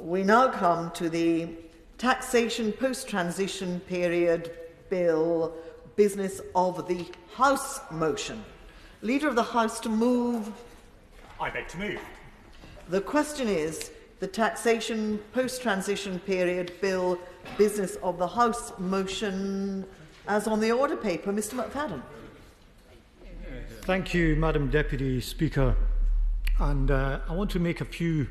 We now come to the Taxation Post-Transition Period Bill, business of the House motion. Leader of the House to move. I beg to move. The question is the Taxation Post-Transition Period Bill, business of the House motion, as on the order paper. Mr McFadden. Thank you, Madam Deputy Speaker. And I want to make a few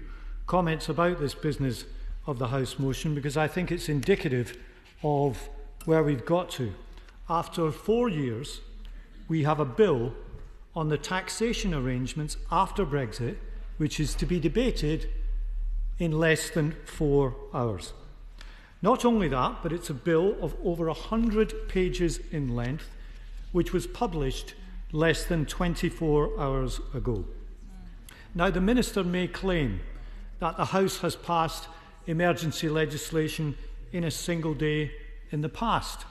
comments about this business of the House motion because I think it's indicative of where we've got to. After 4 years, we have a bill on the taxation arrangements after Brexit, which is to be debated in less than 4 hours. Not only that, but it's a bill of over 100 pages in length, which was published less than 24 hours ago. Now, the Minister may claim that the House has passed emergency legislation in a single day in the past.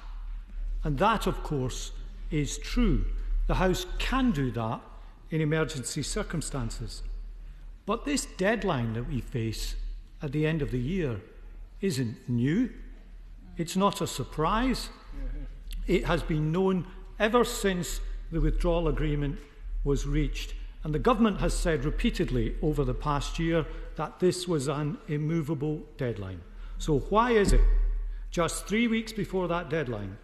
And that, of course, is true. The House can do that in emergency circumstances. But this deadline that we face at the end of the year isn't new. It's not a surprise. It has been known ever since the withdrawal agreement was reached. And the government has said repeatedly over the past year that this was an immovable deadline. So why is it, just 3 weeks before that deadline,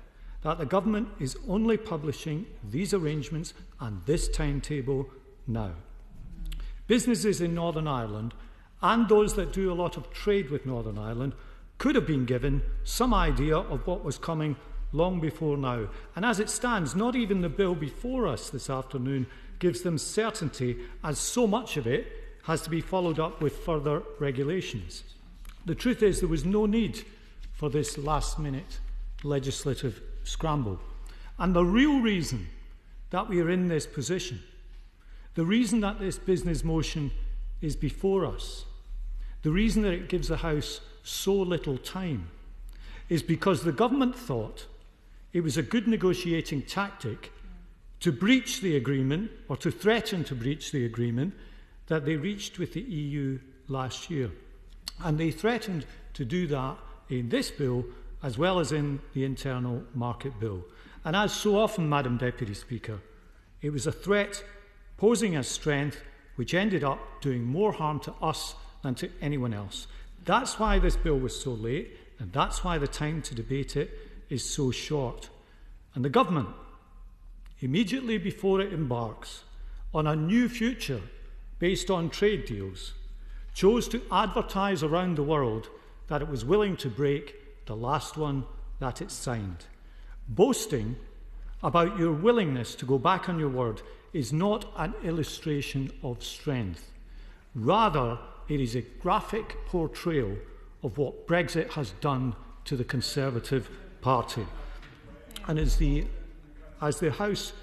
that the government is only publishing these arrangements and this timetable now? Businesses in Northern Ireland and those that do a lot of trade with Northern Ireland could have been given some idea of what was coming long before now. And as it stands, not even the bill before us this afternoon gives them certainty, as so much of it has to be followed up with further regulations. The truth is there was no need for this last-minute legislative scramble. And the real reason that we are in this position, the reason that this business motion is before us, the reason that it gives the House so little time, is because the government thought it was a good negotiating tactic to breach the agreement, or to threaten to breach the agreement that they reached with the EU last year. And they threatened to do that in this bill as well as in the Internal Market Bill. And as so often, Madam Deputy Speaker, it was a threat posing as strength which ended up doing more harm to us than to anyone else. That's why this bill was so late, and that's why the time to debate it is so short. And the government, immediately before it embarks on a new future based on trade deals, chose to advertise around the world that it was willing to break the last one that it signed. Boasting about your willingness to go back on your word is not an illustration of strength. Rather, it is a graphic portrayal of what Brexit has done to the Conservative Party. And as the House,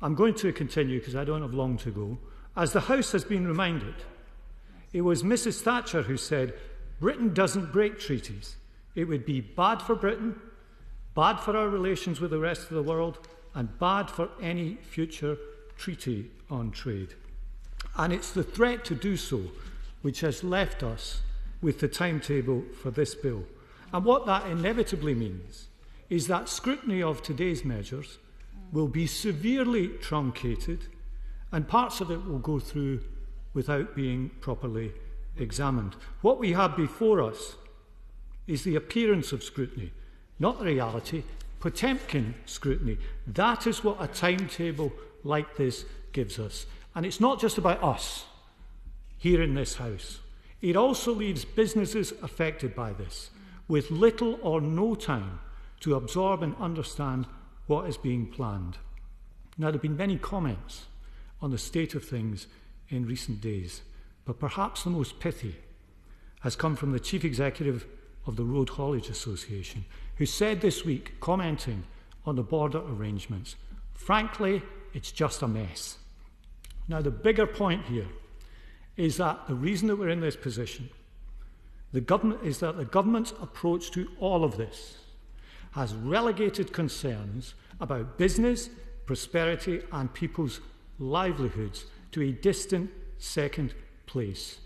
I'm going to continue because I don't have long to go, as the House has been reminded, it was Mrs Thatcher who said, Britain doesn't break treaties. It would be bad for Britain, bad for our relations with the rest of the world, and bad for any future treaty on trade. And it's the threat to do so which has left us with the timetable for this bill. And what that inevitably means is that scrutiny of today's measures will be severely truncated, and parts of it will go through without being properly examined. What we have before us is the appearance of scrutiny, not the reality, Potemkin scrutiny. That is what a timetable like this gives us. And it's not just about us here in this House. It also leaves businesses affected by this with little or no time to absorb and understand what is being planned. Now, there have been many comments on the state of things in recent days, but perhaps the most pithy has come from the Chief Executive of the Road Haulage Association, who said this week, commenting on the border arrangements, frankly, it's just a mess. Now, the bigger point here is that the reason that we're in this position, the government's approach to all of this has relegated concerns about business, prosperity and people's livelihoods to a distant second place.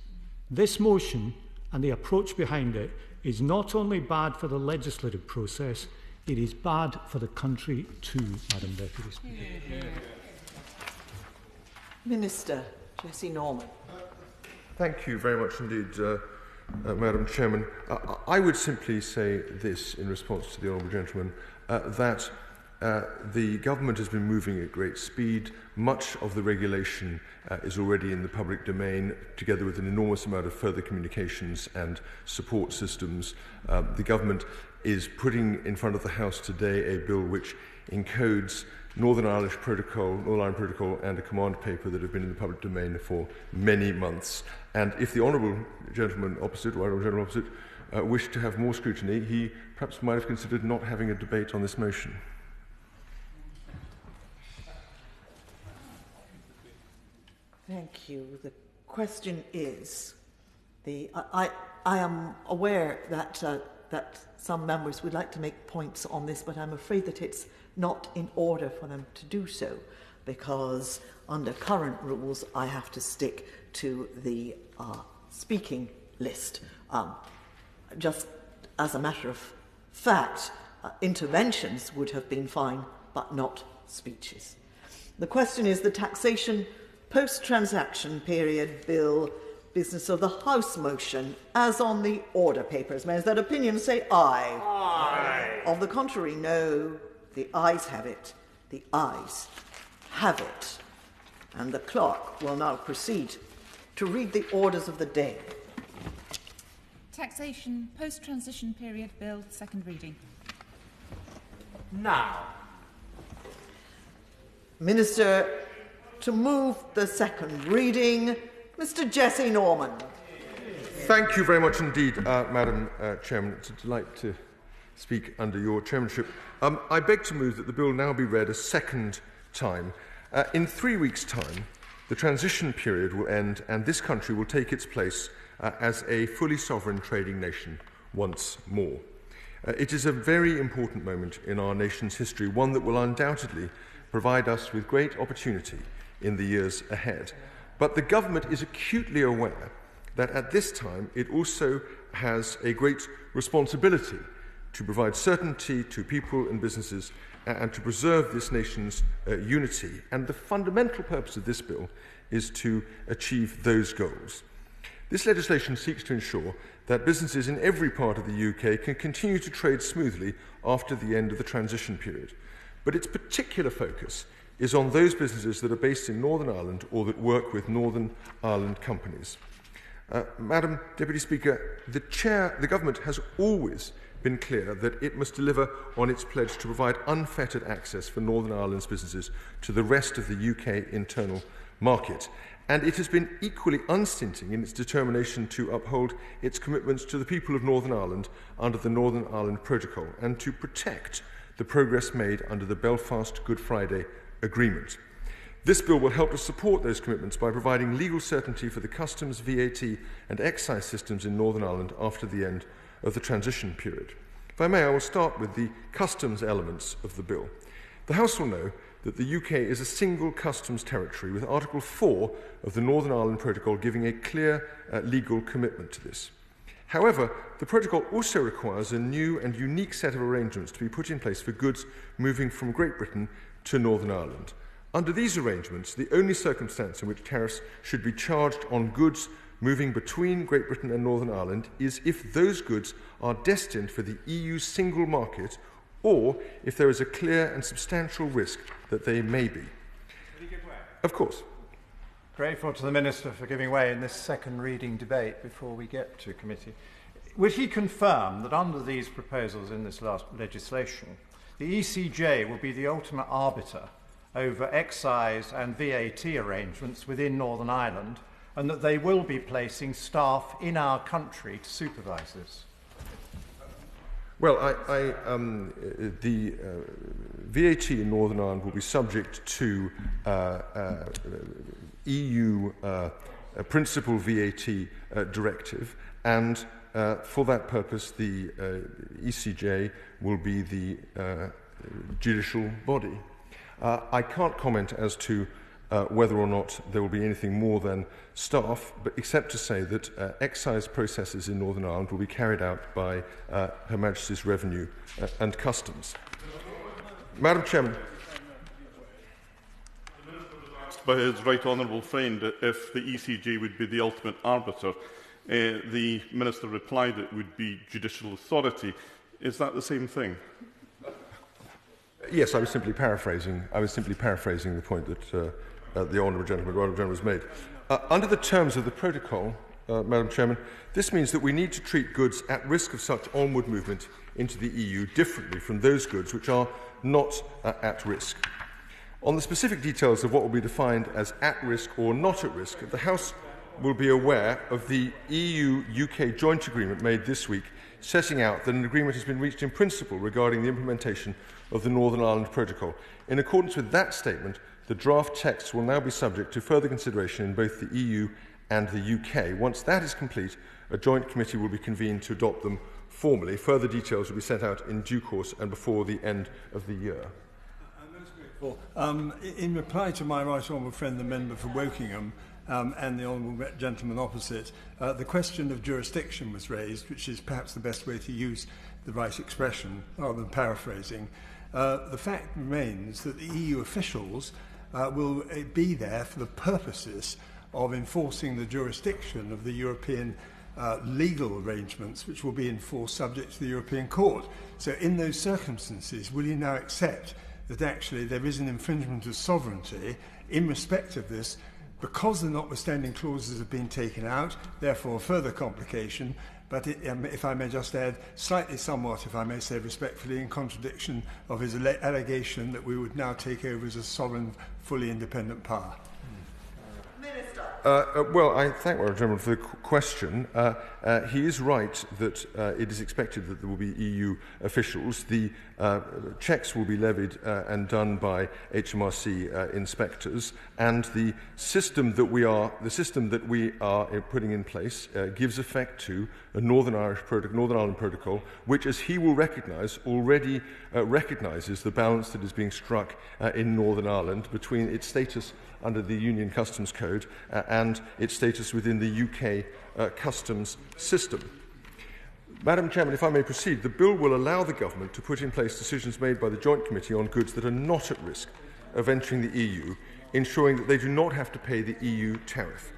This motion And the approach behind it is not only bad for the legislative process, it is bad for the country too, Madam Deputy Speaker. Minister Jesse Norman. Thank you very much indeed, Madam Chairman. I would simply say this in response to the Honourable Gentleman, that the government has been moving at great speed. Much of the regulation is already in the public domain, together with an enormous amount of further communications and support systems. The government is putting in front of the House today a bill which encodes Northern Ireland Protocol and a command paper that have been in the public domain for many months. And if the Honourable Gentleman opposite, or Honourable Gentleman opposite, wished to have more scrutiny, he perhaps might have considered not having a debate on this motion. Thank you. The question is, I am aware that that some members would like to make points on this, but I'm afraid that it's not in order for them to do so, because under current rules I have to stick to the speaking list. Just as a matter of fact, interventions would have been fine, but not speeches. The question is the Taxation Post-Transaction Period Bill, business of the House motion, as on the order papers. Members that opinion say aye. Aye. Of the contrary, no. The ayes have it. The ayes have it. And the clerk will now proceed to read the orders of the day. Taxation Post-Transition Period Bill, second reading. Now. Minister, to move the second reading, Mr. Jesse Norman. Thank you very much indeed, Madam Chairman. It's a delight to speak under your chairmanship. I beg to move that the bill now be read a second time. In 3 weeks' time, the transition period will end and this country will take its place as a fully sovereign trading nation once more. It is a very important moment in our nation's history, one that will undoubtedly provide us with great opportunity in the years ahead. But the government is acutely aware that at this time it also has a great responsibility to provide certainty to people and businesses and to preserve this nation's unity. And the fundamental purpose of this bill is to achieve those goals. This legislation seeks to ensure that businesses in every part of the UK can continue to trade smoothly after the end of the transition period. But its particular focus is on those businesses that are based in Northern Ireland or that work with Northern Ireland companies. Madam Deputy Speaker, the government has always been clear that it must deliver on its pledge to provide unfettered access for Northern Ireland's businesses to the rest of the UK internal market. And it has been equally unstinting in its determination to uphold its commitments to the people of Northern Ireland under the Northern Ireland Protocol and to protect the progress made under the Belfast Good Friday Agreement. This bill will help to support those commitments by providing legal certainty for the customs, VAT and excise systems in Northern Ireland after the end of the transition period. If I may, I will start with the customs elements of the bill. The House will know that the UK is a single customs territory, with Article 4 of the Northern Ireland Protocol giving a clear legal commitment to this. However, the protocol also requires a new and unique set of arrangements to be put in place for goods moving from Great Britain to Northern Ireland. Under these arrangements, the only circumstance in which tariffs should be charged on goods moving between Great Britain and Northern Ireland is if those goods are destined for the EU's single market or if there is a clear and substantial risk that they may be. Will you give way? Of course. Grateful to the Minister for giving way in this second reading debate before we get to committee. Would he confirm that under these proposals in this last legislation, the ECJ will be the ultimate arbiter over excise and VAT arrangements within Northern Ireland, and that they will be placing staff in our country to supervise this? Well, the VAT in Northern Ireland will be subject to EU principal VAT directive, and for that purpose the ECJ will be the judicial body. I can't comment as to whether or not there will be anything more than staff, but except to say that excise processes in Northern Ireland will be carried out by Her Majesty's Revenue and Customs. Madam Chairman. By his right honourable friend if the ECJ would be the ultimate arbiter. The Minister replied it would be judicial authority. Is that the same thing? Yes, I was simply paraphrasing the point that the honourable gentleman has made. Under the terms of the protocol, Madam Chairman, this means that we need to treat goods at risk of such onward movement into the EU differently from those goods which are not at risk. On the specific details of what will be defined as at risk or not at risk, the House will be aware of the EU-UK joint agreement made this week, setting out that an agreement has been reached in principle regarding the implementation of the Northern Ireland Protocol. In accordance with that statement, the draft text will now be subject to further consideration in both the EU and the UK. Once that is complete, a joint committee will be convened to adopt them formally. Further details will be set out in due course and before the end of the year. In reply to my right honourable friend, the member for Wokingham, and the honourable gentleman opposite, the question of jurisdiction was raised, which is perhaps the best way to use the right expression, rather than paraphrasing. The fact remains that the EU officials will be there for the purposes of enforcing the jurisdiction of the European legal arrangements, which will be enforced subject to the European Court. So in those circumstances, will you now accept that actually there is an infringement of sovereignty in respect of this, because the notwithstanding clauses have been taken out, therefore a further complication, but if I may just add, slightly somewhat, if I may say respectfully, in contradiction of his allegation that we would now take over as a sovereign, fully independent power. Well, I thank the Gentleman for the question. He is right that it is expected that there will be EU officials. The checks will be levied and done by HMRC inspectors, and the system that we are putting in place gives effect to a Northern Ireland Protocol, which, as he will recognise, already recognises the balance that is being struck in Northern Ireland between its status under the Union Customs Code and its status within the UK customs system. Madam Chairman, if I may proceed, the bill will allow the Government to put in place decisions made by the Joint Committee on goods that are not at risk of entering the EU, ensuring that they do not have to pay the EU tariff.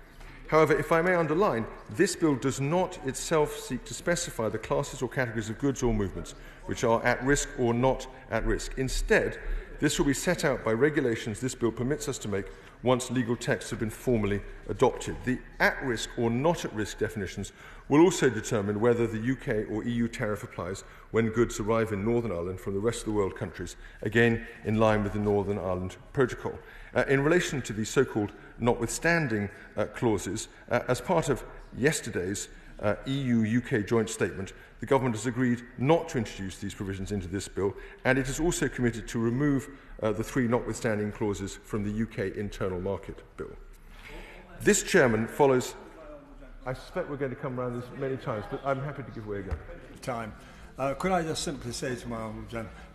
However, if I may underline, this bill does not itself seek to specify the classes or categories of goods or movements which are at risk or not at risk. Instead, this will be set out by regulations this bill permits us to make once legal texts have been formally adopted. The at-risk or not-at-risk definitions will also determine whether the UK or EU tariff applies when goods arrive in Northern Ireland from the rest of the world countries, again in line with the Northern Ireland Protocol. In relation to the so-called notwithstanding clauses, as part of yesterday's EU-UK joint statement, the Government has agreed not to introduce these provisions into this bill, and it is also committed to remove the three notwithstanding clauses from the UK Internal Market Bill. This, Chairman, follows... I suspect we're going to come around this many times, but I'm happy to give way again. Could I just simply say to my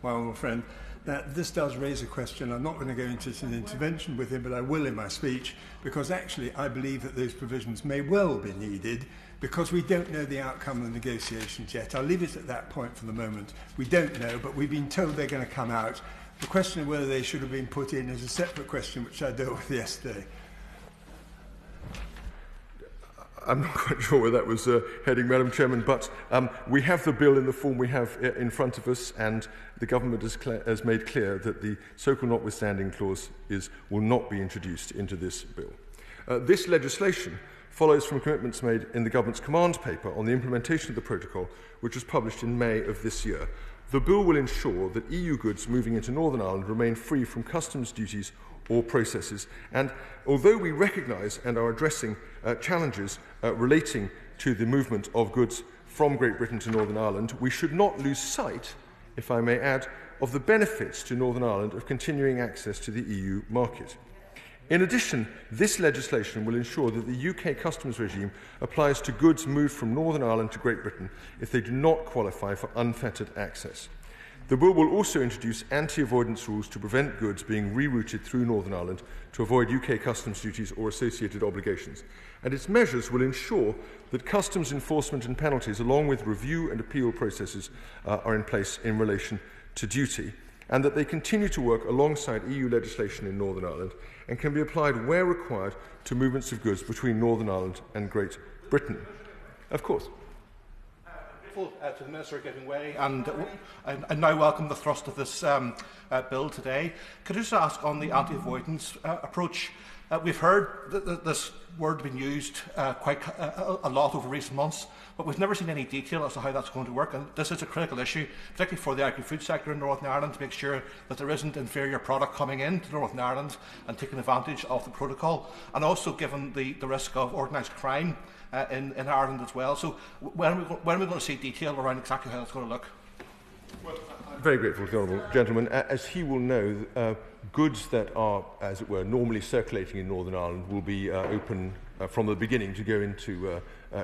honourable friend that this does raise a question. I'm not going to go into an intervention with him, but I will in my speech, because actually I believe that those provisions may well be needed, because we don't know the outcome of the negotiations yet. I'll leave it at that point for the moment. We don't know, but we've been told they're going to come out. The question of whether they should have been put in is a separate question which I dealt with yesterday. I'm not quite sure where that was heading, Madam Chairman, but we have the bill in the form we have in front of us, and the Government has made clear that the so-called notwithstanding clause will not be introduced into this bill. This legislation follows from commitments made in the Government's command paper on the implementation of the protocol, which was published in May of this year. The bill will ensure that EU goods moving into Northern Ireland remain free from customs duties or processes. And although we recognise and are addressing challenges relating to the movement of goods from Great Britain to Northern Ireland, we should not lose sight, if I may add, of the benefits to Northern Ireland of continuing access to the EU market. In addition, this legislation will ensure that the UK customs regime applies to goods moved from Northern Ireland to Great Britain if they do not qualify for unfettered access. The bill will also introduce anti-avoidance rules to prevent goods being rerouted through Northern Ireland to avoid UK customs duties or associated obligations. And its measures will ensure that customs enforcement and penalties, along with review and appeal processes, are in place in relation to duty, and that they continue to work alongside EU legislation in Northern Ireland and can be applied where required to movements of goods between Northern Ireland and Great Britain. Of course. To the Minister giving way, and I now welcome the thrust of this bill today. Could I just ask on the anti-avoidance approach? We've heard this word being used quite a lot over recent months, but we've never seen any detail as to how that's going to work. And this is a critical issue, particularly for the agri-food sector in Northern Ireland, to make sure that there isn't inferior product coming into Northern Ireland and taking advantage of the protocol, and also given the risk of organised crime in Ireland as well. So when are we going to see detail around exactly how that's going to look? Well, I'm very grateful to the Honourable Gentleman. As he will know, goods that are, as it were, normally circulating in Northern Ireland will be open from the beginning to go into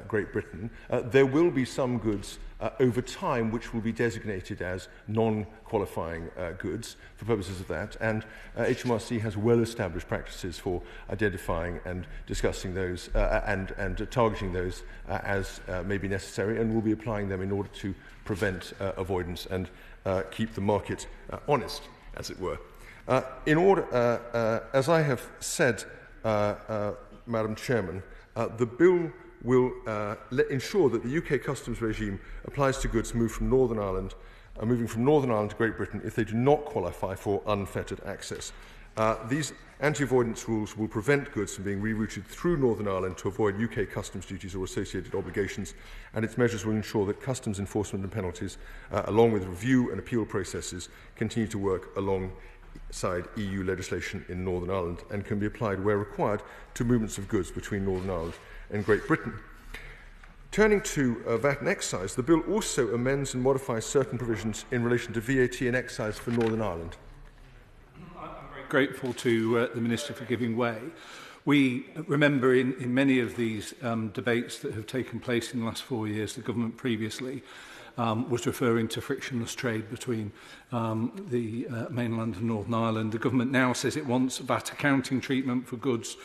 Great Britain. There will be some goods over time which will be designated as non-qualifying goods for purposes of that, and HMRC has well-established practices for identifying and discussing those and targeting those as may be necessary, and will be applying them in order to prevent avoidance and keep the market honest, as it were. As I have said, Madam Chairman, the bill will ensure that the UK customs regime applies to goods moving from Northern Ireland to Great Britain if they do not qualify for unfettered access. These anti-avoidance rules will prevent goods from being rerouted through Northern Ireland to avoid UK customs duties or associated obligations, and its measures will ensure that customs enforcement and penalties, along with review and appeal processes, continue to work alongside EU legislation in Northern Ireland and can be applied where required to movements of goods between Northern Ireland and Great Britain. Turning to VAT and excise, the bill also amends and modifies certain provisions in relation to VAT and excise for Northern Ireland. I'm very grateful to the Minister for giving way. We remember in many of these debates that have taken place in the last 4 years, the government previously was referring to frictionless trade between the mainland and Northern Ireland. The government now says it wants VAT accounting treatment for goods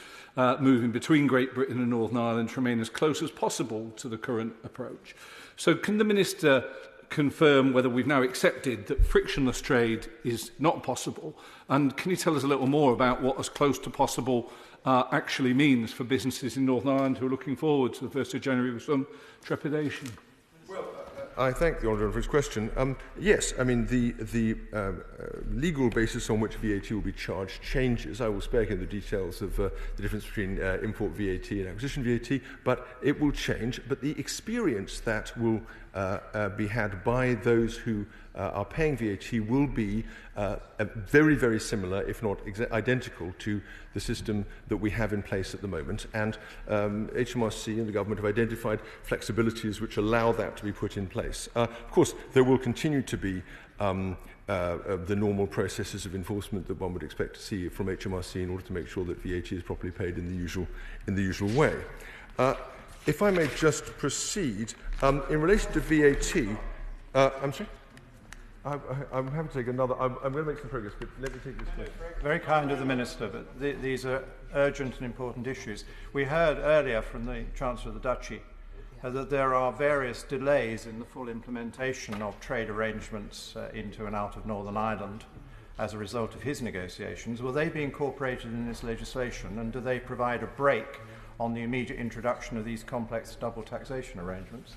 moving between Great Britain and Northern Ireland to remain as close as possible to the current approach. So can the Minister confirm whether we've now accepted that frictionless trade is not possible? And can you tell us a little more about what as close to possible actually means for businesses in Northern Ireland who are looking forward to the 1st of January with some trepidation? Well, I thank the Honourable for his question. Yes, I mean, the legal basis on which VAT will be charged changes. I will spare you the details of the difference between import VAT and acquisition VAT, but it will change. But the experience that will be had by those who are paying VAT will be very, very similar, if not identical, to the system that we have in place at the moment. And HMRC and the government have identified flexibilities which allow that to be put in place. Of course, there will continue to be the normal processes of enforcement that one would expect to see from HMRC in order to make sure that VAT is properly paid in the usual way. If I may just proceed, in relation to VAT, I'm sorry? I'm happy to take another. I'm going to make some progress, but let me take this first. Very kind of the Minister, but these are urgent and important issues. We heard earlier from the Chancellor of the Duchy that there are various delays in the full implementation of trade arrangements into and out of Northern Ireland as a result of his negotiations. Will they be incorporated in this legislation, and do they provide a break on the immediate introduction of these complex double taxation arrangements?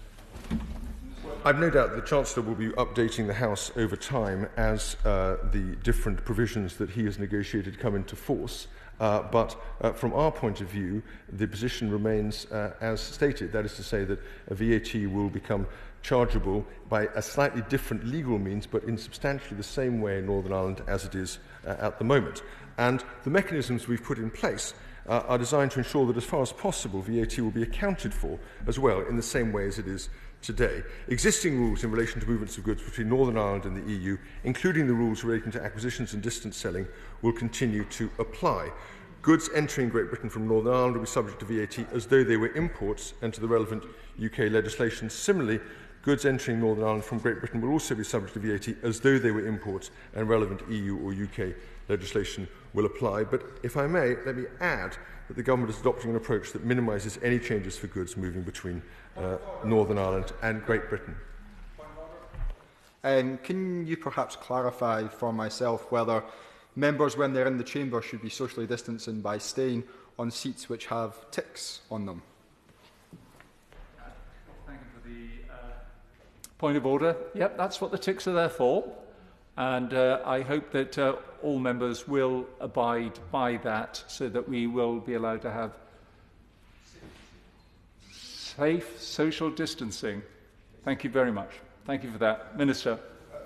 I've no doubt the Chancellor will be updating the House over time as the different provisions that he has negotiated come into force. But from our point of view, the position remains as stated. That is to say that VAT will become chargeable by a slightly different legal means, but in substantially the same way in Northern Ireland as it is at the moment. And the mechanisms we've put in place are designed to ensure that as far as possible VAT will be accounted for as well in the same way as it is today. Existing rules in relation to movements of goods between Northern Ireland and the EU, including the rules relating to acquisitions and distance selling, will continue to apply. Goods entering Great Britain from Northern Ireland will be subject to VAT as though they were imports and to the relevant UK legislation. Similarly, goods entering Northern Ireland from Great Britain will also be subject to VAT as though they were imports, and relevant EU or UK legislation will apply. But if I may, let me add that the government is adopting an approach that minimises any changes for goods moving between Northern Ireland and Great Britain. Can you perhaps clarify for myself whether members, when they're in the chamber, should be socially distancing by staying on seats which have ticks on them? Thank you for the point of order. Yep, that's what the ticks are there for. And I hope that all members will abide by that so that we will be allowed to have safe social distancing. Thank you very much. Thank you for that. Minister.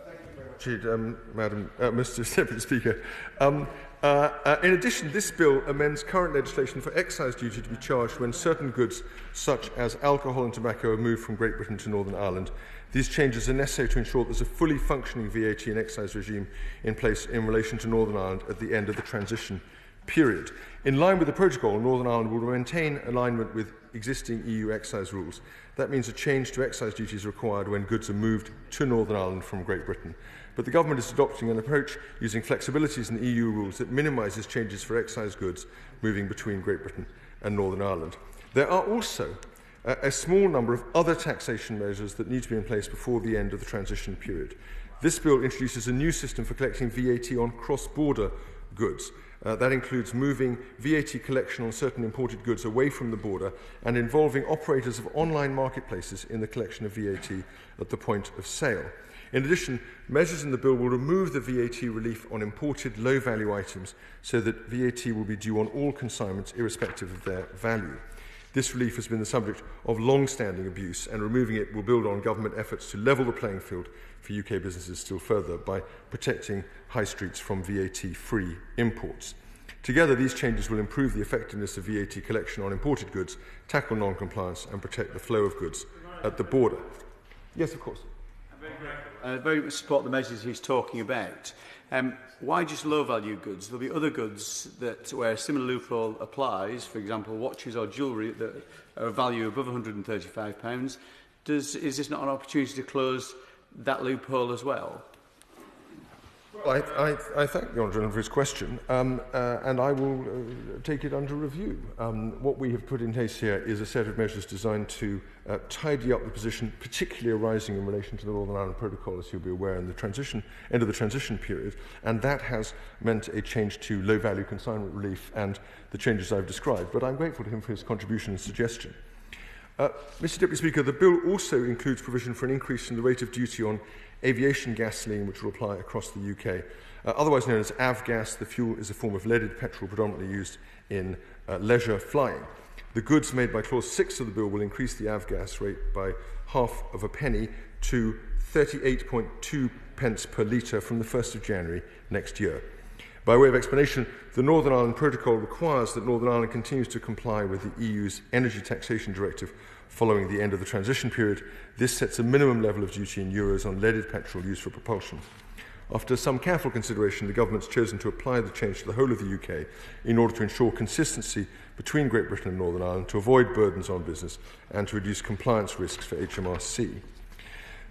Thank you very much, Madam, Mr. Deputy Speaker. In addition, this bill amends current legislation for excise duty to be charged when certain goods, such as alcohol and tobacco, are moved from Great Britain to Northern Ireland. These changes are necessary to ensure there's a fully functioning VAT and excise regime in place in relation to Northern Ireland at the end of the transition period. In line with the protocol, Northern Ireland will maintain alignment with existing EU excise rules. That means a change to excise duty is required when goods are moved to Northern Ireland from Great Britain. But the government is adopting an approach using flexibilities in EU rules that minimises changes for excise goods moving between Great Britain and Northern Ireland. There are also a small number of other taxation measures that need to be in place before the end of the transition period. This bill introduces a new system for collecting VAT on cross-border goods. That includes moving VAT collection on certain imported goods away from the border and involving operators of online marketplaces in the collection of VAT at the point of sale. In addition, measures in the bill will remove the VAT relief on imported low-value items so that VAT will be due on all consignments irrespective of their value. This relief has been the subject of long-standing abuse, and removing it will build on government efforts to level the playing field for UK businesses still further by protecting high streets from VAT-free imports. Together, these changes will improve the effectiveness of VAT collection on imported goods, tackle non-compliance and protect the flow of goods at the border. Yes, of course. I very much support the measures he's talking about. Why just low-value goods? There'll be other goods that where a similar loophole applies, for example, watches or jewellery that are of value above £135. Is this not an opportunity to close that loophole as well? Well, I thank the Honourable for his question, and I will take it under review. What we have put in place here is a set of measures designed to tidy up the position, particularly arising in relation to the Northern Ireland Protocol, as you'll be aware, in the end of the transition period, and that has meant a change to low-value consignment relief and the changes I've described. But I'm grateful to him for his contribution and suggestion. Mr. Deputy Speaker, the bill also includes provision for an increase in the rate of duty on aviation gasoline, which will apply across the UK. Otherwise known as avgas, the fuel is a form of leaded petrol predominantly used in leisure flying. The goods made by Clause 6 of the bill will increase the avgas rate by half of a penny to 38.2 pence per litre from the 1st of January next year. By way of explanation, the Northern Ireland Protocol requires that Northern Ireland continues to comply with the EU's Energy Taxation Directive following the end of the transition period. This sets a minimum level of duty in euros on leaded petrol used for propulsion. After some careful consideration, the government's chosen to apply the change to the whole of the UK in order to ensure consistency between Great Britain and Northern Ireland, to avoid burdens on business and to reduce compliance risks for HMRC.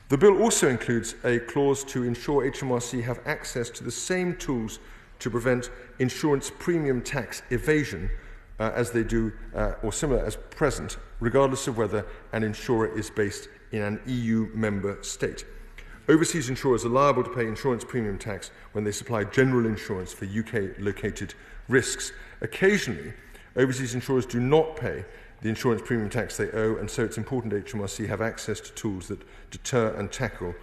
The bill also includes a clause to ensure HMRC have access to the same tools to prevent insurance premium tax evasion as they do, or similar as present, regardless of whether an insurer is based in an EU member state. Overseas insurers are liable to pay insurance premium tax when they supply general insurance for UK-located risks. Occasionally, overseas insurers do not pay the insurance premium tax they owe, and so it's important HMRC have access to tools that deter and tackle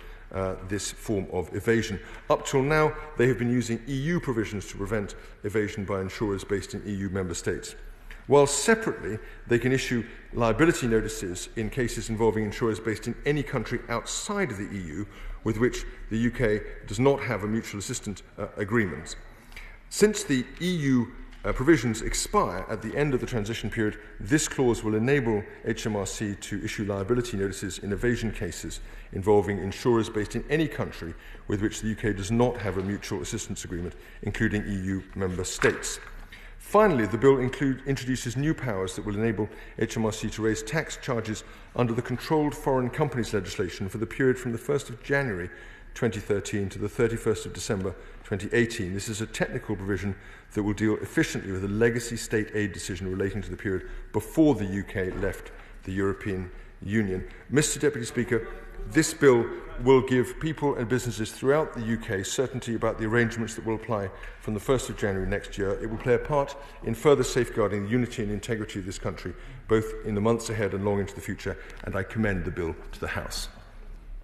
this form of evasion. Up till now, they have been using EU provisions to prevent evasion by insurers based in EU member states. While separately, they can issue liability notices in cases involving insurers based in any country outside of the EU with which the UK does not have a mutual assistance agreement. Since the EU provisions expire at the end of the transition period, this clause will enable HMRC to issue liability notices in evasion cases involving insurers based in any country with which the UK does not have a mutual assistance agreement, including EU member states. Finally, the bill introduces new powers that will enable HMRC to raise tax charges under the Controlled Foreign Companies legislation for the period from the 1st of January 2013 to the 31st of December 2018. This is a technical provision that will deal efficiently with a legacy state aid decision relating to the period before the UK left the European Union. Mr. Deputy Speaker, this bill will give people and businesses throughout the UK certainty about the arrangements that will apply from the 1st of January next year. It will play a part in further safeguarding the unity and integrity of this country, both in the months ahead and long into the future, and I commend the bill to the House.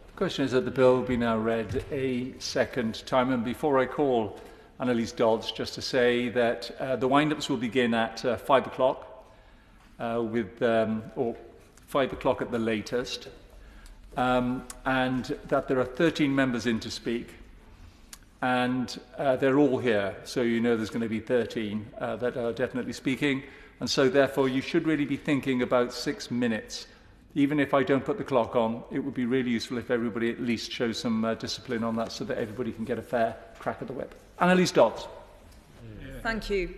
The question is that the bill be now read a second time. And before I call Annalise Dodds, just to say that the wind-ups will begin at 5 o'clock, or 5 o'clock at the latest. And that there are 13 members in to speak, and they're all here, so you know there's going to be 13 that are definitely speaking, and so therefore you should really be thinking about 6 minutes. Even if I don't put the clock on, it would be really useful if everybody at least shows some discipline on that so that everybody can get a fair crack at the whip. Annalise Dodds. Thank you.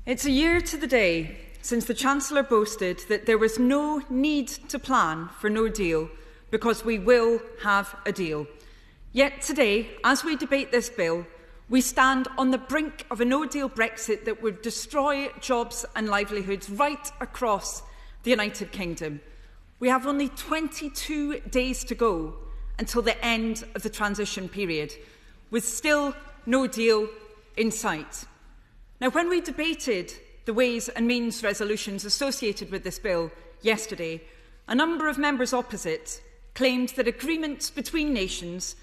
It's a year to the day since the Chancellor boasted that there was no need to plan for no deal because we will have a deal. Yet today, as we debate this bill, we stand on the brink of a no-deal Brexit that would destroy jobs and livelihoods right across the United Kingdom. We have only 22 days to go until the end of the transition period, with still no deal in sight. Now, when we debated the Ways and Means resolutions associated with this bill yesterday, a number of members opposite claimed that agreements between nations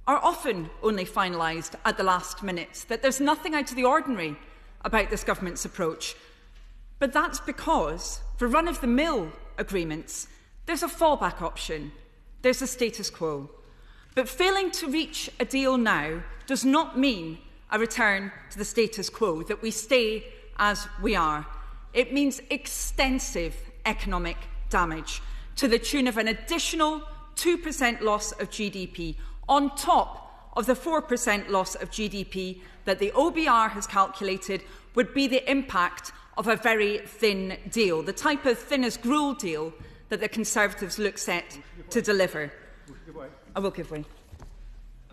are often only finalised at the last minute, that there's nothing out of the ordinary about this government's approach. But that's because, for run-of-the-mill agreements, there's a fallback option. There's a status quo. But failing to reach a deal now does not mean a return to the status quo, that we stay as we are. It means extensive economic damage to the tune of an additional 2% loss of GDP on top of the 4% loss of GDP that the OBR has calculated would be the impact of a very thin deal, the type of thin as gruel deal that the Conservatives look set to deliver. I will give way.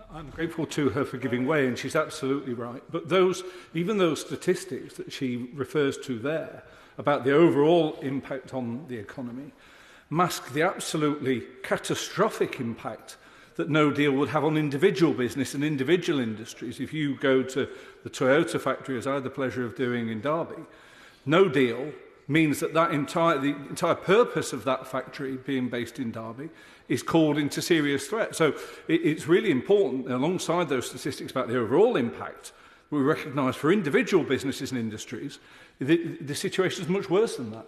I'm grateful to her for giving way, and she's absolutely right. But even those statistics that she refers to there about the overall impact on the economy mask the absolutely catastrophic impact that no deal would have on individual business and individual industries. If you go to the Toyota factory, as I had the pleasure of doing in Derby, no deal means that the entire purpose of that factory being based in Derby is called into serious threat. So it's really important, alongside those statistics about the overall impact, we recognise for individual businesses and industries, the situation is much worse than that.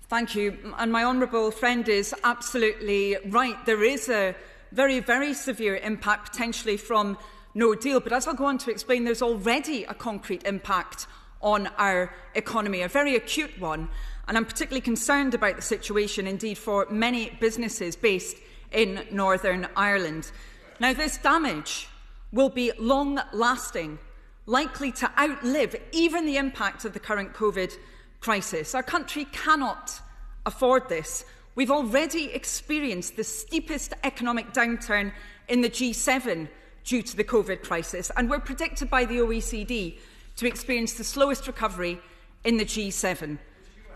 Thank you. And my honourable friend is absolutely right. There is a very, very severe impact potentially from no deal. But as I'll go on to explain, there's already a concrete impact on our economy, a very acute one. And I'm particularly concerned about the situation, indeed, for many businesses based in Northern Ireland. Now, this damage will be long-lasting, likely to outlive even the impact of the current COVID crisis. Our country cannot afford this. We've already experienced the steepest economic downturn in the G7 due to the COVID crisis, and we're predicted by the OECD to experience the slowest recovery in the G7.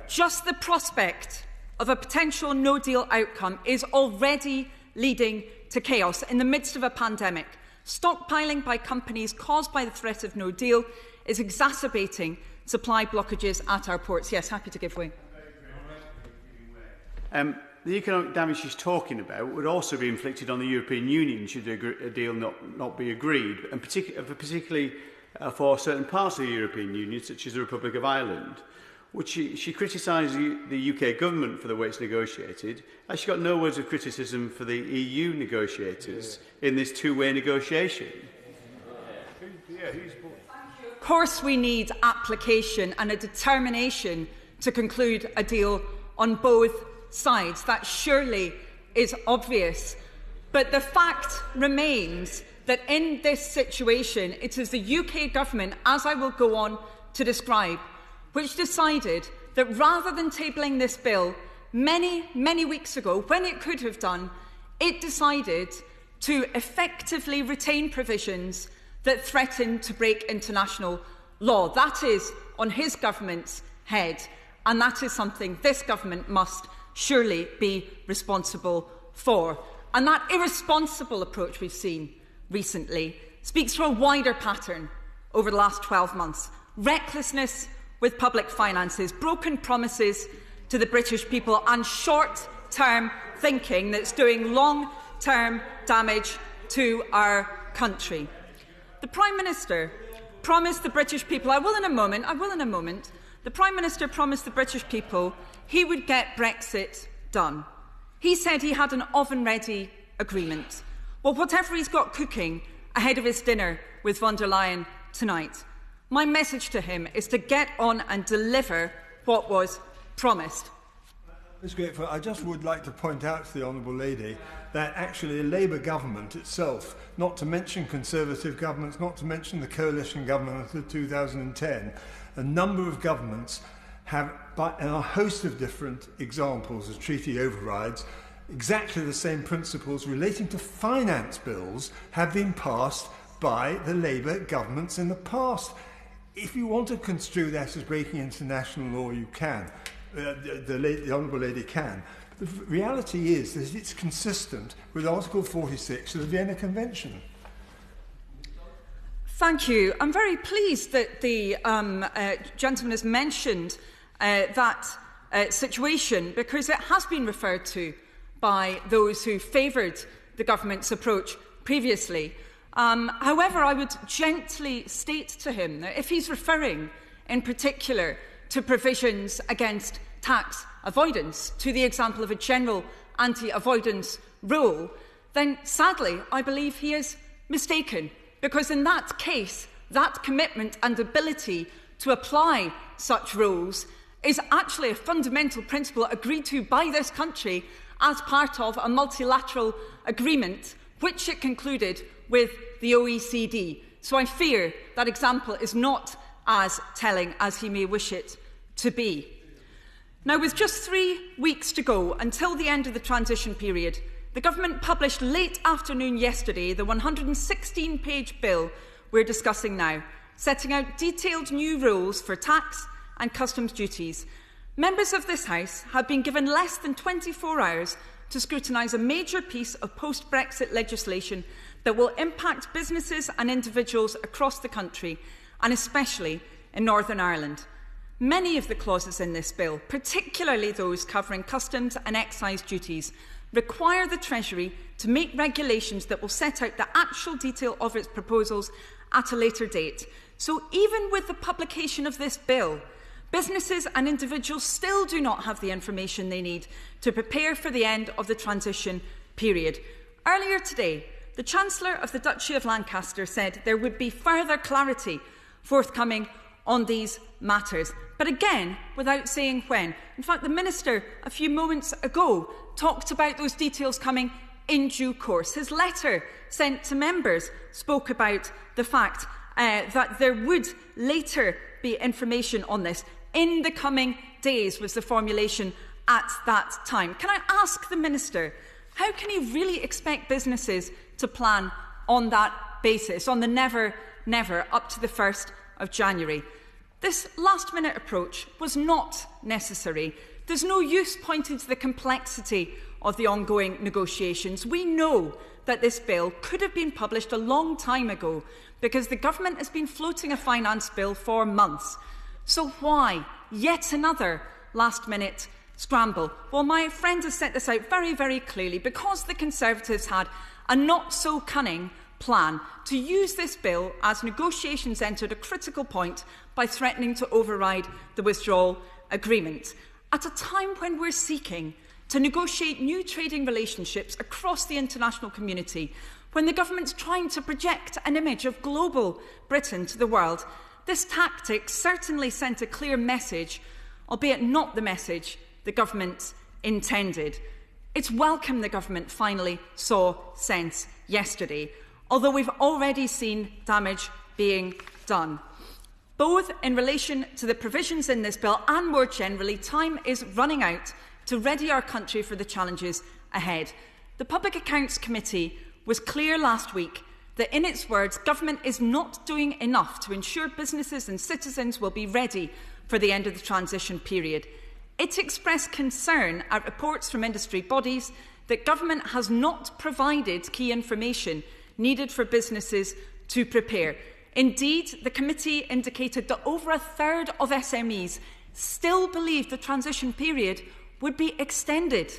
Just the prospect of a potential no-deal outcome is already leading to chaos in the midst of a pandemic. Stockpiling by companies caused by the threat of no deal is exacerbating supply blockages at our ports. Yes, happy to give way. The economic damage she's talking about would also be inflicted on the European Union should a deal not be agreed, and particularly for certain parts of the European Union, such as the Republic of Ireland, which she criticised the UK government for the way it's negotiated, and she got no words of criticism for the EU negotiators in this two-way negotiation. Of course we need application and a determination to conclude a deal on both sides. That surely is obvious. But the fact remains that in this situation it is the UK government, as I will go on to describe, which decided that rather than tabling this bill many weeks ago, when it could have done, it decided to effectively retain provisions that threaten to break international law. That is on his government's head, and that is something this government must surely be responsible for. And that irresponsible approach we've seen recently speaks to a wider pattern over the last 12 months. Recklessness with public finances, broken promises to the British people, and short-term thinking that's doing long-term damage to our country. The Prime Minister promised the British people, I will in a moment, the Prime Minister promised the British people he would get Brexit done. He said he had an oven-ready agreement. Well, whatever he's got cooking ahead of his dinner with von der Leyen tonight, my message to him is to get on and deliver what was promised. Ms. Grateful, I just would like to point out to the Honourable Lady that actually a Labour government itself, not to mention Conservative governments, not to mention the coalition government of 2010, a number of governments have, in a host of different examples of treaty overrides, exactly the same principles relating to finance bills have been passed by the Labour governments in the past. If you want to construe that as breaking international law, you can. The Honourable Lady can. The reality is that it's consistent with Article 46 of the Vienna Convention. Thank you. I'm very pleased that the gentleman has mentioned that situation, because it has been referred to by those who favoured the government's approach previously. However, I would gently state to him that if he's referring in particular to provisions against tax avoidance, to the example of a general anti-avoidance rule, then sadly I believe he is mistaken, because in that case that commitment and ability to apply such rules is actually a fundamental principle agreed to by this country as part of a multilateral agreement which it concluded with the OECD. So I fear that example is not as telling as he may wish it to be. Now, with just 3 weeks to go until the end of the transition period, the government published late afternoon yesterday the 116-page bill we're discussing now, setting out detailed new rules for tax and customs duties. Members of this House have been given less than 24 hours to scrutinise a major piece of post-Brexit legislation that will impact businesses and individuals across the country, and especially in Northern Ireland. Many of the clauses in this bill, particularly those covering customs and excise duties, require the Treasury to make regulations that will set out the actual detail of its proposals at a later date. So even with the publication of this bill, businesses and individuals still do not have the information they need to prepare for the end of the transition period. Earlier today, the Chancellor of the Duchy of Lancaster said there would be further clarity forthcoming on these matters, but again, without saying when. In fact, the Minister, a few moments ago, talked about those details coming in due course. His letter sent to members spoke about the fact that there would later be information on this in the coming days, was the formulation at that time. Can I ask the Minister, how can he really expect businesses to plan on that basis, on the never, never, up to the 1st of January? This last-minute approach was not necessary. There's no use pointing to the complexity of the ongoing negotiations. We know that this bill could have been published a long time ago because the government has been floating a finance bill for months. So why yet another last-minute scramble? Well, my friend has set this out very, very clearly, because the Conservatives had a not-so-cunning plan to use this bill as negotiations entered a critical point by threatening to override the withdrawal agreement. At a time when we're seeking to negotiate new trading relationships across the international community, when the government's trying to project an image of global Britain to the world, this tactic certainly sent a clear message, albeit not the message the government intended. It's welcome the government finally saw sense yesterday. although we've already seen damage being done. Both in relation to the provisions in this bill and more generally, time is running out to ready our country for the challenges ahead. The Public Accounts Committee was clear last week that, in its words, government is not doing enough to ensure businesses and citizens will be ready for the end of the transition period. It expressed concern at reports from industry bodies that government has not provided key information needed for businesses to prepare. Indeed, the committee indicated that over a third of SMEs still believed the transition period would be extended.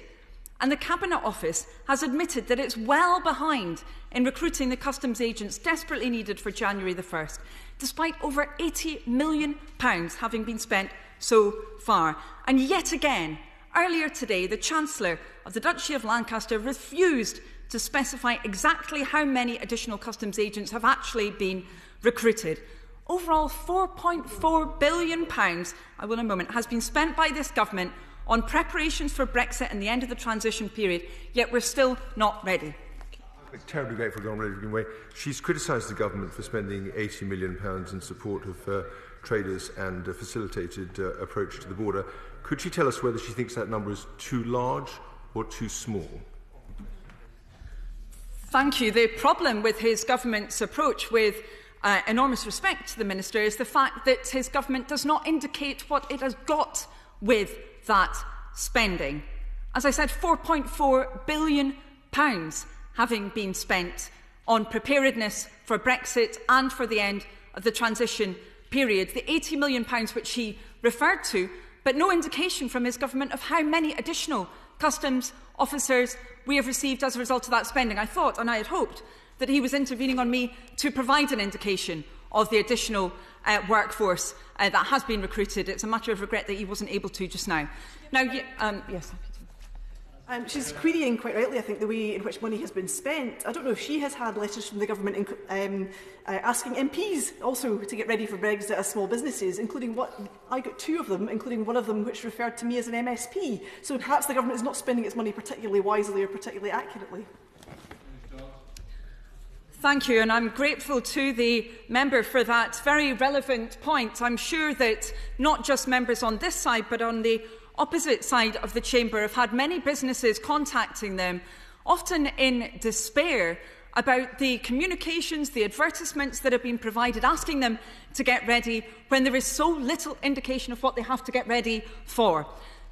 And the Cabinet Office has admitted that it's well behind in recruiting the customs agents desperately needed for January the 1st, despite over £80 million having been spent so far. And yet again, earlier today, the Chancellor of the Duchy of Lancaster refused to specify exactly how many additional customs agents have actually been recruited. Overall, £4.4 billion, I will in a moment, has been spent by this government on preparations for Brexit and the end of the transition period, yet we're still not ready. I'm terribly grateful to Honourable Greenway. She's criticised the government for spending £80 million in support of traders and a facilitated approach to the border. Could she tell us whether she thinks that number is too large or too small? Thank you. The problem with his government's approach, with enormous respect to the Minister, is the fact that his government does not indicate what it has got with that spending. As I said, £4.4 billion having been spent on preparedness for Brexit and for the end of the transition period. The £80 million which he referred to, but no indication from his government of how many additional customs officers we have received as a result of that spending. I thought, and I had hoped, that he was intervening on me to provide an indication of the additional workforce that has been recruited. It's a matter of regret that he wasn't able to just now. Now, yes. She's querying, quite rightly, I think, the way in which money has been spent. I don't know if she has had letters from the government asking MPs also to get ready for Brexit as small businesses, including what I got 2 of them, including one of them which referred to me as an MSP. So perhaps the government is not spending its money particularly wisely or particularly accurately. Thank you, and I'm grateful to the member for that very relevant point. I'm sure that not just members on this side, but on the opposite side of the chamber, have had many businesses contacting them, often in despair, about the communications, the advertisements that have been provided, asking them to get ready when there is so little indication of what they have to get ready for.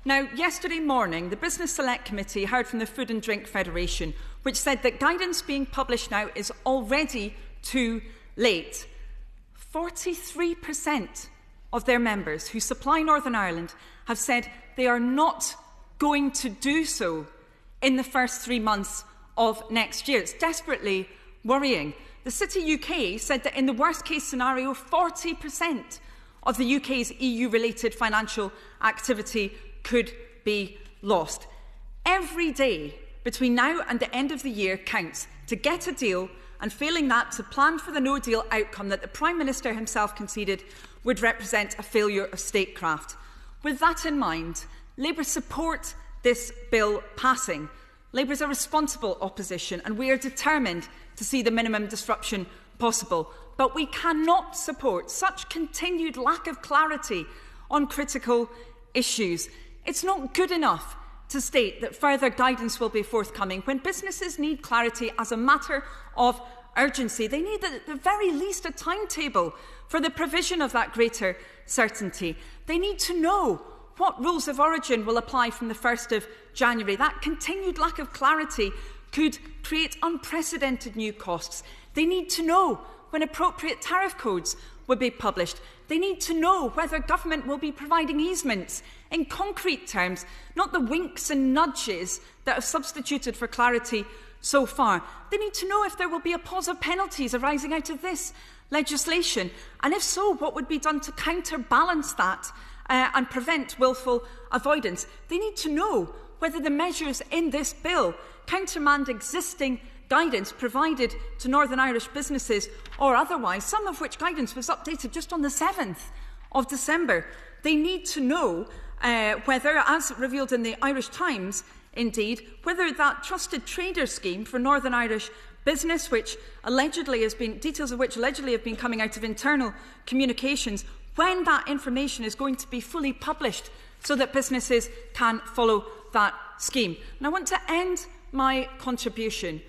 Now, yesterday morning, the Business Select Committee heard from the Food and Drink Federation, which said that guidance being published now is already too late. 43% of their members who supply Northern Ireland have said they are not going to do so in the first 3 months of next year. It's desperately worrying. The City UK said that in the worst-case scenario, 40% of the UK's EU-related financial activity could be lost. Every day between now and the end of the year counts to get a deal, and failing that, to plan for the no-deal outcome that the Prime Minister himself conceded would represent a failure of statecraft. With that in mind, Labour support this bill passing. Labour is a responsible opposition, and we are determined to see the minimum disruption possible. But we cannot support such continued lack of clarity on critical issues. It's not good enough to state that further guidance will be forthcoming when businesses need clarity as a matter of urgency. They need, at the very least, a timetable for the provision of that greater certainty. They need to know what rules of origin will apply from the 1st of January. That continued lack of clarity could create unprecedented new costs. They need to know when appropriate tariff codes will be published. They need to know whether government will be providing easements in concrete terms, not the winks and nudges that have substituted for clarity so far. They need to know if there will be a pause of penalties arising out of this legislation, and if so, what would be done to counterbalance that and prevent wilful avoidance. They need to know whether the measures in this bill countermand existing guidance provided to Northern Irish businesses or otherwise, some of which guidance was updated just on the 7th of December. They need to know whether, as revealed in the Irish Times, indeed, whether that trusted trader scheme for Northern Irish business which allegedly has been, details of which allegedly have been coming out of internal communications, when that information is going to be fully published so that businesses can follow that scheme. And I want to end my contribution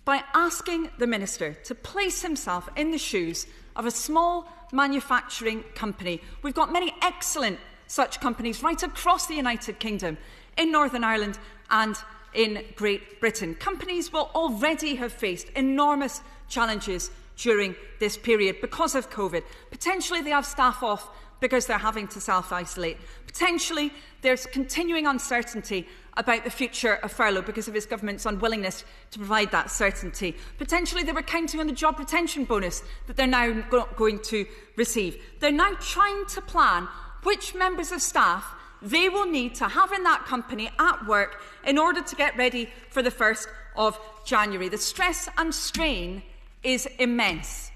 by asking the Minister to place himself in the shoes of a small manufacturing company. We've got many excellent such companies right across the United Kingdom, in Northern Ireland and in Great Britain. Companies will already have faced enormous challenges during this period because of COVID. Potentially they have staff off because they're having to self-isolate. Potentially there's continuing uncertainty about the future of furlough because of his government's unwillingness to provide that certainty. Potentially they were counting on the job retention bonus that they're now going to receive. They're now trying to plan which members of staff they will need to have in that company at work in order to get ready for the 1st of January. The stress and strain is immense.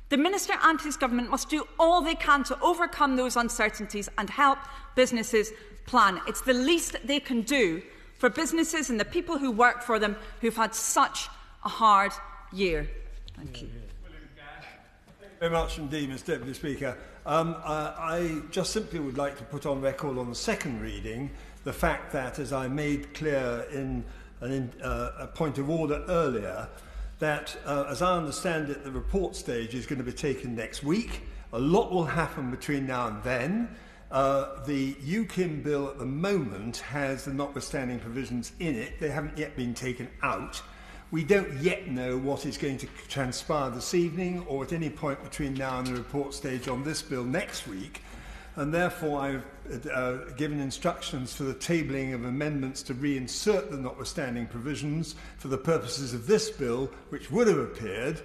The Minister and his government must do all they can to overcome those uncertainties and help businesses plan. It's the least they can do for businesses and the people who work for them who've had such a hard year. Thank you. Thank you very much indeed, Mr Deputy Speaker. I just simply would like to put on record on the second reading the fact that, as I made clear in a point of order earlier, that, as I understand it, the report stage is going to be taken next week. A lot will happen between now and then. The UKIM bill at the moment has the notwithstanding provisions in it. They haven't yet been taken out. We don't yet know what is going to transpire this evening or at any point between now and the report stage on this bill next week. And therefore I've given instructions for the tabling of amendments to reinsert the notwithstanding provisions for the purposes of this bill, which would have appeared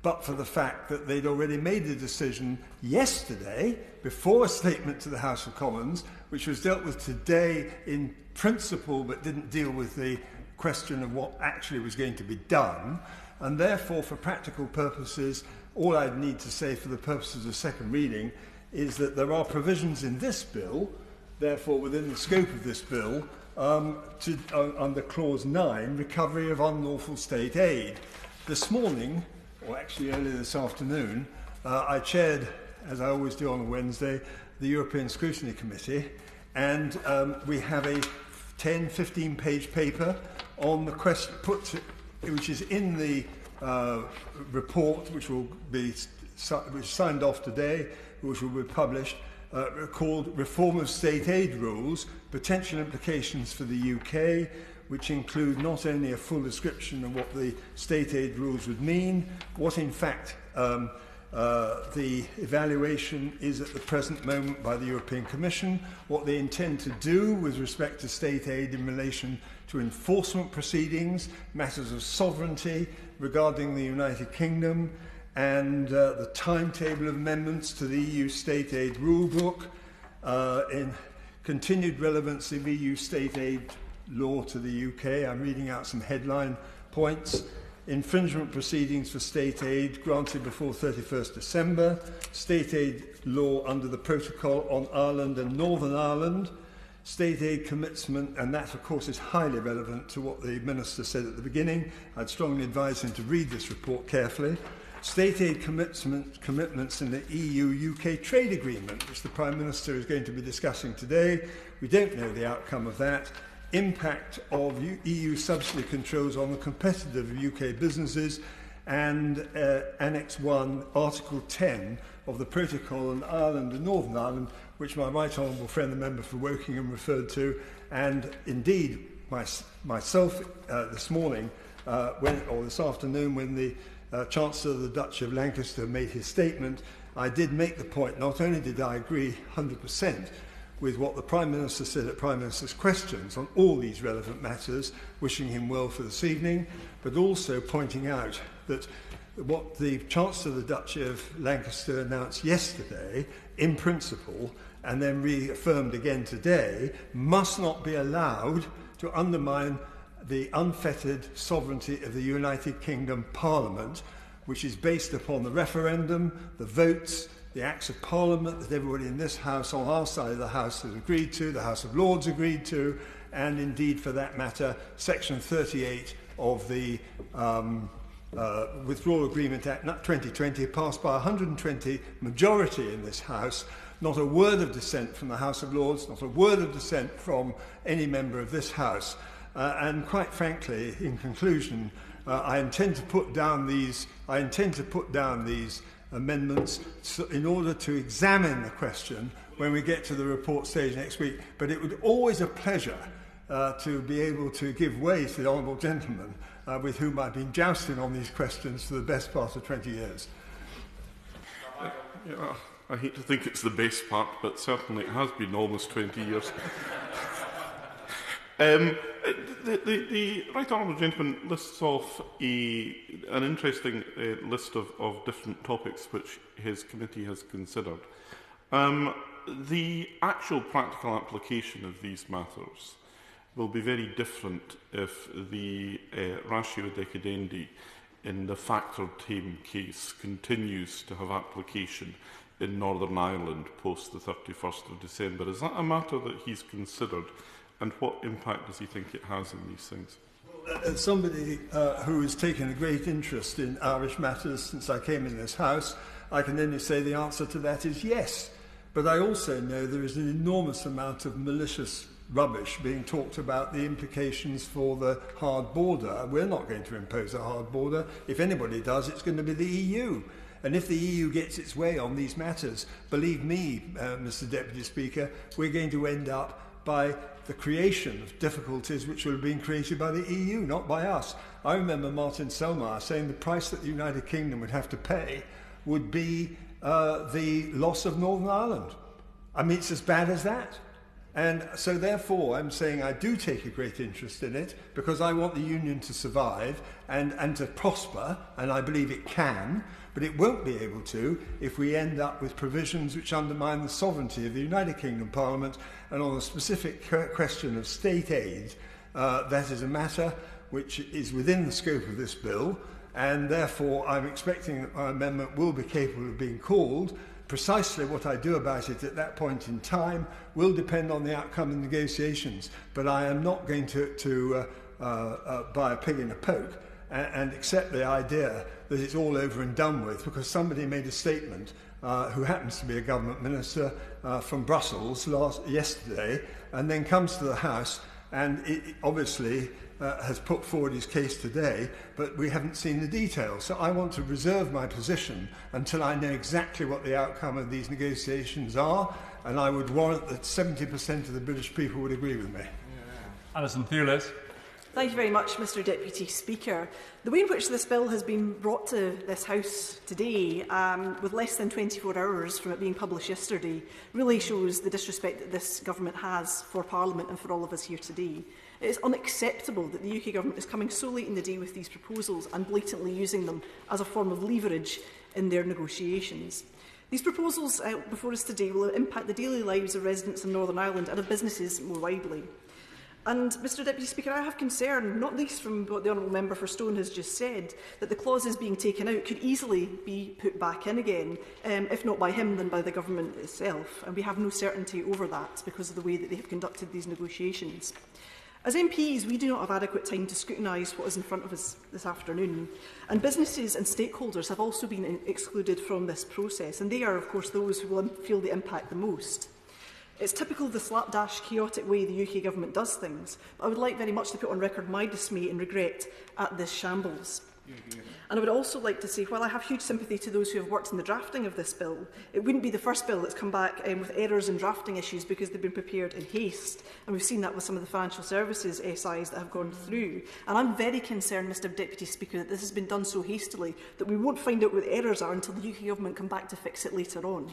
but for the fact that they'd already made a decision yesterday before a statement to the House of Commons, which was dealt with today in principle but didn't deal with the question of what actually was going to be done. And therefore, for practical purposes, all I'd need to say for the purposes of second reading is that there are provisions in this bill, therefore within the scope of this bill, under Clause 9, recovery of unlawful state aid. This morning, or actually earlier this afternoon, I chaired, as I always do on a Wednesday, the European Scrutiny Committee, and we have a 10-15 page paper on the question which is in the report, which will be signed off today, which will be published, called Reform of State Aid Rules, Potential Implications for the UK, which include not only a full description of what the state aid rules would mean, what in fact the evaluation is at the present moment by the European Commission, what they intend to do with respect to state aid in relation to enforcement proceedings, matters of sovereignty regarding the United Kingdom, and the timetable of amendments to the EU state aid rulebook, in continued relevance of EU state aid law to the UK. I'm reading out some headline points. Infringement proceedings for state aid granted before 31st December, state aid law under the protocol on Ireland and Northern Ireland, state aid commitment, and that of course is highly relevant to what the Minister said at the beginning. I'd strongly advise him to read this report carefully. State aid commitments in the EU-UK trade agreement, which the Prime Minister is going to be discussing today. We don't know the outcome of that. Impact of EU subsidy controls on the competitiveness of UK businesses, and Annex 1, Article 10 of the Protocol on Ireland and Northern Ireland, which my right honourable friend, the member for Wokingham, referred to, and indeed myself this morning, or this afternoon, when the Chancellor of the Duchy of Lancaster made his statement, I did make the point, not only did I agree 100% with what the Prime Minister said at Prime Minister's questions on all these relevant matters, wishing him well for this evening, but also pointing out that what the Chancellor of the Duchy of Lancaster announced yesterday, in principle, and then reaffirmed again today, must not be allowed to undermine the unfettered sovereignty of the United Kingdom Parliament, which is based upon the referendum, the votes, the Acts of Parliament that everybody in this House, on our side of the House, has agreed to, the House of Lords agreed to, and indeed, for that matter, Section 38 of the Withdrawal Agreement Act 2020 passed by 120 majority in this House. Not a word of dissent from the House of Lords, not a word of dissent from any member of this House. And quite frankly, in conclusion, I intend to put down these amendments in order to examine the question when we get to the report stage next week. But it would always a pleasure to be able to give way to the honourable gentleman with whom I've been jousting on these questions for the best part of 20 years. Yeah, I hate to think it's the best part, but certainly it has been almost 20 years. The Right Honourable Gentleman lists off an interesting list of different topics which his committee has considered. The actual practical application of these matters will be very different if the ratio decidendi in the factored tame case continues to have application in Northern Ireland post the 31st of December. Is that a matter that he's considered, and what impact does he think it has in these things? As somebody who has taken a great interest in Irish matters since I came in this House, I can only say the answer to that is yes. But I also know there is an enormous amount of malicious rubbish being talked about the implications for the hard border. We're not going to impose a hard border. If anybody does, it's going to be the EU. And if the EU gets its way on these matters, believe me, Mr. Deputy Speaker, we're going to end up by the creation of difficulties which will have been created by the EU, not by us. I remember Martin Selmayr saying the price that the United Kingdom would have to pay would be the loss of Northern Ireland. I mean, it's as bad as that. And so therefore, I'm saying I do take a great interest in it because I want the Union to survive and to prosper, and I believe it can, but it won't be able to if we end up with provisions which undermine the sovereignty of the United Kingdom Parliament. And on the specific question of state aid, that is a matter which is within the scope of this bill, and therefore I'm expecting that my amendment will be capable of being called. Precisely what I do about it at that point in time will depend on the outcome of the negotiations, but I am not going to buy a pig in a poke and accept the idea that it's all over and done with because somebody made a statement who happens to be a government minister from Brussels yesterday and then comes to the House and it obviously has put forward his case today, but we haven't seen the details. So I want to reserve my position until I know exactly what the outcome of these negotiations are, and I would warrant that 70% of the British people would agree with me. Alison Thewliss. Thank you very much, Mr Deputy Speaker. The way in which this bill has been brought to this House today, with less than 24 hours from it being published yesterday, really shows the disrespect that this government has for Parliament and for all of us here today. It is unacceptable that the UK government is coming so late in the day with these proposals and blatantly using them as a form of leverage in their negotiations. These proposals before us today will impact the daily lives of residents in Northern Ireland and of businesses more widely. And, Mr Deputy Speaker, I have concern, not least from what the Honourable Member for Stone has just said, that the clauses being taken out could easily be put back in again, if not by him, then by the government itself. And we have no certainty over that because of the way that they have conducted these negotiations. As MPs, we do not have adequate time to scrutinise what is in front of us this afternoon. And businesses and stakeholders have also been excluded from this process, and they are, of course, those who will feel the impact the most. It's typical of the slapdash, chaotic way the UK government does things, but I would like very much to put on record my dismay and regret at this shambles. And I would also like to say, while I have huge sympathy to those who have worked in the drafting of this bill, it wouldn't be the first bill that's come back with errors and drafting issues because they've been prepared in haste. And we've seen that with some of the financial services SIs that have gone through. And I'm very concerned, Mr Deputy Speaker, that this has been done so hastily that we won't find out what the errors are until the UK government come back to fix it later on.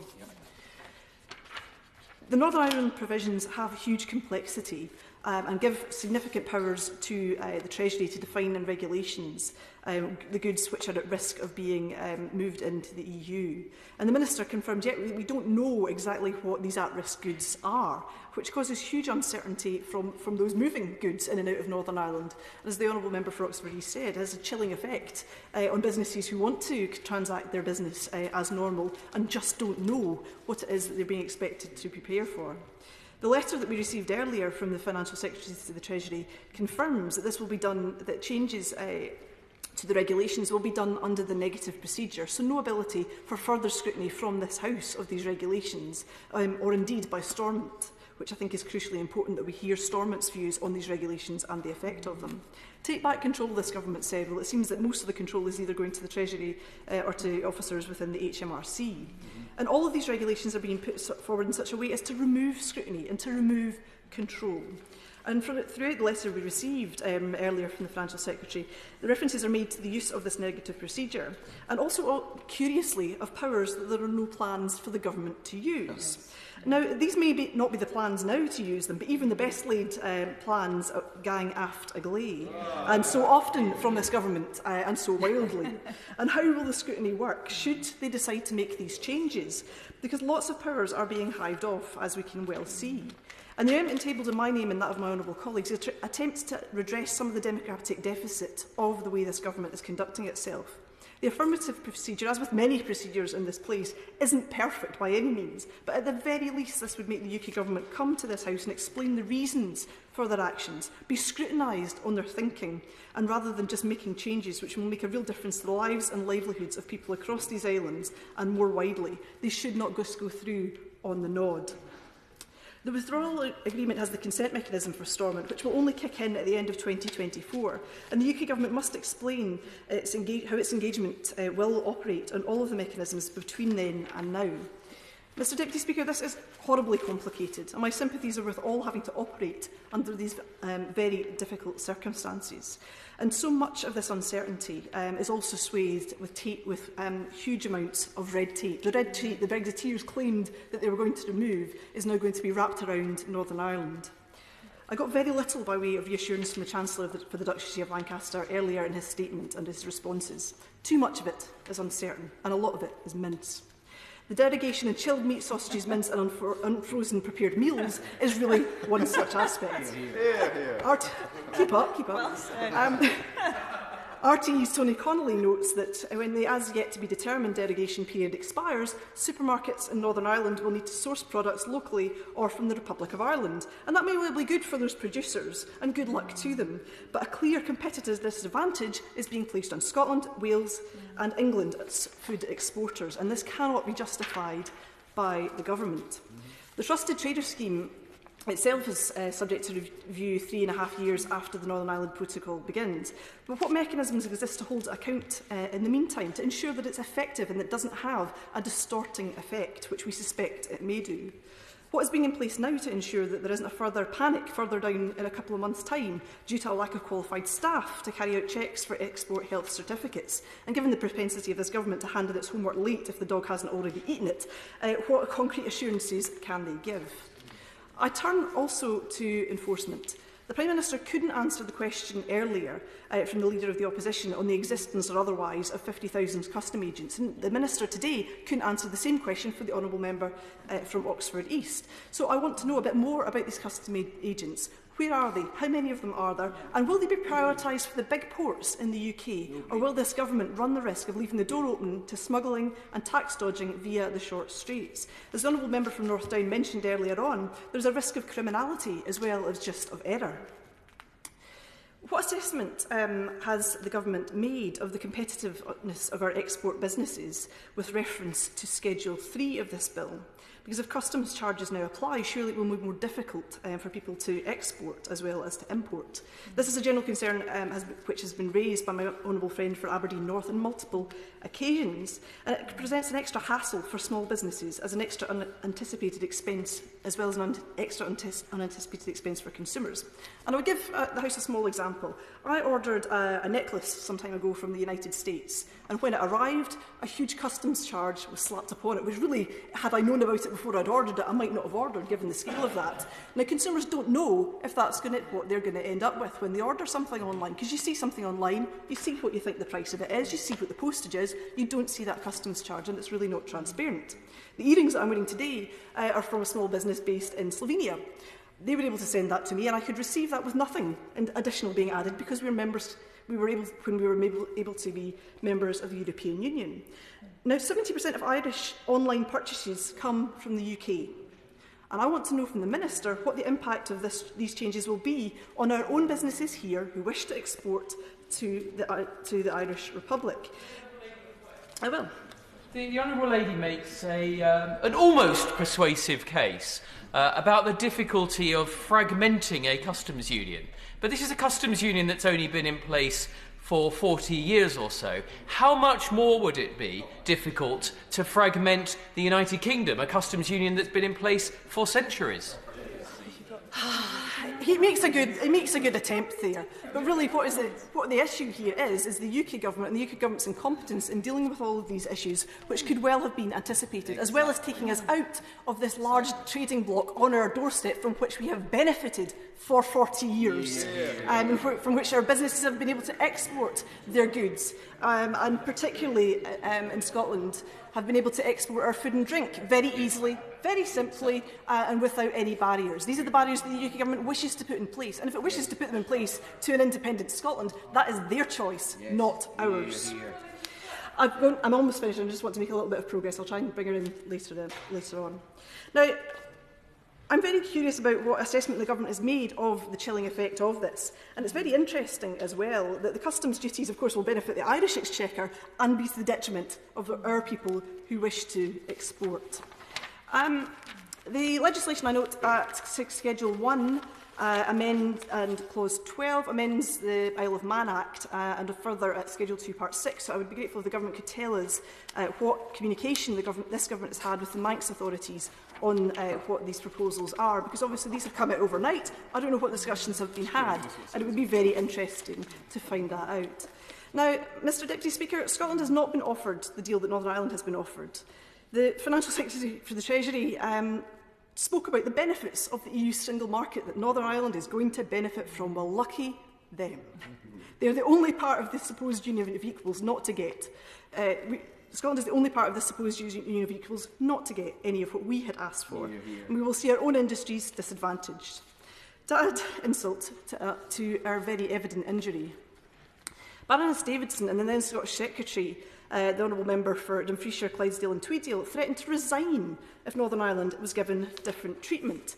The Northern Ireland provisions have huge complexity and give significant powers to the Treasury to define in regulations the goods which are at risk of being moved into the EU. And the Minister confirmed yet we don't know exactly what these at-risk goods are, which causes huge uncertainty from those moving goods in and out of Northern Ireland. And as the Honourable Member for Oxford East said, it has a chilling effect on businesses who want to transact their business as normal and just don't know what it is that they're being expected to prepare for. The letter that we received earlier from the Financial Secretary to the Treasury confirms that this will be done, that changes to the regulations will be done under the negative procedure, so no ability for further scrutiny from this House of these regulations, or indeed by Stormont, which I think is crucially important that we hear Stormont's views on these regulations and the effect of them. Take back control, this government said. Well, it seems that most of the control is either going to the Treasury or to officers within the HMRC. And all of these regulations are being put forward in such a way as to remove scrutiny and to remove control. And throughout the letter we received earlier from the Financial Secretary, the references are made to the use of this negative procedure, and also, curiously, of powers that there are no plans for the government to use. Now, these may not be the plans now to use them, but even the best laid plans gang aft agley, and so often from this government, and so wildly. And how will the scrutiny work should they decide to make these changes? Because lots of powers are being hived off, as we can well see. And the amendment tabled in my name and that of my honourable colleagues attempts to redress some of the democratic deficit of the way this government is conducting itself. The affirmative procedure, as with many procedures in this place, isn't perfect by any means, but at the very least this would make the UK government come to this House and explain the reasons for their actions, be scrutinised on their thinking, and rather than just making changes which will make a real difference to the lives and livelihoods of people across these islands and more widely, they should not just go through on the nod. The withdrawal agreement has the consent mechanism for Stormont, which will only kick in at the end of 2024, and the UK Government must explain how its engagement will operate on all of the mechanisms between then and now. Mr Deputy Speaker, this is horribly complicated, and my sympathies are with all having to operate under these very difficult circumstances. And so much of this uncertainty is also swathed with huge amounts of red tape. The red tape the Brexiteers claimed that they were going to remove is now going to be wrapped around Northern Ireland. I got very little by way of reassurance from the Chancellor for the Duchy of Lancaster earlier in his statement and his responses. Too much of it is uncertain, and a lot of it is mince. The derogation in chilled meat, sausages, mince and unfrozen prepared meals is really one such aspect. Keep up. Well RTE's Tony Connolly notes that when the as-yet-to-be-determined derogation period expires, supermarkets in Northern Ireland will need to source products locally or from the Republic of Ireland. And that may well be good for those producers, and good luck to them. But a clear competitive disadvantage is being placed on Scotland, Wales and England as food exporters, and this cannot be justified by the government. The Trusted Trader Scheme itself is subject to review 3.5 years after the Northern Ireland Protocol begins. But what mechanisms exist to hold account in the meantime to ensure that it's effective and that it doesn't have a distorting effect, which we suspect it may do? What is being in place now to ensure that there isn't a further panic further down in a couple of months' time due to a lack of qualified staff to carry out checks for export health certificates? And given the propensity of this government to hand in its homework late if the dog hasn't already eaten it, what concrete assurances can they give? I turn also to enforcement. The Prime Minister couldn't answer the question earlier from the Leader of the Opposition on the existence or otherwise of 50,000 custom agents. And the Minister today couldn't answer the same question for the Honourable Member from Oxford East. So I want to know a bit more about these custom agents. Where are they? How many of them are there? And will they be prioritised for the big ports in the UK? Or will this government run the risk of leaving the door open to smuggling and tax dodging via the short straits? As the Honourable Member from North Down mentioned earlier on, there is a risk of criminality as well as just of error. What assessment has the government made of the competitiveness of our export businesses with reference to Schedule 3 of this bill? Because if customs charges now apply, surely it will be more difficult for people to export as well as to import. This is a general concern which has been raised by my honourable friend for Aberdeen North on multiple occasions. And it presents an extra hassle for small businesses as an extra unanticipated expense, as well as an extra unanticipated expense for consumers. And I would give the House a small example. I ordered a necklace some time ago from the United States, and when it arrived, a huge customs charge was slapped upon it, which really, had I known about it before I'd ordered it, I might not have ordered, given the scale of that. Now, consumers don't know if that's what they're going to end up with when they order something online, because you see something online, you see what you think the price of it is, you see what the postage is, you don't see that customs charge, and it's really not transparent. The earrings that I'm wearing today are from a small business based in Slovenia. They were able to send that to me, and I could receive that with nothing additional being added because we were able to be members of the European Union. Now, 70% of Irish online purchases come from the UK. And I want to know from the Minister what the impact of these changes will be on our own businesses here who wish to export to the Irish Republic. I will. The Honourable Lady makes an almost persuasive case about the difficulty of fragmenting a customs union. But this is a customs union that's only been in place for 40 years or so. How much more would it be difficult to fragment the United Kingdom, a customs union that's been in place for centuries? He makes a good attempt there, but really what the issue here is the UK government and the UK government's incompetence in dealing with all of these issues, which could well have been anticipated, as well as taking us out of this large trading bloc on our doorstep from which we have benefited for 40 years, and from which our businesses have been able to export their goods, and particularly in Scotland, have been able to export our food and drink very easily, very simply, and without any barriers. These are the barriers that the UK government wishes to put in place, and if it wishes to put them in place to an independent Scotland, that is their choice, not ours. I'm almost finished, and I just want to make a little bit of progress. I'll try and bring her in later on. Now, I'm very curious about what assessment the government has made of the chilling effect of this. And it's very interesting as well that the customs duties, of course, will benefit the Irish Exchequer and be to the detriment of our people who wish to export. The legislation I note at Schedule 1 amend and Clause 12 amends the Isle of Man Act and further at Schedule 2 Part 6. So I would be grateful if the government could tell us what communication this government has had with the Manx authorities on what these proposals are, because obviously these have come out overnight. I don't know what discussions have been had, and it would be very interesting to find that out. Now, Mr Deputy Speaker, Scotland has not been offered the deal that Northern Ireland has been offered. The Financial Secretary for the Treasury spoke about the benefits of the EU single market that Northern Ireland is going to benefit from. Well, lucky them. They're the only part of this supposed union of equals not to get. Scotland is the only part of this supposed union of equals not to get any of what we had asked for. And we will see our own industries disadvantaged. To add insult to our very evident injury, Baroness Davidson and the then Scottish Secretary, the Honourable Member for Dumfriesshire, Clydesdale and Tweeddale, threatened to resign if Northern Ireland was given different treatment.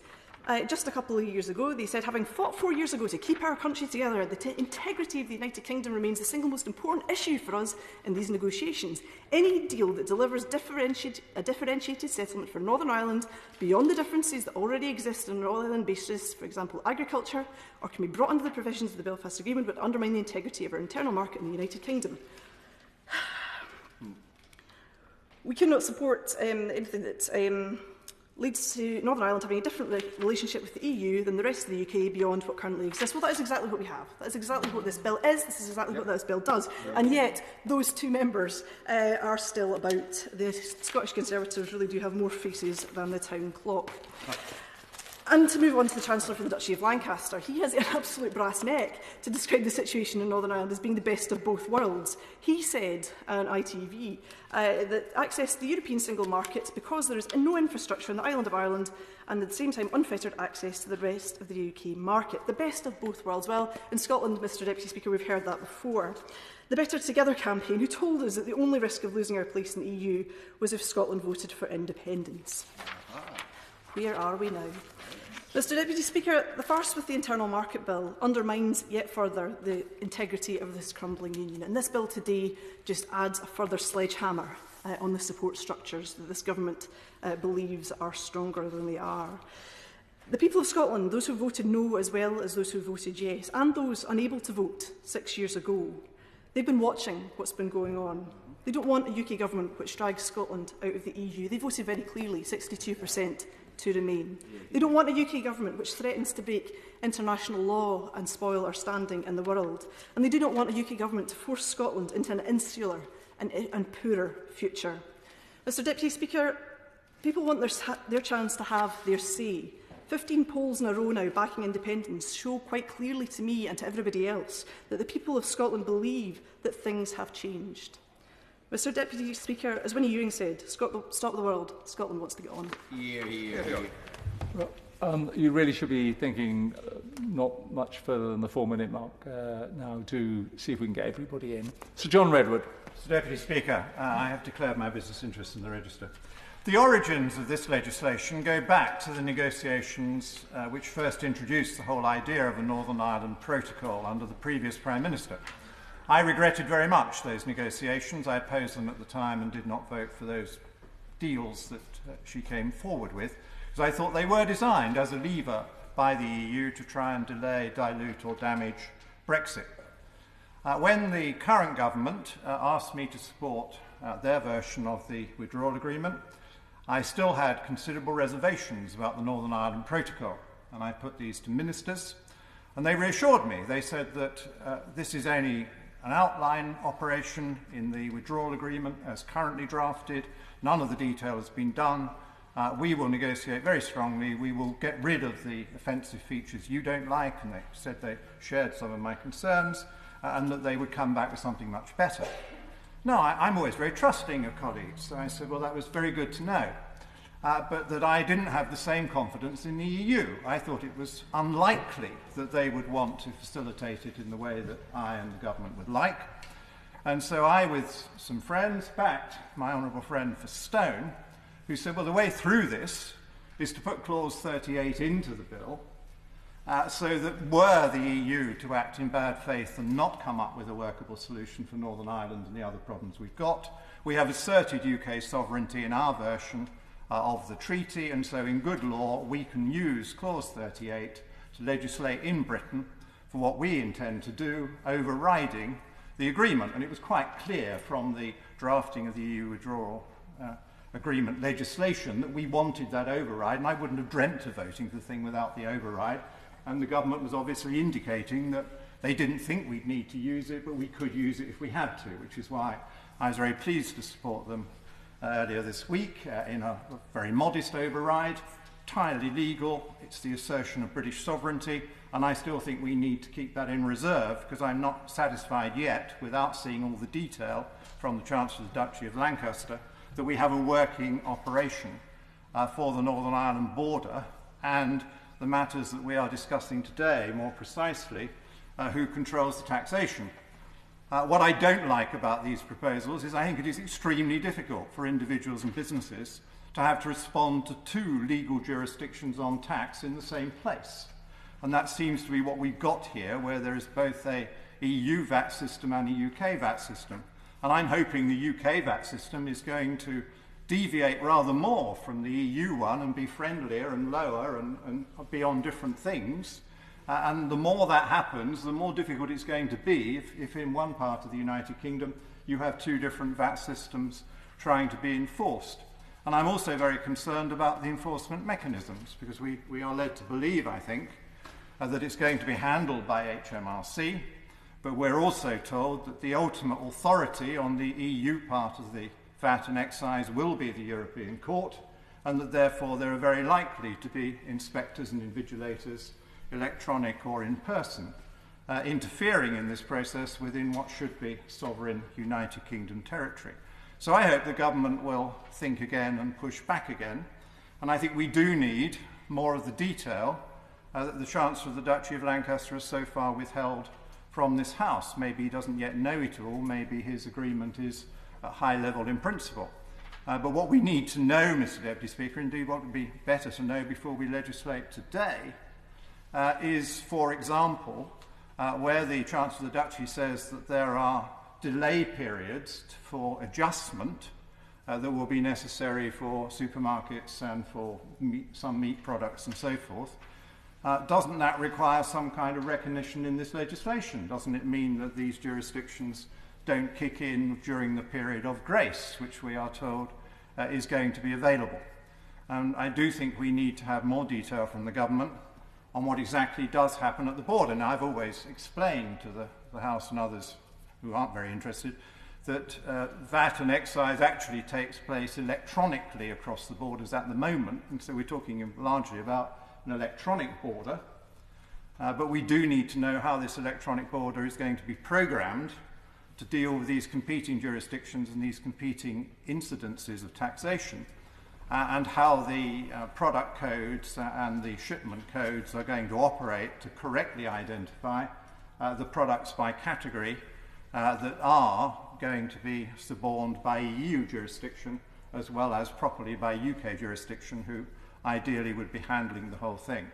Just a couple of years ago, they said, having fought 4 years ago to keep our country together, the integrity of the United Kingdom remains the single most important issue for us in these negotiations. Any deal that delivers a differentiated settlement for Northern Ireland beyond the differences that already exist on an all-island basis, for example, agriculture, or can be brought under the provisions of the Belfast Agreement but undermine the integrity of our internal market in the United Kingdom. We cannot support anything that leads to Northern Ireland having a different relationship with the EU than the rest of the UK beyond what currently exists. Well, that is exactly what we have. That is exactly what this bill is. This is exactly what this bill does. And yet, those two members are still about. The Scottish Conservatives really do have more faces than the town clock. And to move on to the Chancellor for the Duchy of Lancaster, he has an absolute brass neck to describe the situation in Northern Ireland as being the best of both worlds. He said on ITV that access to the European single market, because there is no infrastructure on the island of Ireland, and at the same time unfettered access to the rest of the UK market. The best of both worlds. Well, in Scotland, Mr Deputy Speaker, we've heard that before. The Better Together campaign, who told us that the only risk of losing our place in the EU was if Scotland voted for independence. Where are we now? Mr Deputy Speaker, the farce with the Internal Market Bill undermines yet further the integrity of this crumbling union, and this bill today just adds a further sledgehammer on the support structures that this government believes are stronger than they are. The people of Scotland, those who voted no as well as those who voted yes, and those unable to vote 6 years ago, they've been watching what's been going on. They don't want a UK government which drags Scotland out of the EU. They voted very clearly, 62%. To remain. They don't want a UK government which threatens to break international law and spoil our standing in the world. And they do not want a UK government to force Scotland into an insular and poorer future. Mr Deputy Speaker, people want their chance to have their say. 15 polls in a row now backing independence show quite clearly to me and to everybody else that the people of Scotland believe that things have changed. Mr Deputy Speaker, as Winnie Ewing said, stop the world, Scotland wants to get on. Well, you really should be thinking not much further than the 4-minute mark now to see if we can get everybody in. Sir John Redwood. Mr Deputy Speaker, I have declared my business interest in the register. The origins of this legislation go back to the negotiations which first introduced the whole idea of a Northern Ireland Protocol under the previous Prime Minister. I regretted very much those negotiations. I opposed them at the time and did not vote for those deals that she came forward with, because I thought they were designed as a lever by the EU to try and delay, dilute or damage Brexit. When the current government asked me to support their version of the withdrawal agreement, I still had considerable reservations about the Northern Ireland Protocol, and I put these to ministers, and they reassured me. They said that this is only an outline operation in the withdrawal agreement as currently drafted. None of the detail has been done. We will negotiate very strongly. We will get rid of the offensive features you don't like, and they said they shared some of my concerns, and that they would come back with something much better. No, I'm always very trusting of colleagues, so I said, well, that was very good to know. But that I didn't have the same confidence in the EU. I thought it was unlikely that they would want to facilitate it in the way that I and the government would like. And so I, with some friends, backed my honourable friend for Stone, who said, well, the way through this is to put clause 38 into the bill, so that were the EU to act in bad faith and not come up with a workable solution for Northern Ireland and the other problems we've got, we have asserted UK sovereignty in our version of the treaty, and so in good law we can use clause 38 to legislate in Britain for what we intend to do, overriding the agreement. And it was quite clear from the drafting of the EU withdrawal agreement legislation that we wanted that override, and I wouldn't have dreamt of voting for the thing without the override. And the government was obviously indicating that they didn't think we'd need to use it, but we could use it if we had to, which is why I was very pleased to support them earlier this week in a very modest override, entirely legal. It's the assertion of British sovereignty, and I still think we need to keep that in reserve, because I'm not satisfied yet, without seeing all the detail from the Chancellor of the Duchy of Lancaster, that we have a working operation for the Northern Ireland border and the matters that we are discussing today, more precisely, who controls the taxation. What I don't like about these proposals is I think it is extremely difficult for individuals and businesses to have to respond to two legal jurisdictions on tax in the same place. And that seems to be what we've got here, where there is both a EU VAT system and a UK VAT system. And I'm hoping the UK VAT system is going to deviate rather more from the EU one and be friendlier and lower and be on different things. And the more that happens, the more difficult it's going to be if in one part of the United Kingdom you have two different VAT systems trying to be enforced. And I'm also very concerned about the enforcement mechanisms, because we are led to believe, I think, that it's going to be handled by HMRC, but we're also told that the ultimate authority on the EU part of the VAT and excise will be the European Court, and that therefore there are very likely to be inspectors and invigilators, electronic or in person, interfering in this process within what should be sovereign United Kingdom territory. So I hope the government will think again and push back again, and I think we do need more of the detail that the Chancellor of the Duchy of Lancaster has so far withheld from this House. Maybe he doesn't yet know it all, maybe his agreement is at high level in principle. But what we need to know, Mr Deputy Speaker, indeed what would be better to know before we legislate today, is, for example, where the Chancellor of the Duchy says that there are delay periods for adjustment that will be necessary for supermarkets and for some meat products and so forth. Doesn't that require some kind of recognition in this legislation? Doesn't it mean that these jurisdictions don't kick in during the period of grace, which we are told is going to be available? And I do think we need to have more detail from the government on what exactly does happen at the border. Now, I've always explained to the House and others who aren't very interested that VAT and excise actually takes place electronically across the borders at the moment, and so we're talking largely about an electronic border, but we do need to know how this electronic border is going to be programmed to deal with these competing jurisdictions and these competing incidences of taxation, and how the product codes and the shipment codes are going to operate to correctly identify the products by category that are going to be suborned by EU jurisdiction as well as properly by UK jurisdiction, who ideally would be handling the whole thing.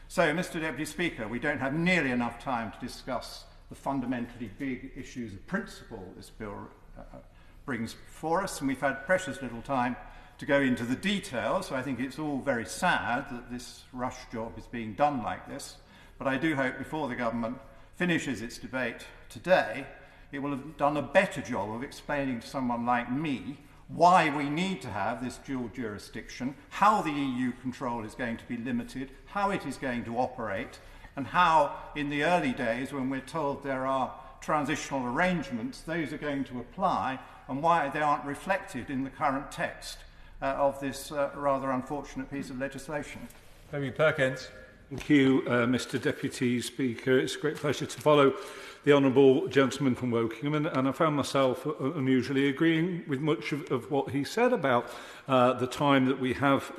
So, Mr Deputy Speaker, we don't have nearly enough time to discuss the fundamentally big issues of principle this bill brings before us, and we've had precious little time to go into the details, so I think it's all very sad that this rush job is being done like this. But I do hope before the government finishes its debate today, it will have done a better job of explaining to someone like me why we need to have this dual jurisdiction, how the EU control is going to be limited, how it is going to operate, and how in the early days when we're told there are transitional arrangements, those are going to apply, and why they aren't reflected in the current text of this rather unfortunate piece of legislation. David Perkins. Thank you, Mr Deputy Speaker. It's a great pleasure to follow the honourable gentleman from Wokingham, and I found myself unusually agreeing with much of what he said about the time that we have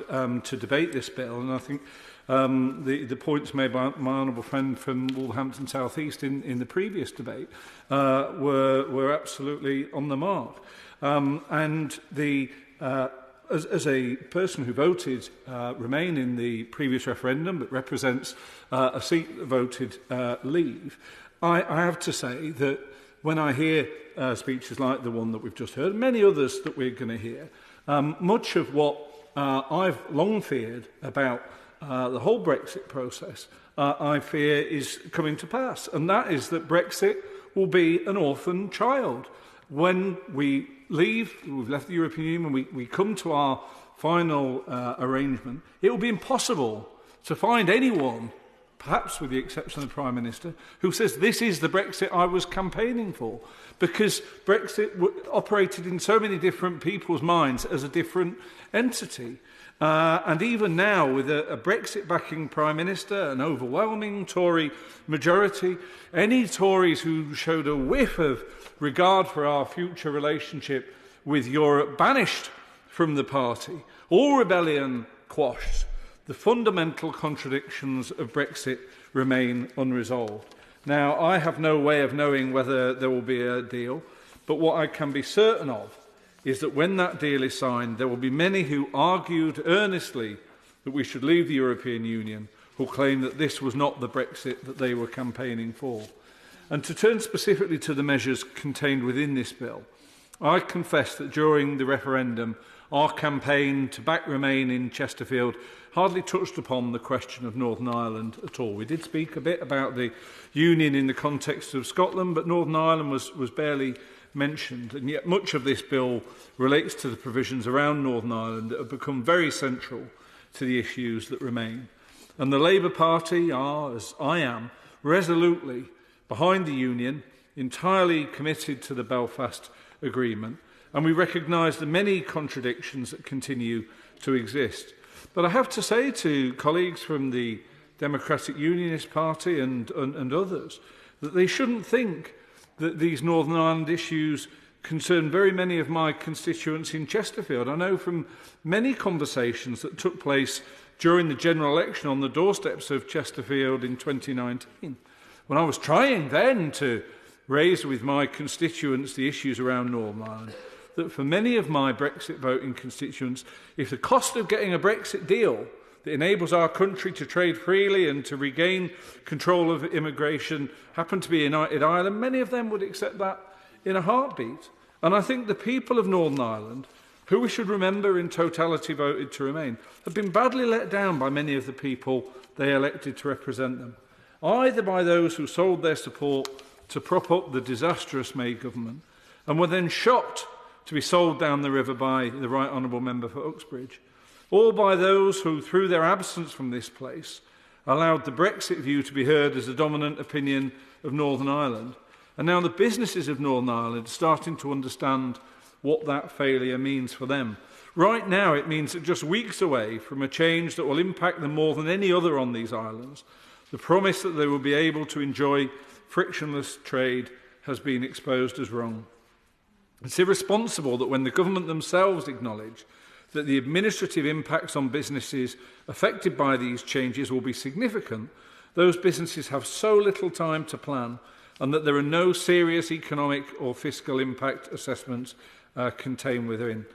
to debate this bill, and I think the points made by my honourable friend from Wolverhampton South East in the previous debate were absolutely on the mark. As a person who voted Remain in the previous referendum but represents a seat that voted Leave, I have to say that when I hear speeches like the one that we've just heard, and many others that we're going to hear, much of what I've long feared about the whole Brexit process, I fear is coming to pass, and that is that Brexit will be an orphan child. When we leave, we've left the European Union, when we come to our final arrangement, it will be impossible to find anyone, perhaps with the exception of the Prime Minister, who says this is the Brexit I was campaigning for, because Brexit operated in so many different people's minds as a different entity. And even now, with a Brexit-backing Prime Minister, an overwhelming Tory majority, any Tories who showed a whiff of regard for our future relationship with Europe banished from the party, all rebellion quashed, the fundamental contradictions of Brexit remain unresolved. Now, I have no way of knowing whether there will be a deal, but what I can be certain of is that when that deal is signed, there will be many who argued earnestly that we should leave the European Union, who claim that this was not the Brexit that they were campaigning for. And to turn specifically to the measures contained within this bill, I confess that during the referendum, our campaign to back Remain in Chesterfield hardly touched upon the question of Northern Ireland at all. We did speak a bit about the Union in the context of Scotland, but Northern Ireland was barely mentioned, and yet much of this bill relates to the provisions around Northern Ireland that have become very central to the issues that remain. And the Labour Party are, as I am, resolutely behind the Union, entirely committed to the Belfast Agreement, and we recognise the many contradictions that continue to exist. But I have to say to colleagues from the Democratic Unionist Party and others that they shouldn't think that these Northern Ireland issues concern very many of my constituents in Chesterfield. I know from many conversations that took place during the general election on the doorsteps of Chesterfield in 2019, when I was trying then to raise with my constituents the issues around Northern Ireland, that for many of my Brexit voting constituents, if the cost of getting a Brexit deal that enables our country to trade freely and to regain control of immigration happened to be United Ireland, many of them would accept that in a heartbeat. And I think the people of Northern Ireland, who we should remember in totality voted to remain, have been badly let down by many of the people they elected to represent them, either by those who sold their support to prop up the disastrous May government and were then shocked to be sold down the river by the Right Honourable Member for Uxbridge, or by those who, through their absence from this place, allowed the Brexit view to be heard as the dominant opinion of Northern Ireland. And now the businesses of Northern Ireland are starting to understand what that failure means for them. Right now, it means that just weeks away from a change that will impact them more than any other on these islands, the promise that they will be able to enjoy frictionless trade has been exposed as wrong. It's irresponsible that when the government themselves acknowledge that the administrative impacts on businesses affected by these changes will be significant, those businesses have so little time to plan, and that there are no serious economic or fiscal impact assessments contained within.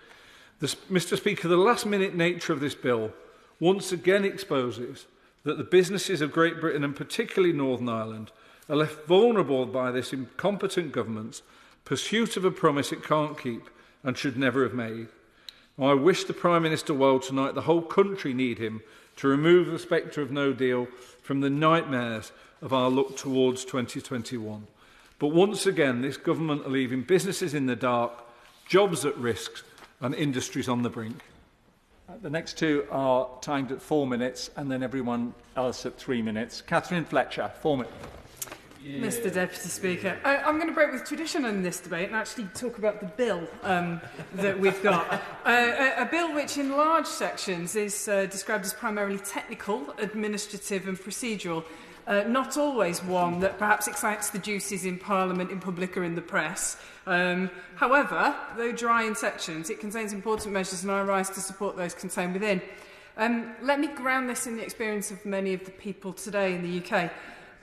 Mr Speaker, the last-minute nature of this bill once again exposes that the businesses of Great Britain, and particularly Northern Ireland, are left vulnerable by this incompetent government's pursuit of a promise it can't keep and should never have made. I wish the Prime Minister well tonight. The whole country need him to remove the spectre of no deal from the nightmares of our look towards 2021. But once again, this government are leaving businesses in the dark, jobs at risk and industries on the brink. The next two are timed at 4 minutes and then everyone else at 3 minutes. Catherine Fletcher, 4 minutes. Mr Deputy Speaker, I'm going to break with tradition in this debate and actually talk about the bill that we've got. A bill which in large sections is described as primarily technical, administrative and procedural, not always one that perhaps excites the juices in Parliament, in public or in the press. However, though dry in sections, it contains important measures and I rise to support those contained within. Let me ground this in the experience of many of the people today in the UK.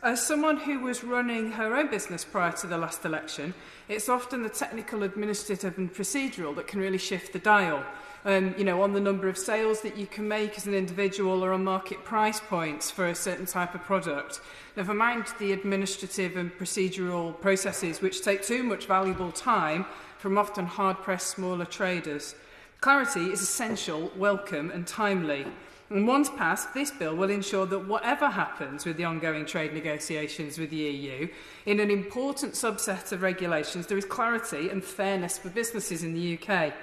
As someone who was running her own business prior to the last election, it's often the technical, administrative and procedural that can really shift the dial. You know, on the number of sales that you can make as an individual or on market price points for a certain type of product. Never mind the administrative and procedural processes which take too much valuable time from often hard-pressed smaller traders. Clarity is essential, welcome and timely. And once passed, this bill will ensure that whatever happens with the ongoing trade negotiations with the EU, in an important subset of regulations, there is clarity and fairness for businesses in the UK.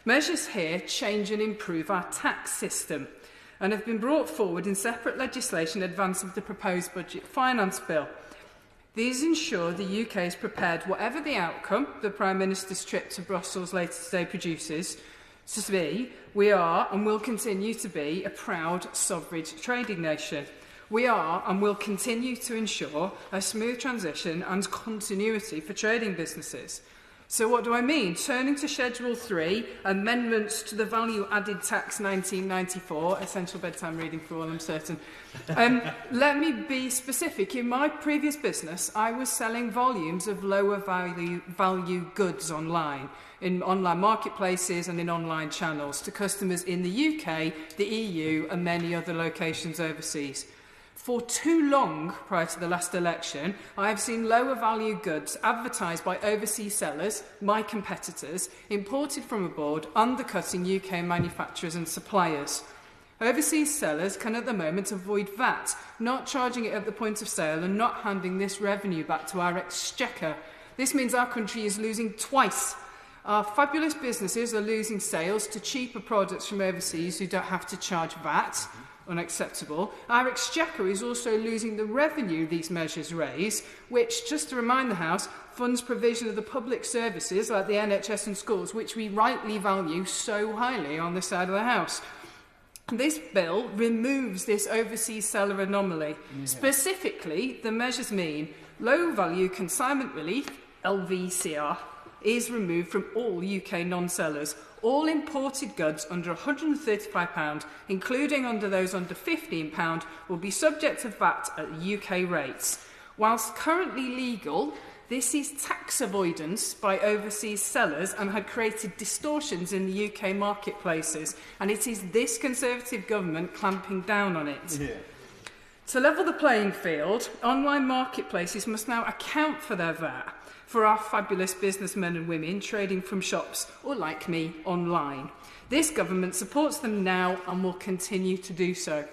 Measures here change and improve our tax system and have been brought forward in separate legislation in advance of the proposed budget finance bill. These ensure the UK is prepared, whatever the outcome the Prime Minister's trip to Brussels later today produces, to be, we are and will continue to be a proud sovereign trading nation. We are and will continue to ensure a smooth transition and continuity for trading businesses. So what do I mean? Turning to Schedule 3, amendments to the Value Added Tax 1994, essential bedtime reading for all, I'm certain. Let me be specific. In my previous business, I was selling volumes of lower value goods online, in online marketplaces and in online channels to customers in the UK, the EU and many other locations overseas. For too long prior to the last election, I have seen lower value goods advertised by overseas sellers, my competitors, imported from abroad, undercutting UK manufacturers and suppliers. Overseas sellers can at the moment avoid VAT, not charging it at the point of sale and not handing this revenue back to our exchequer. This means our country is losing twice. Our fabulous businesses are losing sales to cheaper products from overseas who don't have to charge VAT. Unacceptable. Our exchequer is also losing the revenue these measures raise, which, just to remind the House, funds provision of the public services like the NHS and schools, which we rightly value so highly on this side of the House. This bill removes this overseas seller anomaly. Specifically, the measures mean low-value consignment relief, LVCR, is removed from all UK non-sellers. All imported goods under £135, including under those under £15, will be subject to VAT at UK rates. Whilst currently legal, this is tax avoidance by overseas sellers and had created distortions in the UK marketplaces, and it is this Conservative government clamping down on it. To level the playing field, online marketplaces must now account for their VAT for our fabulous businessmen and women trading from shops or, like me, online. This government supports them now and will continue to do so.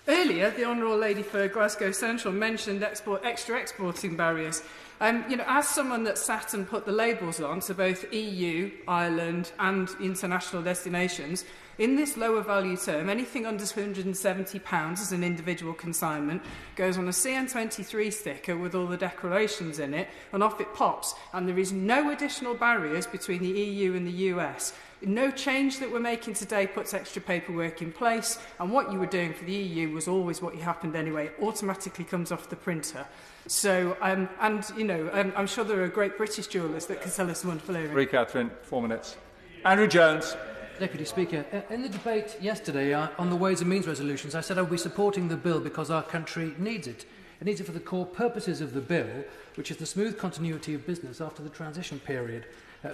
Earlier, the Honourable Lady for Glasgow Central mentioned extra exporting barriers. As someone that sat and put the labels on to both EU, Ireland and international destinations, in this lower value term, anything under £170 as an individual consignment goes on a CN23 sticker with all the declarations in it, and off it pops, and there is no additional barriers between the EU and the US. No change that we're making today puts extra paperwork in place, and what you were doing for the EU was always what happened anyway. It automatically comes off the printer. So, I'm sure there are great British jewellers that can sell us wonderful earrings. Catherine, 4 minutes. Andrew Jones. Deputy Speaker, in the debate yesterday on the Ways and Means resolutions, I said I would be supporting the bill because our country needs it. It needs it for the core purposes of the bill, which is the smooth continuity of business after the transition period,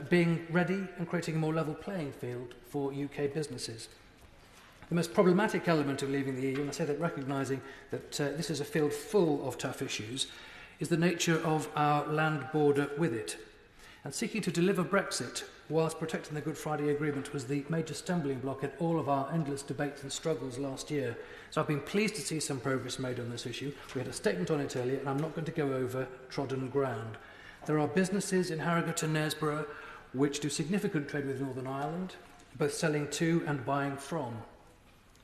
being ready and creating a more level playing field for UK businesses. The most problematic element of leaving the EU, and I say that recognising that this is a field full of tough issues, is the nature of our land border with it. And seeking to deliver Brexit whilst protecting the Good Friday Agreement was the major stumbling block in all of our endless debates and struggles last year. So I've been pleased to see some progress made on this issue. We had a statement on it earlier, and I'm not going to go over trodden ground. There are businesses in Harrogate and Knaresborough which do significant trade with Northern Ireland, both selling to and buying from.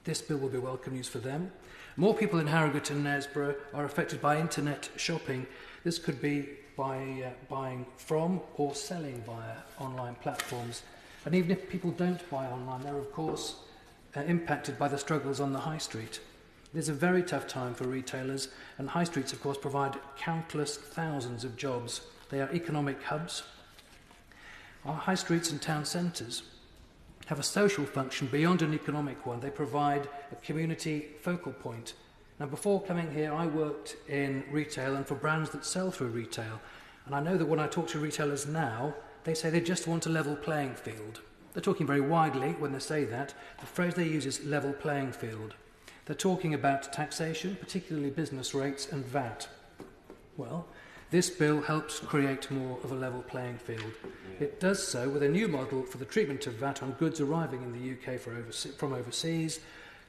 This bill will be welcome news for them. More people in Harrogate and Knaresborough are affected by internet shopping. This could be by buying from or selling via online platforms. And even if people don't buy online, they're of course impacted by the struggles on the high street. It is a very tough time for retailers, and high streets of course provide countless thousands of jobs. They are economic hubs. Our high streets and town centres have a social function beyond an economic one. They provide a community focal point. Now, before coming here, I worked in retail and for brands that sell through retail. And I know that when I talk to retailers now, they say they just want a level playing field. They're talking very widely when they say that. The phrase they use is level playing field. They're talking about taxation, particularly business rates and VAT. Well, this bill helps create more of a level playing field. It does so with a new model for the treatment of VAT on goods arriving in the UK from overseas.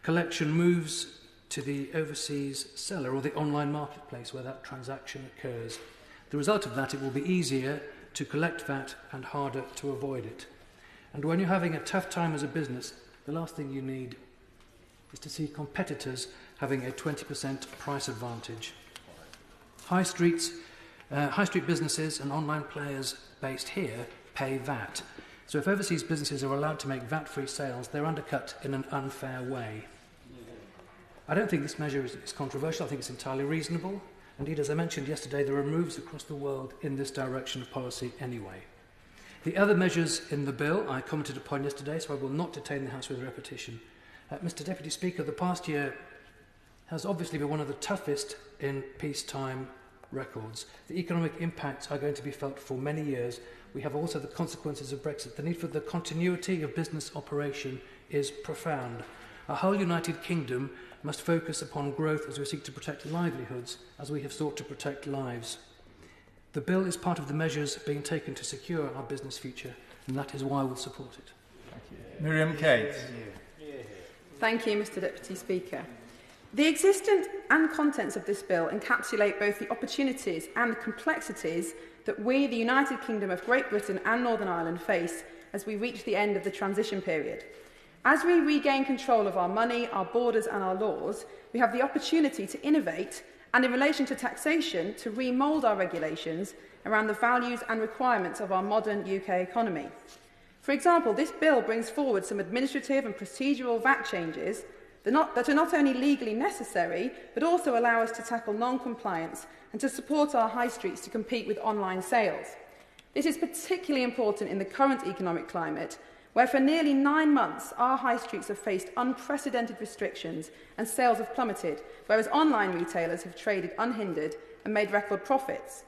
Collection moves to the overseas seller or the online marketplace where that transaction occurs. The result of that, it will be easier to collect VAT and harder to avoid it. And when you're having a tough time as a business, the last thing you need is to see competitors having a 20% price advantage. High street businesses and online players based here pay VAT. So if overseas businesses are allowed to make VAT-free sales, they're undercut in an unfair way. I don't think this measure is controversial. I think it's entirely reasonable. Indeed, as I mentioned yesterday, there are moves across the world in this direction of policy anyway. The other measures in the bill I commented upon yesterday, so I will not detain the House with repetition. Mr. Deputy Speaker, the past year has obviously been one of the toughest in peacetime records. The economic impacts are going to be felt for many years. We have also the consequences of Brexit. The need for the continuity of business operation is profound. Our whole United Kingdom must focus upon growth as we seek to protect livelihoods, as we have sought to protect lives. The bill is part of the measures being taken to secure our business future, and that is why we'll support it. Thank you. Miriam Cates. Thank you, Mr. Deputy Speaker. The existence and contents of this bill encapsulate both the opportunities and the complexities that we, the United Kingdom of Great Britain and Northern Ireland, face as we reach the end of the transition period. As we regain control of our money, our borders and our laws, we have the opportunity to innovate and, in relation to taxation, to remould our regulations around the values and requirements of our modern UK economy. For example, this bill brings forward some administrative and procedural VAT changes that are not only legally necessary, but also allow us to tackle non-compliance and to support our high streets to compete with online sales. This is particularly important in the current economic climate, where for nearly 9 months our high streets have faced unprecedented restrictions and sales have plummeted, whereas online retailers have traded unhindered and made record profits.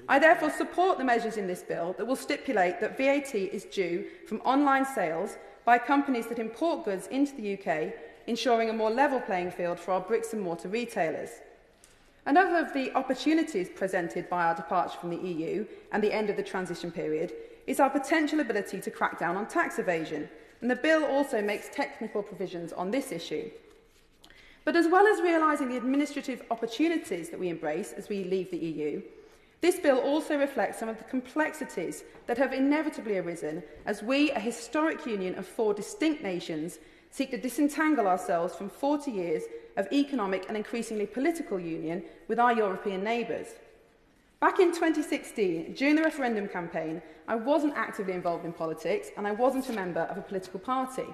I therefore support the measures in this bill that will stipulate that VAT is due from online sales by companies that import goods into the UK, ensuring a more level playing field for our bricks and mortar retailers. Another of the opportunities presented by our departure from the EU and the end of the transition period is our potential ability to crack down on tax evasion, and the bill also makes technical provisions on this issue. But as well as realising the administrative opportunities that we embrace as we leave the EU, this bill also reflects some of the complexities that have inevitably arisen as we, a historic union of 4 distinct nations, seek to disentangle ourselves from 40 years of economic and increasingly political union with our European neighbours. Back in 2016, during the referendum campaign, I wasn't actively involved in politics and I wasn't a member of a political party.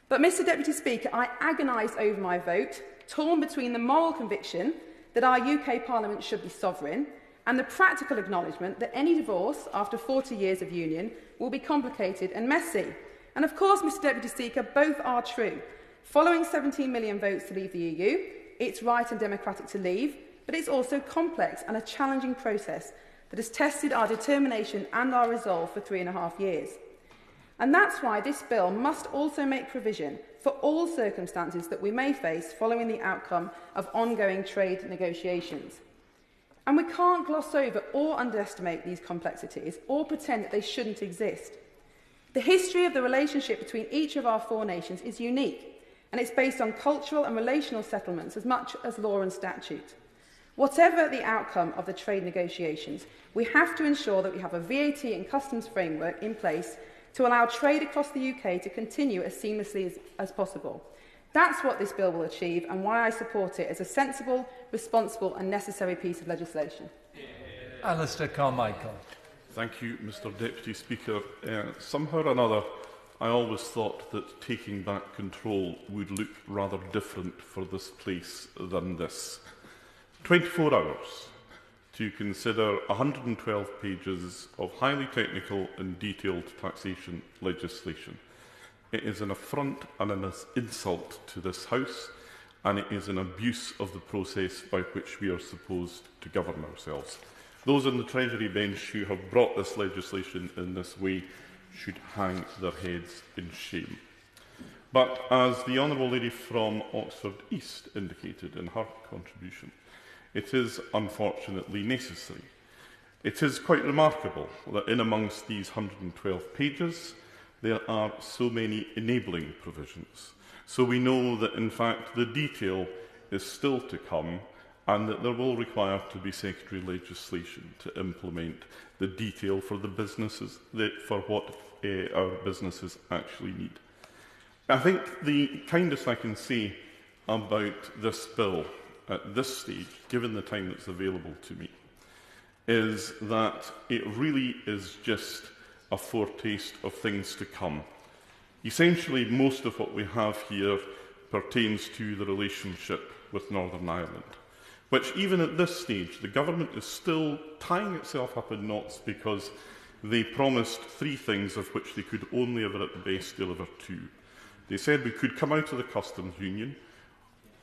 But, Mr. Deputy Speaker, I agonised over my vote, torn between the moral conviction that our UK Parliament should be sovereign and the practical acknowledgement that any divorce after 40 years of union will be complicated and messy. And of course, Mr. Deputy Speaker, both are true. Following 17 million votes to leave the EU, it's right and democratic to leave, but it's also complex and a challenging process that has tested our determination and our resolve for 3.5 years. And that's why this bill must also make provision for all circumstances that we may face following the outcome of ongoing trade negotiations. And we can't gloss over or underestimate these complexities or pretend that they shouldn't exist. The history of the relationship between each of our four nations is unique, and it's based on cultural and relational settlements as much as law and statute. Whatever the outcome of the trade negotiations, we have to ensure that we have a VAT and customs framework in place to allow trade across the UK to continue as seamlessly as possible. That's what this bill will achieve, and why I support it as a sensible, responsible and necessary piece of legislation. Alistair Carmichael. Thank you, Mr Deputy Speaker. Somehow or another, I always thought that taking back control would look rather different for this place than this. 24 hours to consider 112 pages of highly technical and detailed taxation legislation. It is an affront and an insult to this House, and it is an abuse of the process by which we are supposed to govern ourselves. Those on the Treasury bench who have brought this legislation in this way should hang their heads in shame. But as the Honourable Lady from Oxford East indicated in her contribution, it is unfortunately necessary. It is quite remarkable that in amongst these 112 pages there are so many enabling provisions. So we know that in fact the detail is still to come, and that there will require to be secondary legislation to implement the detail for the businesses, for what our businesses actually need. I think the kindest I can say about this bill at this stage, given the time that's available to me, is that it really is just a foretaste of things to come. Essentially, most of what we have here pertains to the relationship with Northern Ireland, which even at this stage, the government is still tying itself up in knots because they promised three things of which they could only ever at the best deliver two. They said we could come out of the customs union,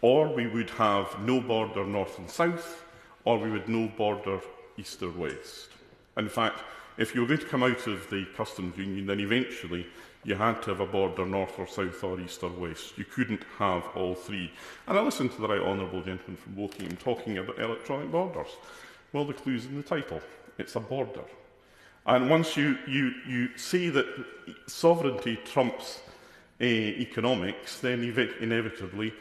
or we would have no border north and south, or we would no border east or west. In fact, if you were going to come out of the customs union, then eventually you had to have a border north or south or east or west. You couldn't have all three. And I listened to the right honourable gentleman from Woking talking about electronic borders. Well, the clue's in the title. It's a border. And once you see that sovereignty trumps economics, then inevitably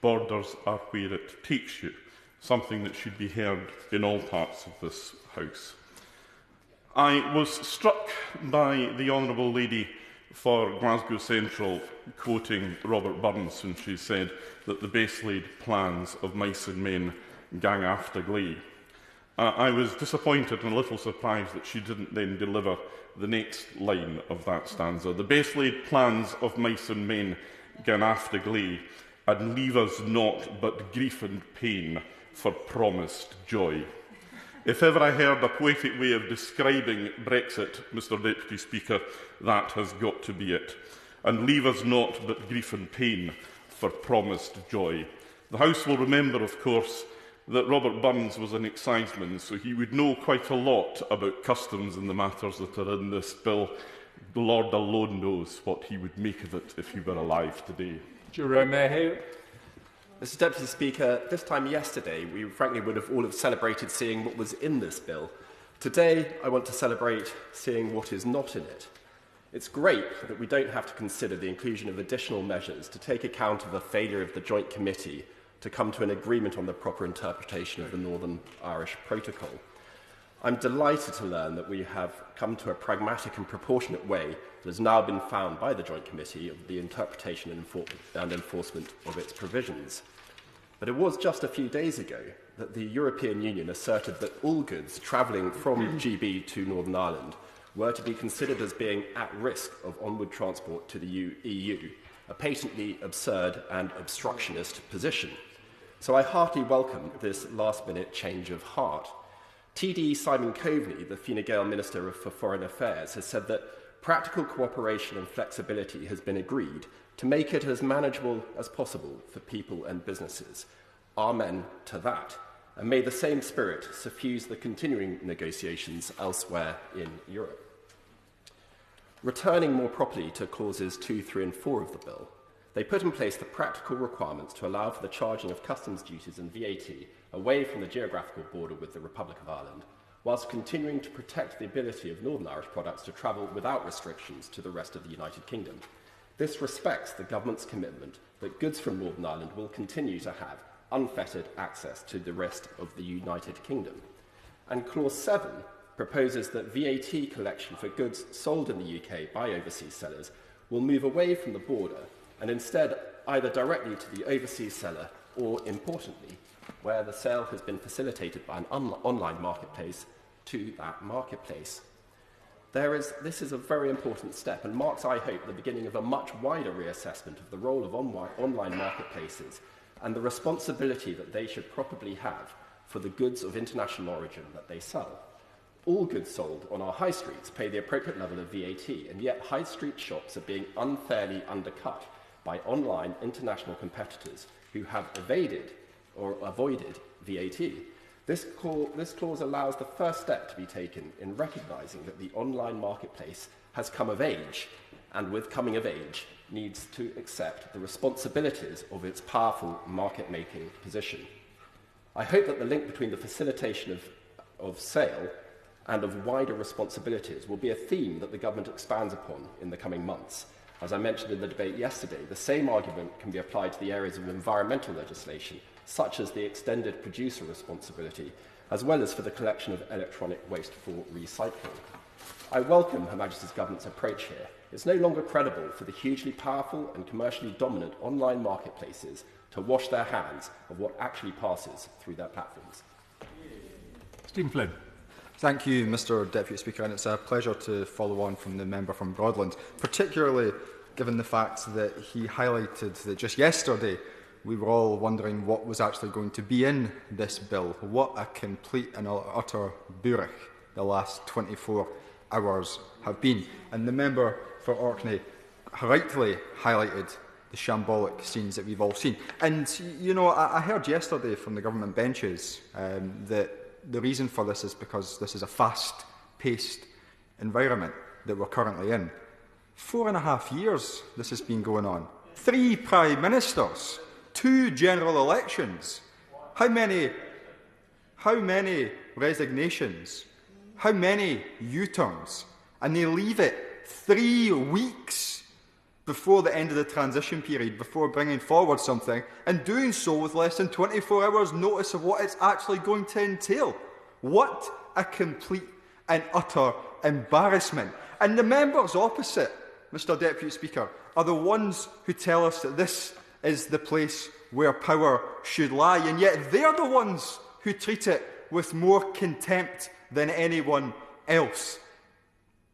borders are where it takes you, something that should be heard in all parts of this House. I was struck by the Honourable Lady for Glasgow Central quoting Robert Burns when she said that the best-laid plans of mice and men gang after glee. I was disappointed and a little surprised that she didn't then deliver the next line of that stanza. The best-laid plans of mice and men gang after glee, and leave us naught but grief and pain for promised joy. If ever I heard a poetic way of describing Brexit, Mr Deputy Speaker, that has got to be it. And leave us naught but grief and pain for promised joy. The House will remember, of course, that Robert Burns was an exciseman, so he would know quite a lot about customs and the matters that are in this bill. The Lord alone knows what he would make of it if he were alive today. Jerome Mayhew. Mr Deputy Speaker, this time yesterday we frankly would have all have celebrated seeing what was in this bill. Today I want to celebrate seeing what is not in it. It's great that we don't have to consider the inclusion of additional measures to take account of the failure of the Joint Committee to come to an agreement on the proper interpretation of the Northern Irish Protocol. I'm delighted to learn that we have come to a pragmatic and proportionate way that has now been found by the Joint Committee of the interpretation and enforcement of its provisions. But it was just a few days ago that the European Union asserted that all goods travelling from GB to Northern Ireland were to be considered as being at risk of onward transport to the EU, a patently absurd and obstructionist position. So I heartily welcome this last-minute change of heart. TD Simon Coveney, the Fine Gael Minister for Foreign Affairs, has said that practical cooperation and flexibility has been agreed to make it as manageable as possible for people and businesses. Amen to that. And may the same spirit suffuse the continuing negotiations elsewhere in Europe. Returning more properly to clauses 2, 3 and 4 of the bill, they put in place the practical requirements to allow for the charging of customs duties and VAT away from the geographical border with the Republic of Ireland, whilst continuing to protect the ability of Northern Irish products to travel without restrictions to the rest of the United Kingdom. This respects the government's commitment that goods from Northern Ireland will continue to have unfettered access to the rest of the United Kingdom. And Clause 7 proposes that VAT collection for goods sold in the UK by overseas sellers will move away from the border and instead either directly to the overseas seller or, importantly, where the sale has been facilitated by an online marketplace, to that marketplace. This is a very important step and marks, I hope, the beginning of a much wider reassessment of the role of online marketplaces and the responsibility that they should probably have for the goods of international origin that they sell. All goods sold on our high streets pay the appropriate level of VAT, and yet high street shops are being unfairly undercut by online international competitors who have evaded or avoided VAT. This clause allows the first step to be taken in recognising that the online marketplace has come of age, and with coming of age, needs to accept the responsibilities of its powerful market-making position. I hope that the link between the facilitation of sale and of wider responsibilities will be a theme that the government expands upon in the coming months. As I mentioned in the debate yesterday, the same argument can be applied to the areas of environmental legislation, such as the extended producer responsibility, as well as for the collection of electronic waste for recycling. I welcome Her Majesty's Government's approach here. It's no longer credible for the hugely powerful and commercially dominant online marketplaces to wash their hands of what actually passes through their platforms. Stephen Flynn. Thank you, Mr Deputy Speaker, and it's a pleasure to follow on from the member from Broadland, particularly given the fact that he highlighted that just yesterday we were all wondering what was actually going to be in this bill. What a complete and utter burach the last 24 hours have been. And the member for Orkney rightly highlighted the shambolic scenes that we've all seen. And, you know, I heard yesterday from the government benches that the reason for this is because this is a fast-paced environment that we're currently in. 4.5 years this has been going on. 3 Prime Ministers, 2 general elections. How many resignations? How many U-turns? And they leave it 3 weeks before the end of the transition period, before bringing forward something, and doing so with less than 24 hours' notice of what it's actually going to entail. What a complete and utter embarrassment. And the members opposite, Mr Deputy Speaker, are the ones who tell us that this is the place where power should lie, and yet they're the ones who treat it with more contempt than anyone else.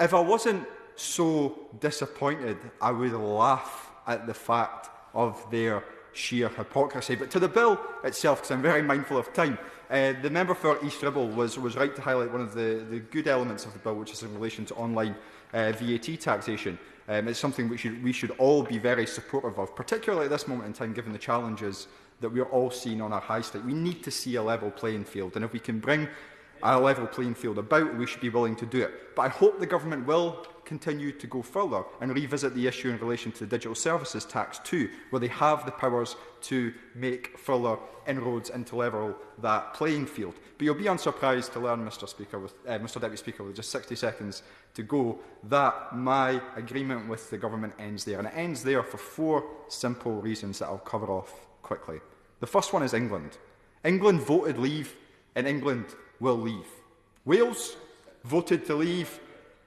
If I wasn't so disappointed, I would laugh at the fact of their sheer hypocrisy. But to the bill itself, because I'm very mindful of time, the member for East Ribble was right to highlight one of the good elements of the bill, which is in relation to online VAT taxation. It's something we should all be very supportive of, particularly at this moment in time, given the challenges that we're all seeing on our high street. We need to see a level playing field, and if we can bring a level playing field about, we should be willing to do it. But I hope the government will continue to go further and revisit the issue in relation to the Digital Services Tax too, where they have the powers to make further inroads and to level that playing field. But you'll be unsurprised to learn, Mr Deputy Speaker, with just 60 seconds to go, that my agreement with the government ends there. And it ends there for 4 simple reasons that I'll cover off quickly. The first one is England. England voted leave, and England will leave. Wales voted to leave,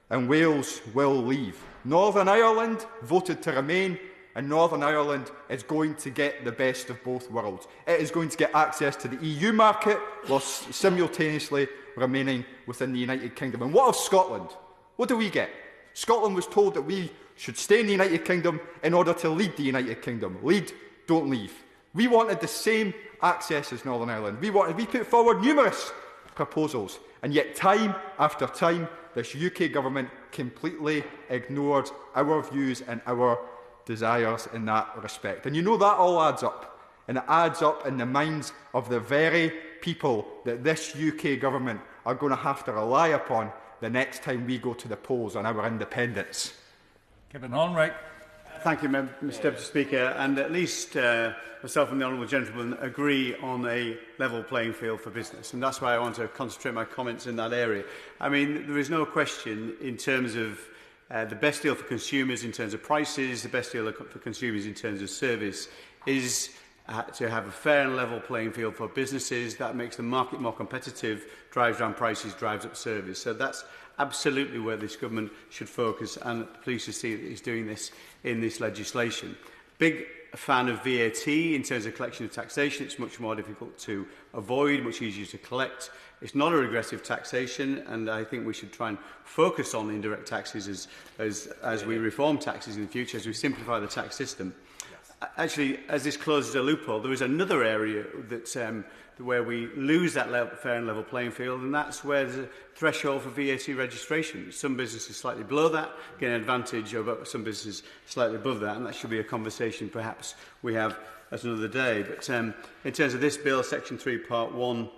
and Wales will leave. Northern Ireland voted to remain, and Northern Ireland is going to get the best of both worlds. It is going to get access to the EU market whilst simultaneously remaining within the United Kingdom. And what of Scotland? What do we get? Scotland was told that we should stay in the United Kingdom in order to lead the United Kingdom. Lead, don't leave. We wanted the same access as Northern Ireland. We put forward numerous proposals, and yet time after time this UK government completely ignored our views and our desires in that respect. And you know that all adds up, and it adds up in the minds of the very people that this UK government are going to have to rely upon the next time we go to the polls on our independence. Kevin Honrick. Thank you, Mr Deputy Speaker. And at least myself and the honourable gentleman agree on a level playing field for business. And that's why I want to concentrate my comments in that area. I mean, there is no question in terms of the best deal for consumers in terms of prices, the best deal for consumers in terms of service is to have a fair and level playing field for businesses. That makes the market more competitive, drives down prices, drives up service. So that's absolutely where this government should focus, and pleased to see that he's doing this in this legislation. Big fan of VAT in terms of collection of taxation. It's much more difficult to avoid, much easier to collect. It's not a regressive taxation, and I think we should try and focus on indirect taxes as we reform taxes in the future, as we simplify the tax system. Actually, as this closes a loophole, there is another area that where we lose that fair and level playing field, and that's where there's a threshold for VAT registration. Some businesses slightly below that get an advantage over some businesses slightly above that, and that should be a conversation perhaps we have at another day. But in terms of this bill, Section 3, Part 1,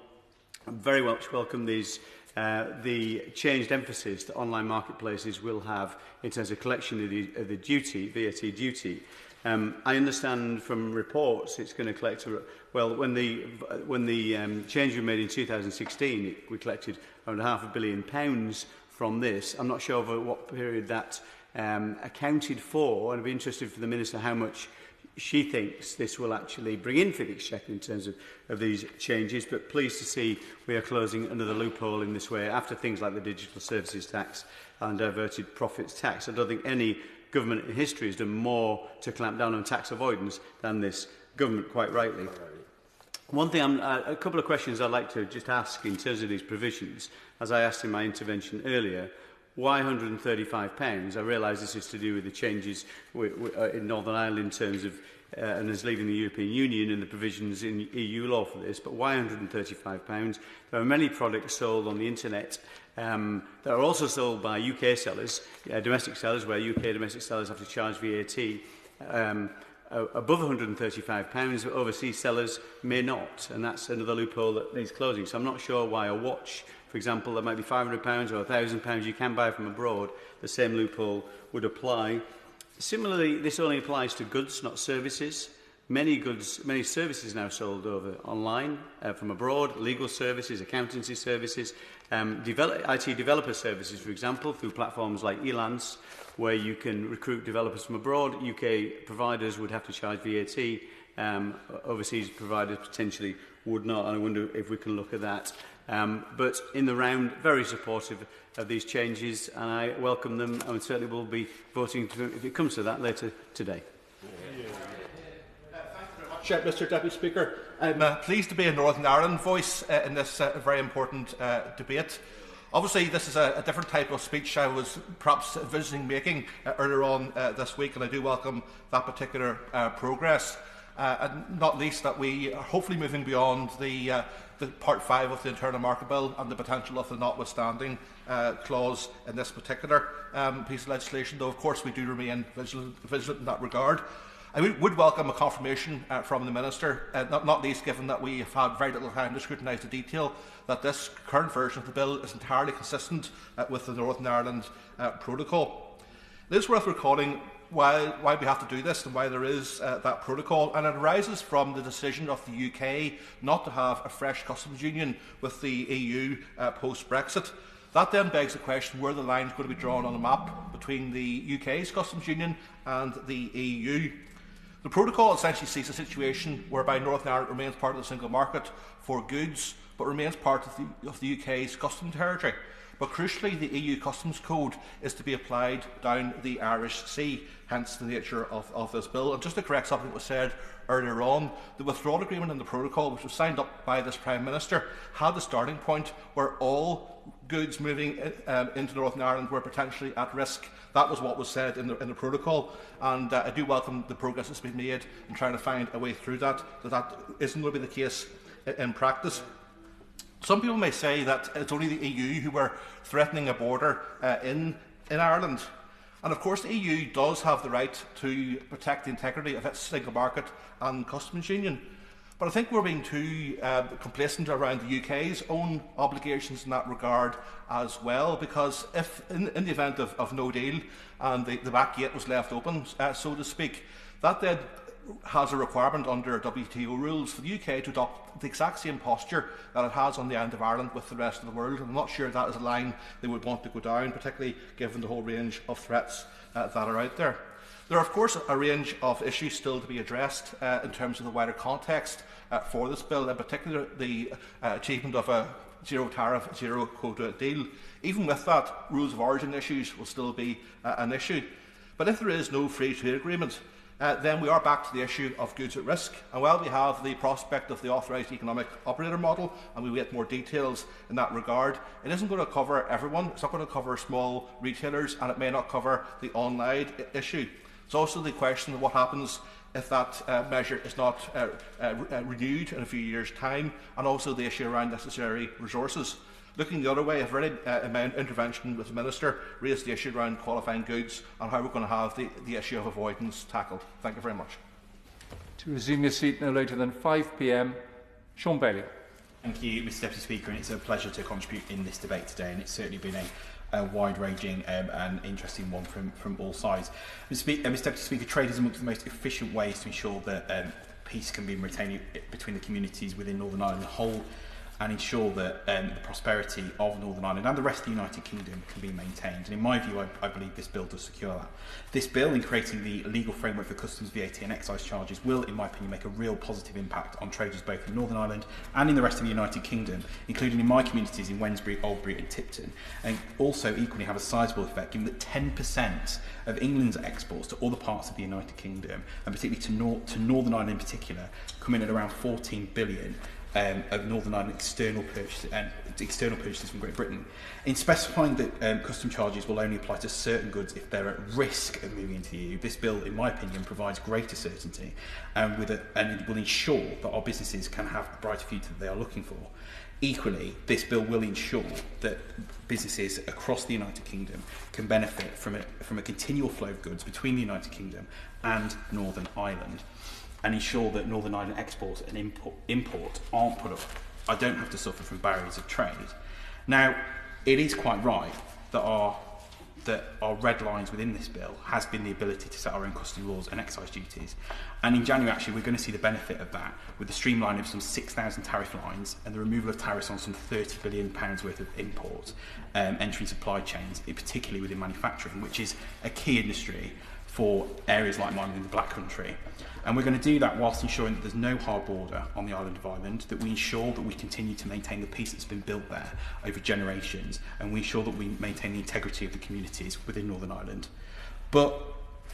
I very much welcome these the changed emphasis that online marketplaces will have in terms of collection of the duty, VAT duty. I understand from reports it's going to collect, well, when the change we made in 2016, we collected around £500 million from this. I'm not sure over what period that accounted for, and I'd be interested for the Minister how much she thinks this will actually bring in for the Exchequer in terms of these changes, but pleased to see we are closing another loophole in this way after things like the digital services tax and diverted profits tax. I don't think any government in history has done more to clamp down on tax avoidance than this government, quite rightly. One thing, a couple of questions I'd like to just ask in terms of these provisions, as I asked in my intervention earlier. Why £135? I realise this is to do with the changes in Northern Ireland in terms of and is leaving the European Union and the provisions in EU law for this, but why £135? There are many products sold on the internet that are also sold by UK sellers, domestic sellers, where UK domestic sellers have to charge VAT above £135, but overseas sellers may not, and that's another loophole that needs closing. So I'm not sure why a watch, for example, that might be £500 or £1,000 you can buy from abroad, the same loophole would apply. Similarly, this only applies to goods, not services. Many services now sold over online from abroad, legal services, accountancy services, IT developer services, for example, through platforms like Elance, where you can recruit developers from abroad. UK providers would have to charge VAT. Overseas providers potentially would not, and I wonder if we can look at that. But in the round, very supportive of these changes, and I welcome them, and certainly will be voting if it comes to that later today. Thank you very much, Mr Deputy Speaker. I'm pleased to be a Northern Ireland voice in this very important debate. Obviously, this is a different type of speech I was perhaps envisaging making earlier on this week, and I do welcome that particular progress. And not least that we are hopefully moving beyond the Part 5 of the Internal Market Bill and the potential of the notwithstanding clause in this particular piece of legislation, though of course we do remain vigilant in that regard. I would welcome a confirmation from the Minister, not least given that we have had very little time to scrutinise the detail, that this current version of the bill is entirely consistent with the Northern Ireland Protocol. It is worth recalling why we have to do this and why there is that protocol, and it arises from the decision of the UK not to have a fresh customs union with the EU post-Brexit. That then begs the question where the line is going to be drawn on a map between the UK's customs union and the EU. The protocol essentially sees a situation whereby Northern Ireland remains part of the single market for goods, but remains part of the UK's customs territory. But crucially, the EU Customs Code is to be applied down the Irish Sea, hence the nature of this bill. And just to correct something that was said earlier on, the withdrawal agreement and the protocol, which was signed up by this Prime Minister, had a starting point where all goods moving into Northern Ireland were potentially at risk. That was what was said in the protocol, and I do welcome the progress that's been made in trying to find a way through that isn't going to be the case in practice. Some people may say that it's only the EU who were threatening a border in Ireland. And of course the EU does have the right to protect the integrity of its single market and customs union. But I think we're being too complacent around the UK's own obligations in that regard as well, because if, in the event of no deal and the back gate was left open, so to speak, that then has a requirement under WTO rules for the UK to adopt the exact same posture that it has on the island of Ireland with the rest of the world. And I'm not sure that is a line they would want to go down, particularly given the whole range of threats that are out there. There are, of course, a range of issues still to be addressed in terms of the wider context for this bill, in particular the achievement of a zero tariff, zero quota deal. Even with that, rules of origin issues will still be an issue. But if there is no free trade agreement, then we are back to the issue of goods at risk. And while we have the prospect of the authorised economic operator model, and we wait more details in that regard, it isn't going to cover everyone. It's not going to cover small retailers, and it may not cover the online issue. It's also the question of what happens if that measure is not renewed in a few years' time, and also the issue around necessary resources. Looking the other way, I've already, in my intervention with the Minister, raised the issue around qualifying goods and how we're going to have the issue of avoidance tackled. Thank you very much. To resume your seat no later than 5 p.m, Sean Bailey. Thank you, Mr Deputy Speaker, and it's a pleasure to contribute in this debate today, and it's certainly been a wide-ranging and interesting one from all sides. Mr Deputy Speaker, trade is amongst the most efficient ways to ensure that peace can be retained between the communities within Northern Ireland as a whole, and ensure that the prosperity of Northern Ireland and the rest of the United Kingdom can be maintained. And in my view, I believe this bill does secure that. This bill, in creating the legal framework for customs, VAT and excise charges, will, in my opinion, make a real positive impact on traders both in Northern Ireland and in the rest of the United Kingdom, including in my communities in Wednesbury, Oldbury and Tipton, and also equally have a sizable effect, given that 10% of England's exports to other parts of the United Kingdom, and particularly to Northern Ireland in particular, come in at around 14 billion of Northern Ireland external purchases from Great Britain. In specifying that custom charges will only apply to certain goods if they're at risk of moving into the EU, this bill, in my opinion, provides greater certainty and it will ensure that our businesses can have the brighter future that they are looking for. Equally, this bill will ensure that businesses across the United Kingdom can benefit from a continual flow of goods between the United Kingdom and Northern Ireland, and ensure that Northern Ireland exports and import aren't put up. I don't have to suffer from barriers of trade. Now, it is quite right that our red lines within this bill has been the ability to set our own custom laws and excise duties. And in January, actually, we're going to see the benefit of that with the streamlining of some 6,000 tariff lines and the removal of tariffs on some £30 billion worth of imports entering supply chains, particularly within manufacturing, which is a key industry for areas like mine in the Black Country. And we're going to do that whilst ensuring that there's no hard border on the island of Ireland, that we ensure that we continue to maintain the peace that's been built there over generations, and we ensure that we maintain the integrity of the communities within Northern Ireland. But,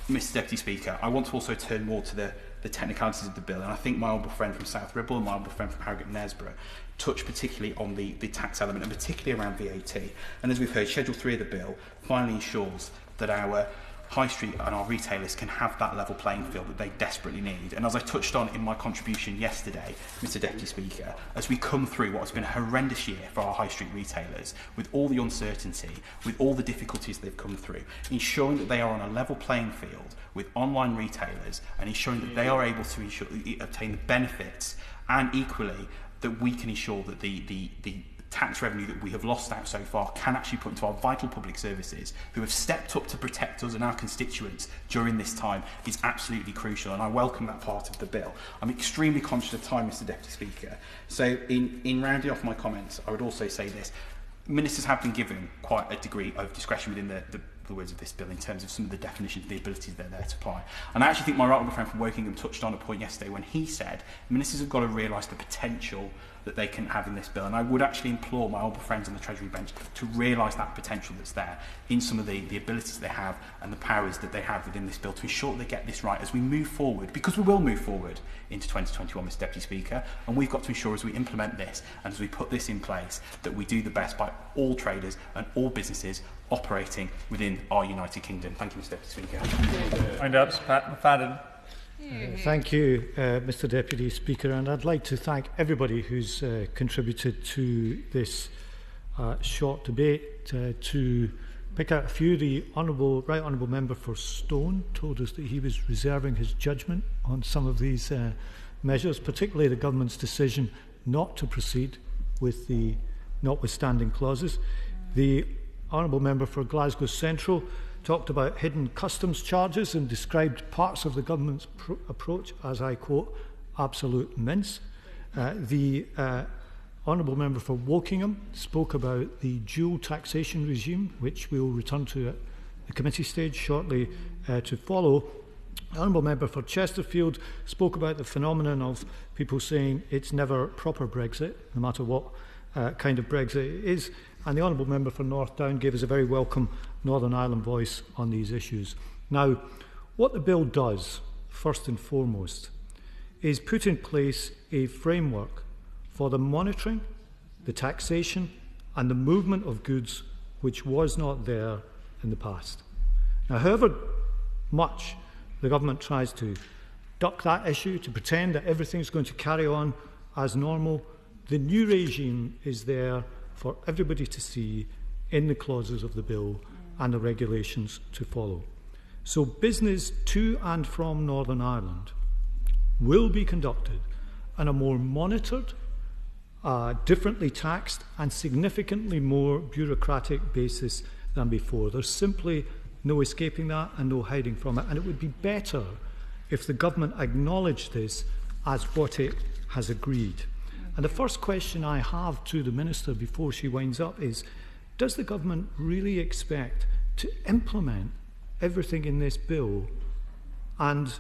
Mr Deputy Speaker, I want to also turn more to the technicalities of the bill, and I think my honourable friend from South Ribble and my honourable friend from Harrogate and Knaresborough touch particularly on the tax element, and particularly around VAT. And as we've heard, Schedule 3 of the bill finally ensures that our high street and our retailers can have that level playing field that they desperately need. And as I touched on in my contribution yesterday, Mr Deputy Speaker, as we come through what has been a horrendous year for our high street retailers, with all the uncertainty, with all the difficulties they've come through, ensuring that they are on a level playing field with online retailers and ensuring that they are able to obtain the benefits, and equally that we can ensure that the tax revenue that we have lost out so far can actually put into our vital public services who have stepped up to protect us and our constituents during this time is absolutely crucial, and I welcome that part of the bill. I'm extremely conscious of time, Mr Deputy Speaker, so in rounding off my comments, I would also say this. Ministers have been given quite a degree of discretion within the words of this bill in terms of some of the definitions, the abilities they're there to apply. And I actually think my right honourable friend from Wokingham touched on a point yesterday when he said ministers have got to realise the potential that they can have in this bill. And I would actually implore my honourable friends on the Treasury bench to realise that potential that's there in some of the abilities they have and the powers that they have within this bill to ensure that they get this right as we move forward, because we will move forward into 2021, Mr Deputy Speaker, and we've got to ensure as we implement this and as we put this in place that we do the best by all traders and all businesses operating within our United Kingdom. Thank you, Mr Deputy Speaker. Wind up, McFadden. Thank you, Mr Deputy Speaker, and I'd like to thank everybody who's contributed to this short debate. To pick out a few, the Right Honourable Member for Stone told us that he was reserving his judgment on some of these measures, particularly the government's decision not to proceed with the notwithstanding clauses. The honourable member for Glasgow Central talked about hidden customs charges and described parts of the government's approach as, I quote, absolute mince. The honourable member for Wokingham spoke about the dual taxation regime, which we will return to at the committee stage shortly to follow. The honourable member for Chesterfield spoke about the phenomenon of people saying it's never proper Brexit, no matter what kind of Brexit it is. And the honourable member for North Down gave us a very welcome Northern Ireland voice on these issues. Now, what the bill does, first and foremost, is put in place a framework for the monitoring, the taxation and the movement of goods which was not there in the past. Now, however much the government tries to duck that issue, to pretend that everything's going to carry on as normal, the new regime is there for everybody to see in the clauses of the bill and the regulations to follow. So business to and from Northern Ireland will be conducted on a more monitored, differently taxed and significantly more bureaucratic basis than before. There's simply no escaping that and no hiding from it. And it would be better if the government acknowledged this as what it has agreed. And the first question I have to the Minister before she winds up is, does the government really expect to implement everything in this bill and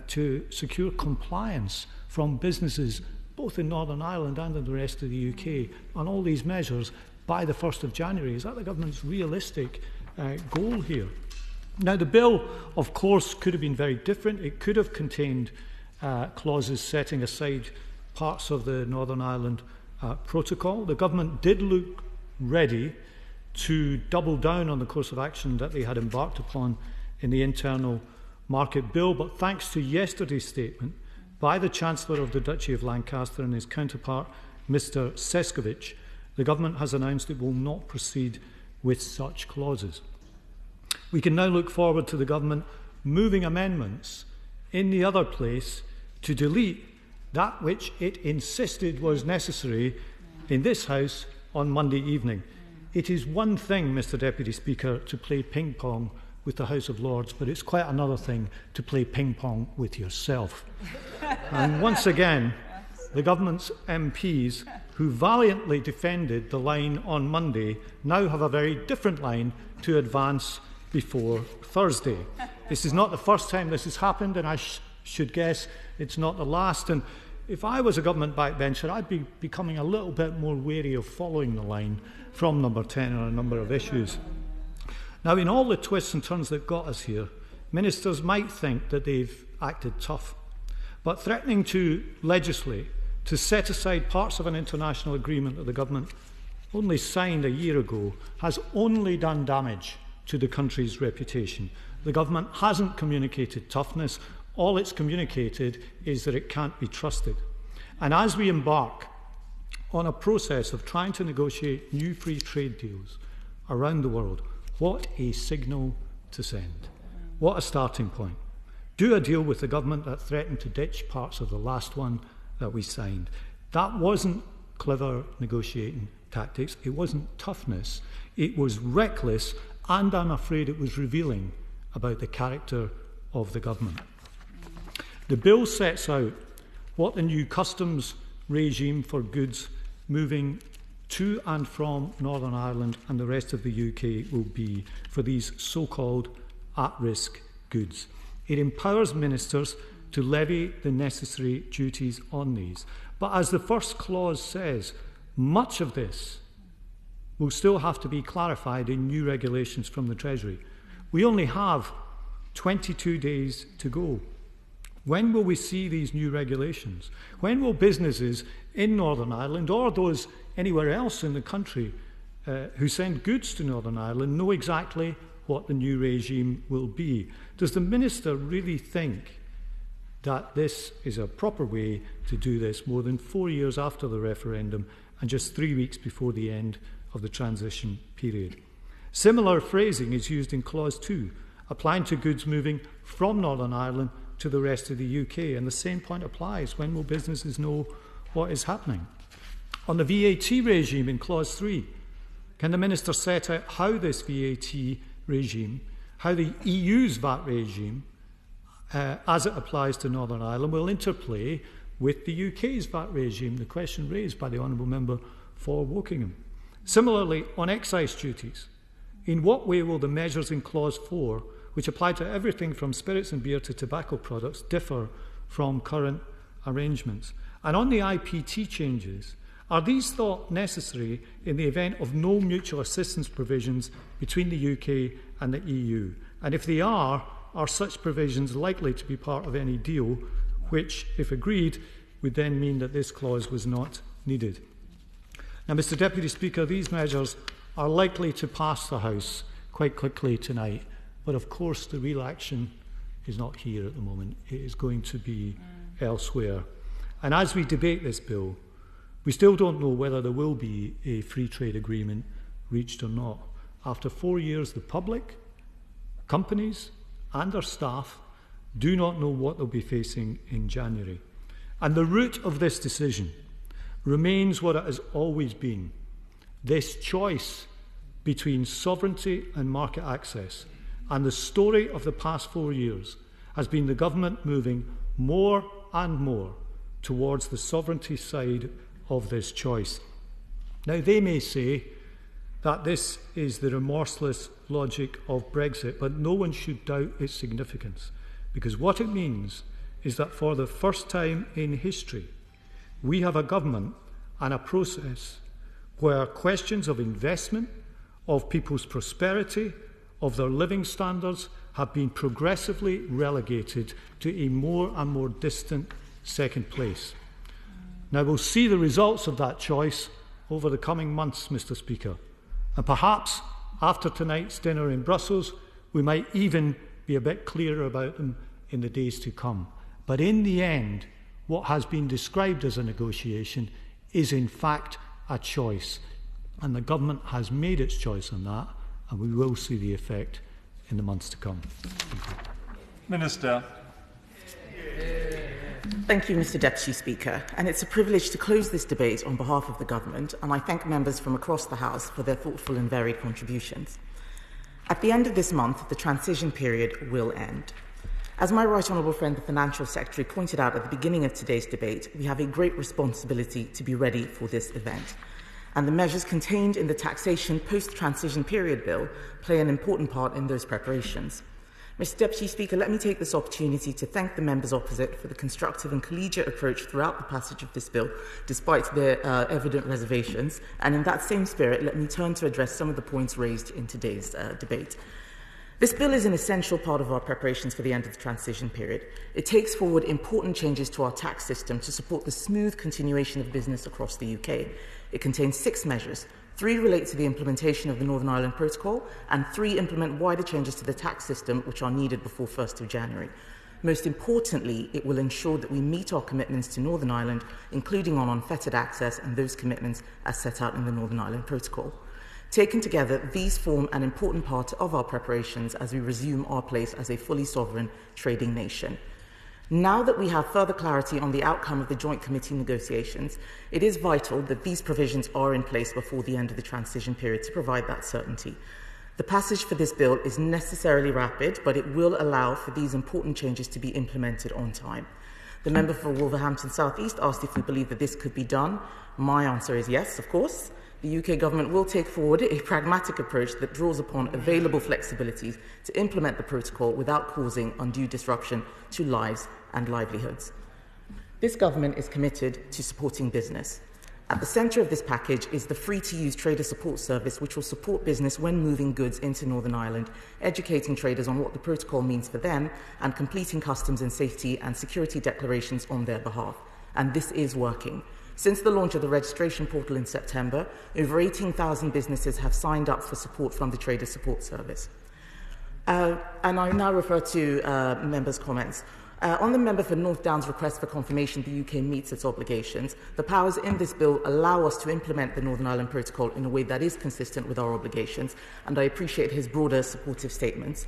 to secure compliance from businesses both in Northern Ireland and in the rest of the UK on all these measures by the 1st of January? Is that the government's realistic goal here? Now, the bill, of course, could have been very different. It could have contained clauses setting aside parts of the Northern Ireland protocol. The government did look ready to double down on the course of action that they had embarked upon in the internal market bill, but thanks to yesterday's statement by the Chancellor of the Duchy of Lancaster and his counterpart, Mr. Sescovic, the government has announced it will not proceed with such clauses. We can now look forward to the government moving amendments in the other place to delete that which it insisted was necessary in this House on Monday evening. It is one thing, Mr. Deputy Speaker, to play ping-pong with the House of Lords, but it's quite another thing to play ping-pong with yourself. And once again, the government's MPs, who valiantly defended the line on Monday, now have a very different line to advance before Thursday. This is not the first time this has happened, and I should guess it's not the last. And if I was a government backbencher, I'd be becoming a little bit more wary of following the line from Number 10 on a number of issues. Now, in all the twists and turns that got us here, ministers might think that they've acted tough, but threatening to legislate to set aside parts of an international agreement that the government only signed a year ago has only done damage to the country's reputation. The government hasn't communicated toughness. All it's communicated is that it can't be trusted. And as we embark on a process of trying to negotiate new free trade deals around the world, what a signal to send. What a starting point. Do a deal with the government that threatened to ditch parts of the last one that we signed. That wasn't clever negotiating tactics. It wasn't toughness. It was reckless, and I'm afraid it was revealing about the character of the government. The bill sets out what the new customs regime for goods moving to and from Northern Ireland and the rest of the UK will be for these so-called at-risk goods. It empowers ministers to levy the necessary duties on these. But as the first clause says, much of this will still have to be clarified in new regulations from the Treasury. We only have 22 days to go. When will we see these new regulations? When will businesses in Northern Ireland or those anywhere else in the country who send goods to Northern Ireland know exactly what the new regime will be? Does the Minister really think that this is a proper way to do this more than 4 years after the referendum and just 3 weeks before the end of the transition period? Similar phrasing is used in Clause 2, applying to goods moving from Northern Ireland to the rest of the UK. And the same point applies. When will businesses know what is happening? On the VAT regime in Clause 3, can the Minister set out how this VAT regime, how the EU's VAT regime, as it applies to Northern Ireland, will interplay with the UK's VAT regime, the question raised by the Honourable Member for Wokingham? Similarly, on excise duties, in what way will the measures in Clause 4, which apply to everything from spirits and beer to tobacco products, differ from current arrangements? And on the IPT changes, are these thought necessary in the event of no mutual assistance provisions between the UK and the EU? And if they are such provisions likely to be part of any deal, which, if agreed, would then mean that this clause was not needed? Now, Mr Deputy Speaker, these measures are likely to pass the House quite quickly tonight, but of course the real action is not here at the moment. It is going to be elsewhere. And as we debate this bill, we still don't know whether there will be a free trade agreement reached or not. After 4 years, the public, companies and their staff do not know what they'll be facing in January. And the root of this decision remains what it has always been: this choice between sovereignty and market access. And the story of the past 4 years has been the government moving more and more towards the sovereignty side of this choice. Now, they may say that this is the remorseless logic of Brexit, but no one should doubt its significance, because what it means is that for the first time in history, we have a government and a process where questions of investment, of people's prosperity, of their living standards have been progressively relegated to a more and more distant second place. Now, we'll see the results of that choice over the coming months, Mr Speaker, and perhaps after tonight's dinner in Brussels, we might even be a bit clearer about them in the days to come. But in the end, what has been described as a negotiation is in fact a choice, and the government has made its choice on that, and we will see the effect in the months to come. Minister. Thank you, Mr Deputy Speaker. And it's a privilege to close this debate on behalf of the Government, and I thank members from across the House for their thoughtful and varied contributions. At the end of this month, the transition period will end. As my right honourable friend, the Financial Secretary, pointed out at the beginning of today's debate, we have a great responsibility to be ready for this event. And the measures contained in the Taxation Post-Transition Period Bill play an important part in those preparations. Mr Deputy Speaker, let me take this opportunity to thank the members opposite for the constructive and collegiate approach throughout the passage of this bill, despite their evident reservations. And in that same spirit, let me turn to address some of the points raised in today's debate. This bill is an essential part of our preparations for the end of the transition period. It takes forward important changes to our tax system to support the smooth continuation of business across the UK. It contains 6 measures. 3 relate to the implementation of the Northern Ireland Protocol, and 3 implement wider changes to the tax system which are needed before 1st of January. Most importantly, it will ensure that we meet our commitments to Northern Ireland, including on unfettered access and those commitments as set out in the Northern Ireland Protocol. Taken together, these form an important part of our preparations as we resume our place as a fully sovereign trading nation. Now that we have further clarity on the outcome of the Joint Committee negotiations, it is vital that these provisions are in place before the end of the transition period to provide that certainty. The passage for this bill is necessarily rapid, but it will allow for these important changes to be implemented on time. The member for Wolverhampton South East asked if we believe that this could be done. My answer is yes, of course. The UK Government will take forward a pragmatic approach that draws upon available flexibilities to implement the protocol without causing undue disruption to lives and livelihoods. This Government is committed to supporting business. At the centre of this package is the free-to-use trader support service, which will support business when moving goods into Northern Ireland, educating traders on what the protocol means for them, and completing customs and safety and security declarations on their behalf. And this is working. Since the launch of the registration portal in September, over 18,000 businesses have signed up for support from the Trader Support Service. And I now refer to members' comments. On the member for North Down's request for confirmation the UK meets its obligations, the powers in this bill allow us to implement the Northern Ireland Protocol in a way that is consistent with our obligations, and I appreciate his broader supportive statements.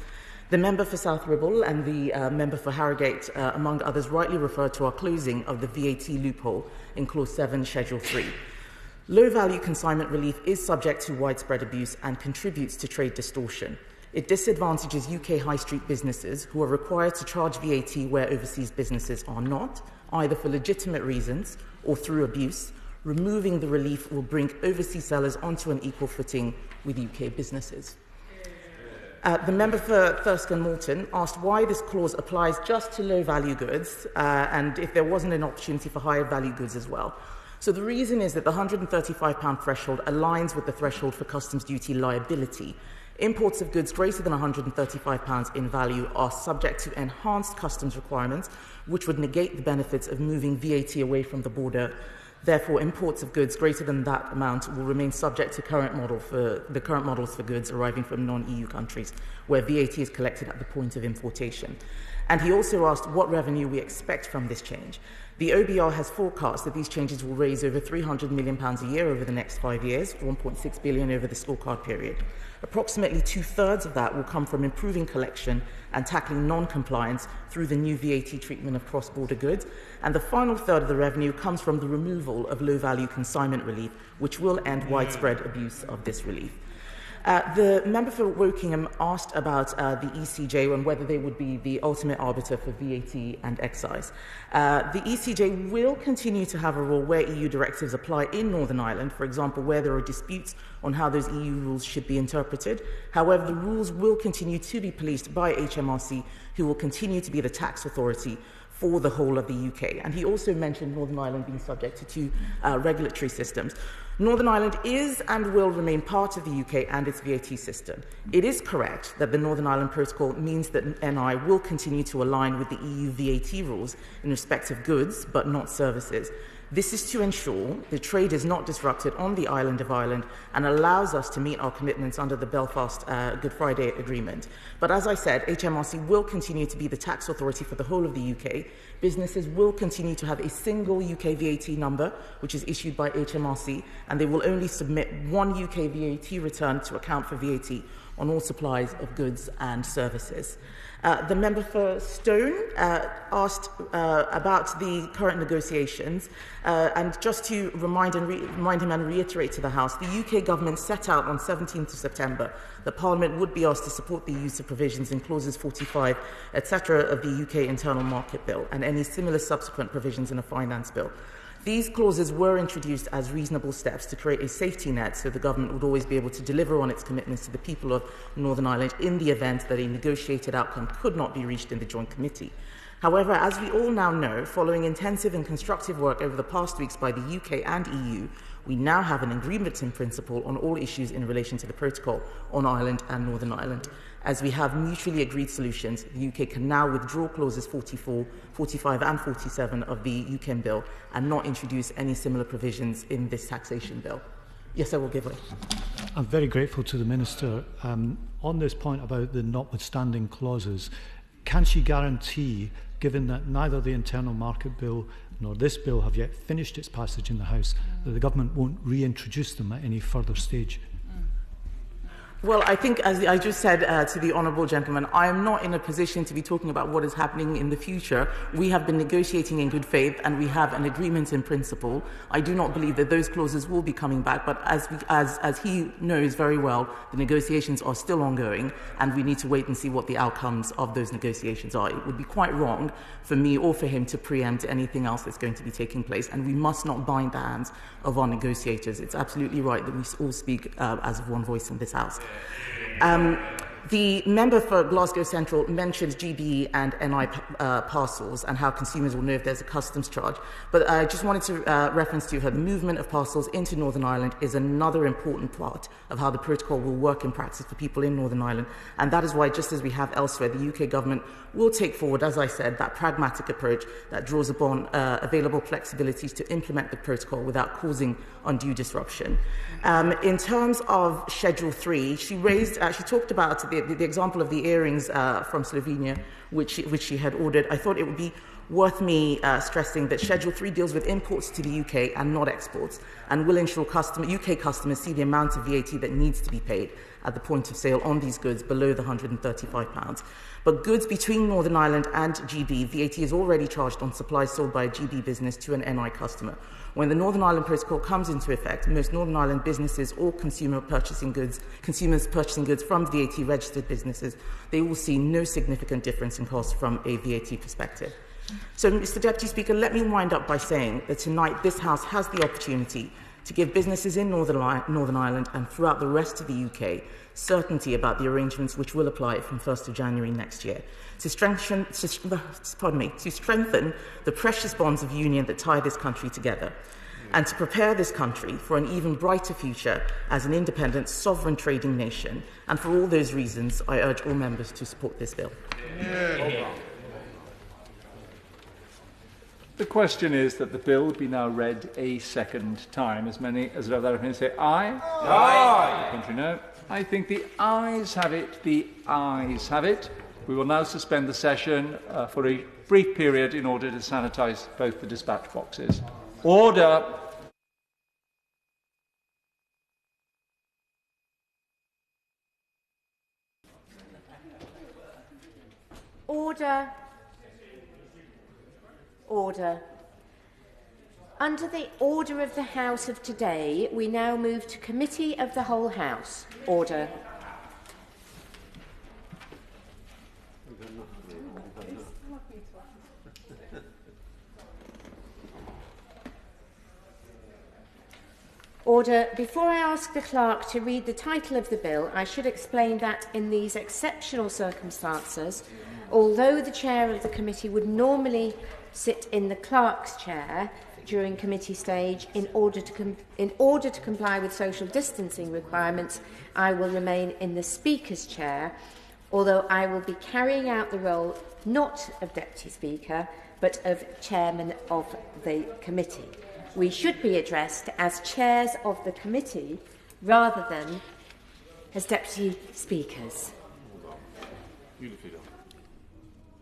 The member for South Ribble and the member for Harrogate, among others, rightly referred to our closing of the VAT loophole in Clause 7, Schedule 3. Low-value consignment relief is subject to widespread abuse and contributes to trade distortion. It disadvantages UK high street businesses who are required to charge VAT where overseas businesses are not, either for legitimate reasons or through abuse. Removing the relief will bring overseas sellers onto an equal footing with UK businesses. The member for Thurston Moulton asked why this clause applies just to low-value goods and if there wasn't an opportunity for higher-value goods as well. So the reason is that the £135 threshold aligns with the threshold for customs duty liability. Imports of goods greater than £135 in value are subject to enhanced customs requirements, which would negate the benefits of moving VAT away from the border. Therefore, imports of goods greater than that amount will remain subject to current models for goods arriving from non-EU countries, where VAT is collected at the point of importation. And he also asked what revenue we expect from this change. The OBR has forecast that these changes will raise over £300 million a year over the next 5 years, £1.6 billion over the scorecard period. Approximately two-thirds of that will come from improving collection and tackling non-compliance through the new VAT treatment of cross-border goods. And the final third of the revenue comes from the removal of low-value consignment relief, which will end widespread abuse of this relief. The member for Wokingham asked about the ECJ and whether they would be the ultimate arbiter for VAT and excise. The ECJ will continue to have a role where EU directives apply in Northern Ireland, for example, where there are disputes on how those EU rules should be interpreted. However, the rules will continue to be policed by HMRC, who will continue to be the tax authority for the whole of the UK. And he also mentioned Northern Ireland being subject to two regulatory systems. Northern Ireland is and will remain part of the UK and its VAT system. It is correct that the Northern Ireland Protocol means that NI will continue to align with the EU VAT rules in respect of goods, but not services. This is to ensure the trade is not disrupted on the island of Ireland and allows us to meet our commitments under the Belfast Good Friday Agreement. But as I said, HMRC will continue to be the tax authority for the whole of the UK. Businesses will continue to have a single UK VAT number, which is issued by HMRC, and they will only submit one UK VAT return to account for VAT on all supplies of goods and services. The member for Stone asked about the current negotiations, and just to remind him and reiterate to the House, the UK government set out on 17th of September that Parliament would be asked to support the use of provisions in clauses 45, etc. of the UK Internal Market Bill and any similar subsequent provisions in a finance bill. These clauses were introduced as reasonable steps to create a safety net so the government would always be able to deliver on its commitments to the people of Northern Ireland in the event that a negotiated outcome could not be reached in the Joint Committee. However, as we all now know, following intensive and constructive work over the past weeks by the UK and EU, we now have an agreement in principle on all issues in relation to the protocol on Ireland and Northern Ireland. As we have mutually agreed solutions, the UK can now withdraw clauses 44, 45 and 47 of the UK bill and not introduce any similar provisions in this taxation bill. Yes, I will give way. I'm very grateful to the Minister. On this point about the notwithstanding clauses, can she guarantee, given that neither the Internal Market Bill nor this bill have yet finished its passage in the House, that the government won't reintroduce them at any further stage? Well, I think, as I just said to the honourable gentleman, I am not in a position to be talking about what is happening in the future. We have been negotiating in good faith and we have an agreement in principle. I do not believe that those clauses will be coming back, but as he knows very well, the negotiations are still ongoing and we need to wait and see what the outcomes of those negotiations are. It would be quite wrong for me or for him to preempt anything else that's going to be taking place, and we must not bind the hands of our negotiators. It's absolutely right that we all speak as one voice in this House. The member for Glasgow Central mentioned GB and NI parcels and how consumers will know if there's a customs charge. But I just wanted to reference to her, the movement of parcels into Northern Ireland is another important part of how the protocol will work in practice for people in Northern Ireland. And that is why, just as we have elsewhere, the UK government will take forward, as I said, that pragmatic approach that draws upon available flexibilities to implement the protocol without causing undue disruption. In terms of Schedule 3, she talked about the example of the earrings from Slovenia, which she had ordered. I thought it would be Worth me stressing that Schedule 3 deals with imports to the UK and not exports, and will ensure UK customers see the amount of VAT that needs to be paid at the point of sale on these goods below the £135. But goods between Northern Ireland and GB, VAT is already charged on supplies sold by a GB business to an NI customer. When the Northern Ireland Protocol comes into effect, most Northern Ireland businesses or consumers purchasing goods from VAT-registered businesses, they will see no significant difference in cost from a VAT perspective. So, Mr Deputy Speaker, let me wind up by saying that tonight this House has the opportunity to give businesses in Northern Ireland and throughout the rest of the UK certainty about the arrangements which will apply from 1st of January next year, to strengthen the precious bonds of union that tie this country together, and to prepare this country for an even brighter future as an independent, sovereign trading nation. And for all those reasons, I urge all members to support this bill. The question is that the bill be now read a second time. As many as other say aye. Aye. Country no. I think the ayes have it. The ayes have it. We will now suspend the session for a brief period in order to sanitise both the dispatch boxes. Order. Order. Order. Under the order of the House of today, we now move to Committee of the Whole House. Order. Order. Before I ask the clerk to read the title of the bill, I should explain that in these exceptional circumstances, although the chair of the committee would normally sit in the clerk's chair during committee stage in order to comply with social distancing requirements, I will remain in the Speaker's chair, although I will be carrying out the role not of Deputy Speaker, but of Chairman of the committee. We should be addressed as chairs of the committee rather than as Deputy Speakers.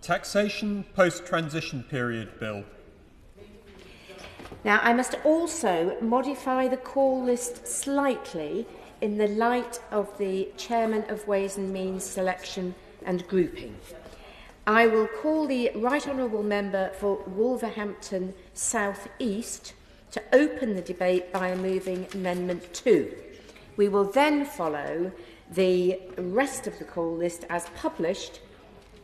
Taxation Post-Transition Period Bill. Now, I must also modify the call list slightly in the light of the Chairman of Ways and Means selection and grouping. I will call the Right Honourable Member for Wolverhampton South East to open the debate by moving Amendment 2. We will then follow the rest of the call list as published,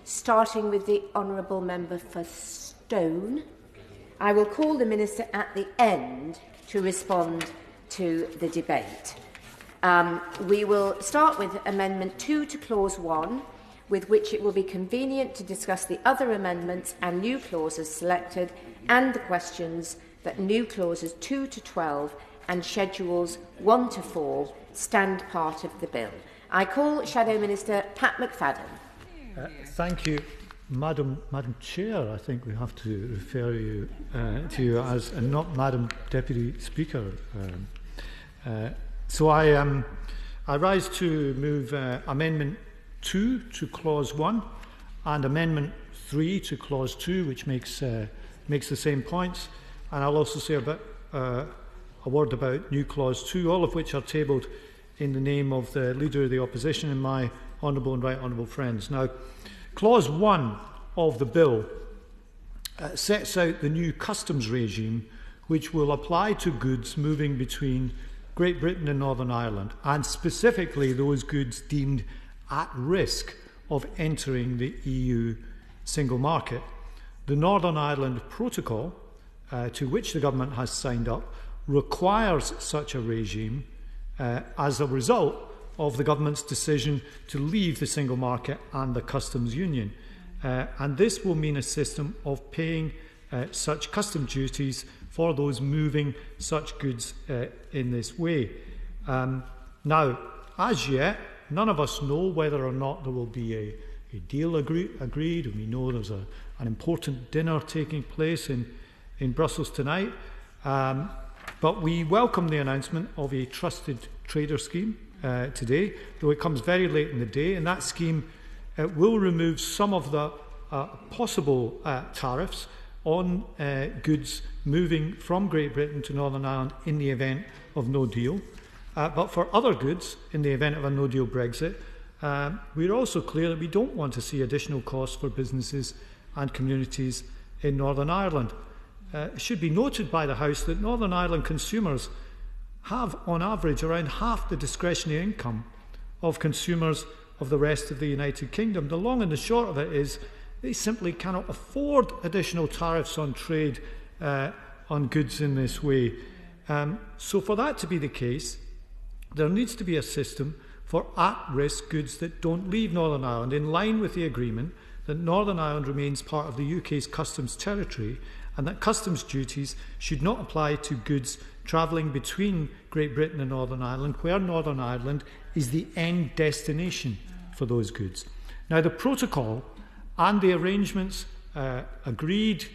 starting with the Honourable Member for Stone. I will call the Minister at the end to respond to the debate. We will start with Amendment 2 to Clause 1, with which it will be convenient to discuss the other amendments and new clauses selected and the questions that new clauses 2 to 12 and schedules 1 to 4 stand part of the bill. I call Shadow Minister Pat McFadden. Thank you, Madam Chair. I think we have to refer to you as, and not Madam Deputy Speaker. So I rise to move Amendment 2 to Clause 1 and Amendment 3 to Clause 2, which makes the same points. And I'll also say a word about new Clause 2, all of which are tabled in the name of the Leader of the Opposition and my honourable and right honourable friends. Now, Clause 1 of the bill sets out the new customs regime which will apply to goods moving between Great Britain and Northern Ireland, and specifically those goods deemed at risk of entering the EU single market. The Northern Ireland Protocol, to which the government has signed up, requires such a regime as a result of the government's decision to leave the single market and the customs union. And this will mean a system of paying such custom duties for those moving such goods in this way. Now, as yet, none of us know whether or not there will be a deal agreed. We know there's an important dinner taking place in Brussels tonight. But we welcome the announcement of a trusted trader scheme today, though it comes very late in the day, and that scheme will remove some of the possible tariffs on goods moving from Great Britain to Northern Ireland in the event of no deal. But for other goods, in the event of a no-deal Brexit, we're also clear that we don't want to see additional costs for businesses and communities in Northern Ireland. It should be noted by the House that Northern Ireland consumers have, on average, around half the discretionary income of consumers of the rest of the United Kingdom. The long and the short of it is they simply cannot afford additional tariffs on trade on goods in this way. So for that to be the case, there needs to be a system for at-risk goods that don't leave Northern Ireland, in line with the agreement that Northern Ireland remains part of the UK's customs territory and that customs duties should not apply to goods travelling between Great Britain and Northern Ireland, where Northern Ireland is the end destination for those goods. Now, the protocol and the arrangements agreed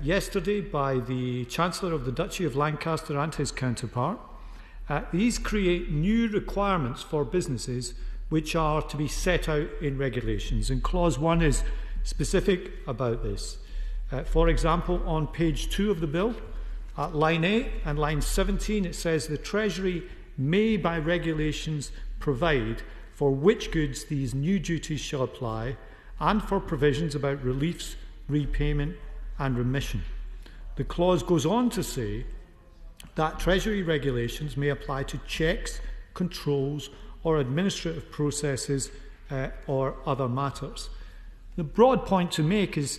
yesterday by the Chancellor of the Duchy of Lancaster and his counterpart, these create new requirements for businesses which are to be set out in regulations. And Clause 1 is specific about this. For example, on page 2 of the bill, at line 8 and line 17, it says the Treasury may by regulations provide for which goods these new duties shall apply and for provisions about reliefs, repayment and remission. The clause goes on to say that Treasury regulations may apply to checks, controls or administrative processes or other matters. The broad point to make is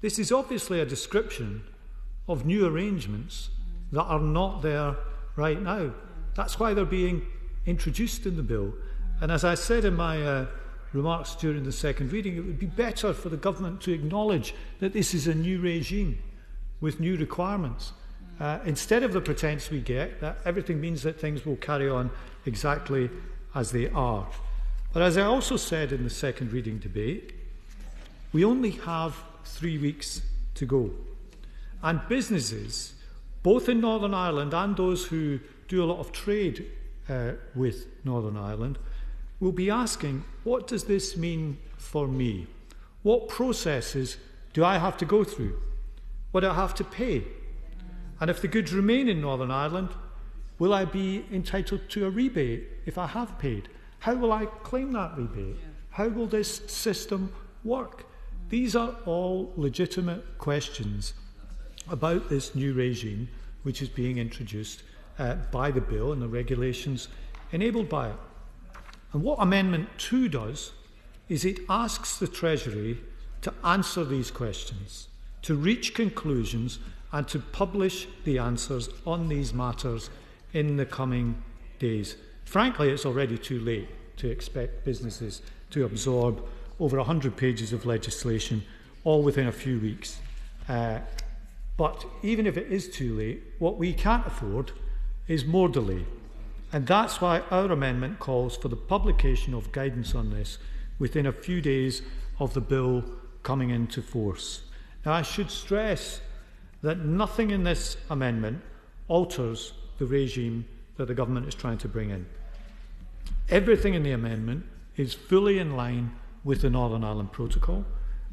this is obviously a description of new arrangements that are not there right now. That's why they're being introduced in the bill. And as I said in my remarks during the second reading, it would be better for the government to acknowledge that this is a new regime with new requirements, instead of the pretense we get that everything means that things will carry on exactly as they are. But as I also said in the second reading debate, we only have 3 weeks to go. And businesses, both in Northern Ireland and those who do a lot of trade with Northern Ireland, will be asking, what does this mean for me? What processes do I have to go through? What do I have to pay? And if the goods remain in Northern Ireland, will I be entitled to a rebate if I have paid? How will I claim that rebate? How will this system work? These are all legitimate questions about this new regime which is being introduced by the bill and the regulations enabled by it. And what Amendment 2 does is it asks the Treasury to answer these questions, to reach conclusions and to publish the answers on these matters in the coming days. Frankly, it's already too late to expect businesses to absorb over 100 pages of legislation all within a few weeks. But even if it is too late, what we can't afford is more delay. And that's why our amendment calls for the publication of guidance on this within a few days of the bill coming into force. Now, I should stress that nothing in this amendment alters the regime that the government is trying to bring in. Everything in the amendment is fully in line with the Northern Ireland Protocol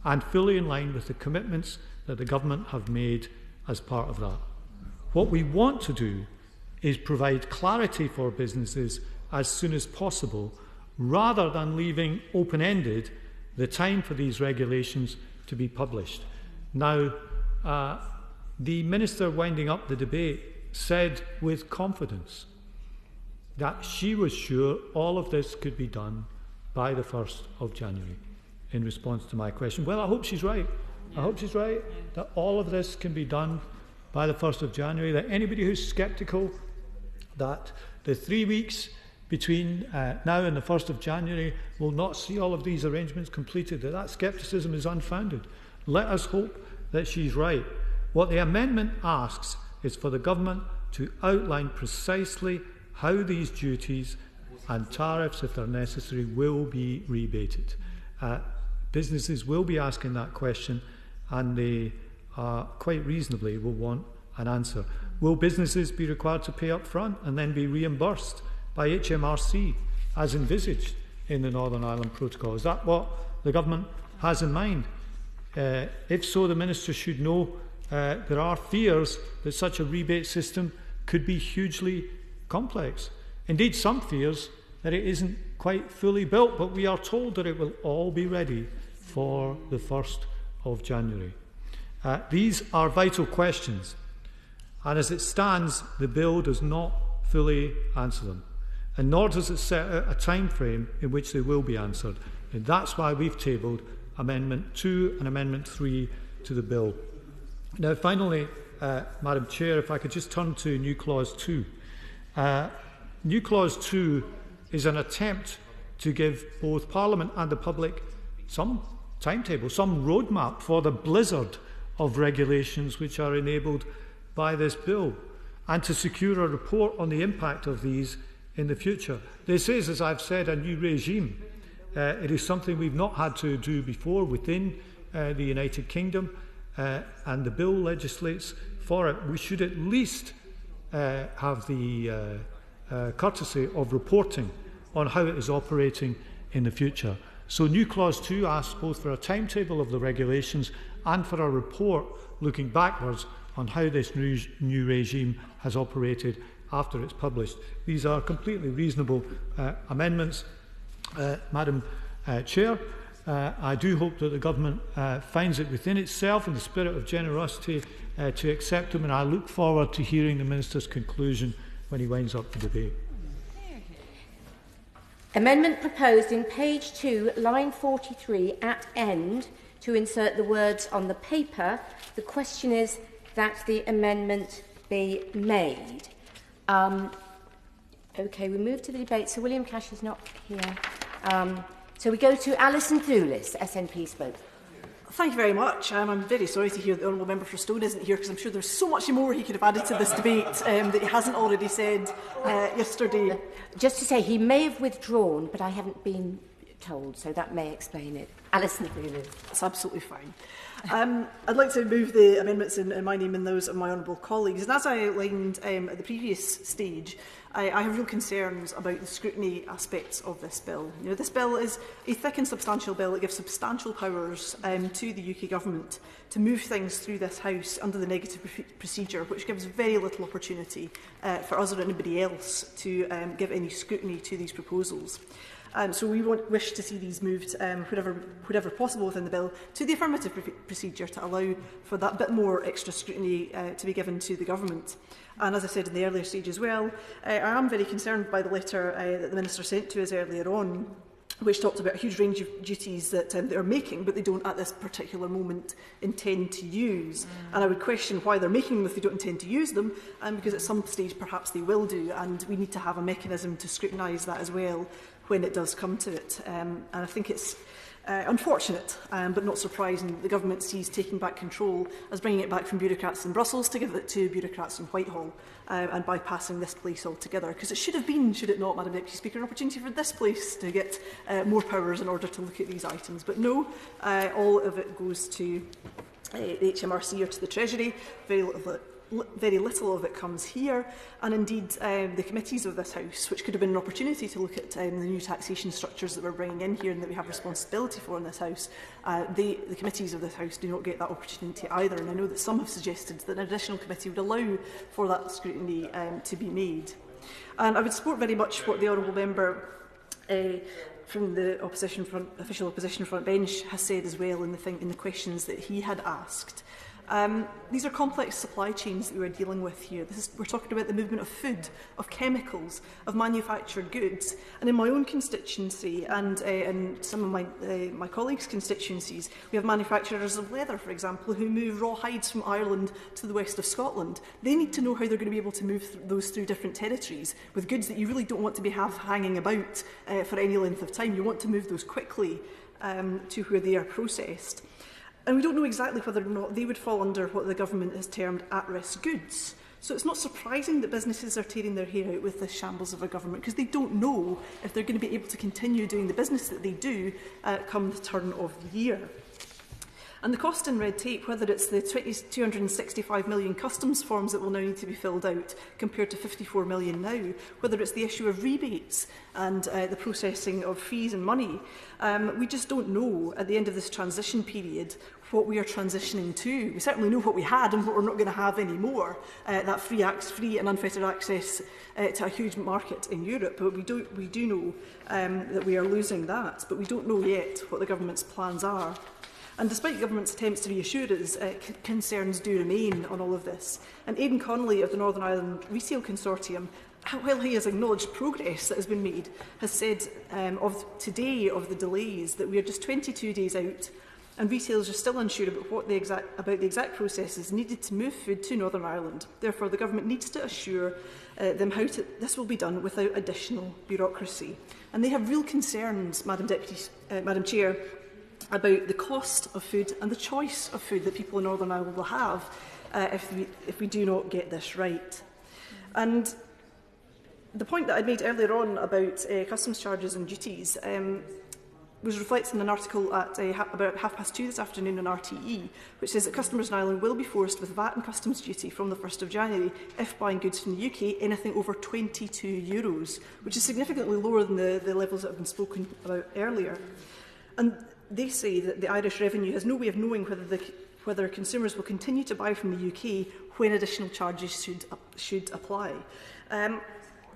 and fully in line with the commitments that the government have made as part of that. What we want to do is provide clarity for businesses as soon as possible, rather than leaving open-ended the time for these regulations to be published. Now, the Minister winding up the debate said with confidence that she was sure all of this could be done by the 1st of January in response to my question. Well, I hope she's right. I hope she's right, that all of this can be done by the 1st of January, that anybody who's sceptical that the 3 weeks between now and the 1st of January will not see all of these arrangements completed, that scepticism is unfounded. Let us hope that she's right. What the amendment asks is for the government to outline precisely how these duties and tariffs, if they're necessary, will be rebated. Businesses will be asking that question, and they quite reasonably will want an answer. Will businesses be required to pay up front and then be reimbursed by HMRC as envisaged in the Northern Ireland Protocol? Is that what the government has in mind? If so, the Minister should know there are fears that such a rebate system could be hugely complex. Indeed, some fears that it isn't quite fully built, but we are told that it will all be ready for the 1st of January. These are vital questions, and as it stands, the bill does not fully answer them, and nor does it set out a time frame in which they will be answered. And that's why we've tabled Amendment 2 and Amendment 3 to the bill. Now, finally, Madam Chair, if I could just turn to New Clause 2. New Clause 2 is an attempt to give both Parliament and the public some timetable, some roadmap for the blizzard of regulations which are enabled by this bill, and to secure a report on the impact of these in the future. This is, as I've said, a new regime. It is something we've not had to do before within the United Kingdom, and the bill legislates for it. We should at least have the courtesy of reporting on how it is operating in the future. So New Clause 2 asks both for a timetable of the regulations and for a report looking backwards on how this new regime has operated after it's published. These are completely reasonable amendments, Madam Chair. I do hope that the Government finds it within itself in the spirit of generosity to accept them, and I look forward to hearing the Minister's conclusion when he winds up the debate. Amendment proposed in page 2, line 43 at end to insert the words on the paper. The question is that the amendment be made. OK, we move to the debate. So William Cash is not here. So we go to Alison Thewliss, SNP spoke. Thank you very much. I'm very sorry to hear that the Honourable Member for Stone isn't here, because I'm sure there's so much more he could have added to this debate that he hasn't already said yesterday. Just to say, he may have withdrawn, but I haven't been told, so that may explain it. Alison Thewliss. That's absolutely fine. I'd like to move the amendments in my name and those of my honourable colleagues. And as I outlined at the previous stage, I have real concerns about the scrutiny aspects of this bill. You know, this bill is a thick and substantial bill. It gives substantial powers to the UK Government to move things through this House under the negative procedure, which gives very little opportunity for us or anybody else to give any scrutiny to these proposals. So we wish to see these moved wherever possible within the bill to the affirmative procedure to allow for that bit more extra scrutiny to be given to the Government. And as I said in the earlier stage as well, I am very concerned by the letter that the Minister sent to us earlier on, which talked about a huge range of duties that they're making, but they don't at this particular moment intend to use. And I would question why they're making them if they don't intend to use them, because at some stage perhaps they will do, and we need to have a mechanism to scrutinise that as well when it does come to it. And I think it's unfortunate, but not surprising, that the Government sees taking back control as bringing it back from bureaucrats in Brussels to give it to bureaucrats in Whitehall, and bypassing this place altogether. Because it should have been, should it not, Madam Deputy Speaker, an opportunity for this place to get more powers in order to look at these items. But no, all of it goes to the HMRC or to the Treasury. Very little of it comes here, and indeed the committees of this House, which could have been an opportunity to look at the new taxation structures that we're bringing in here and that we have responsibility for in this House, the committees of this House do not get that opportunity either. And I know that some have suggested that an additional committee would allow for that scrutiny to be made. And I would support very much what the Honourable Member from the official opposition front bench has said as well in the questions that he had asked. These are complex supply chains that we're dealing with here. We're talking about the movement of food, of chemicals, of manufactured goods. And in my own constituency and in some of my colleagues' constituencies, we have manufacturers of leather, for example, who move raw hides from Ireland to the west of Scotland. They need to know how they're going to be able to move those through different territories with goods that you really don't want to be hanging about for any length of time. You want to move those quickly to where they are processed. And we don't know exactly whether or not they would fall under what the Government has termed at-risk goods. So it's not surprising that businesses are tearing their hair out with this shambles of a government, because they don't know if they're going to be able to continue doing the business that they do come the turn of the year. And the cost in red tape, whether it's the 265 million customs forms that will now need to be filled out compared to 54 million now, whether it's the issue of rebates and the processing of fees and money, we just don't know at the end of this transition period what we are transitioning to. We certainly know what we had and what we're not going to have anymore, that free and unfettered access to a huge market in Europe. But we do know that we are losing that, but we don't know yet what the government's plans are. And despite the government's attempts to reassure us, concerns do remain on all of this. And Aidan Connolly of the Northern Ireland Resale Consortium, while he has acknowledged progress that has been made, has said of the delays that we are just 22 days out and retailers are still unsure about the exact processes needed to move food to Northern Ireland. Therefore, the government needs to assure them how this will be done without additional bureaucracy. And they have real concerns, Madam Chair, about the cost of food and the choice of food that people in Northern Ireland will have if we do not get this right. And the point that I made earlier on about customs charges and duties was reflected in an article at about 2:30 this afternoon on RTE, which says that customers in Ireland will be forced with VAT and customs duty from the 1st of January if buying goods from the UK anything over €22, which is significantly lower than the levels that have been spoken about earlier. And they say that the Irish Revenue has no way of knowing whether consumers will continue to buy from the UK when additional charges should apply. And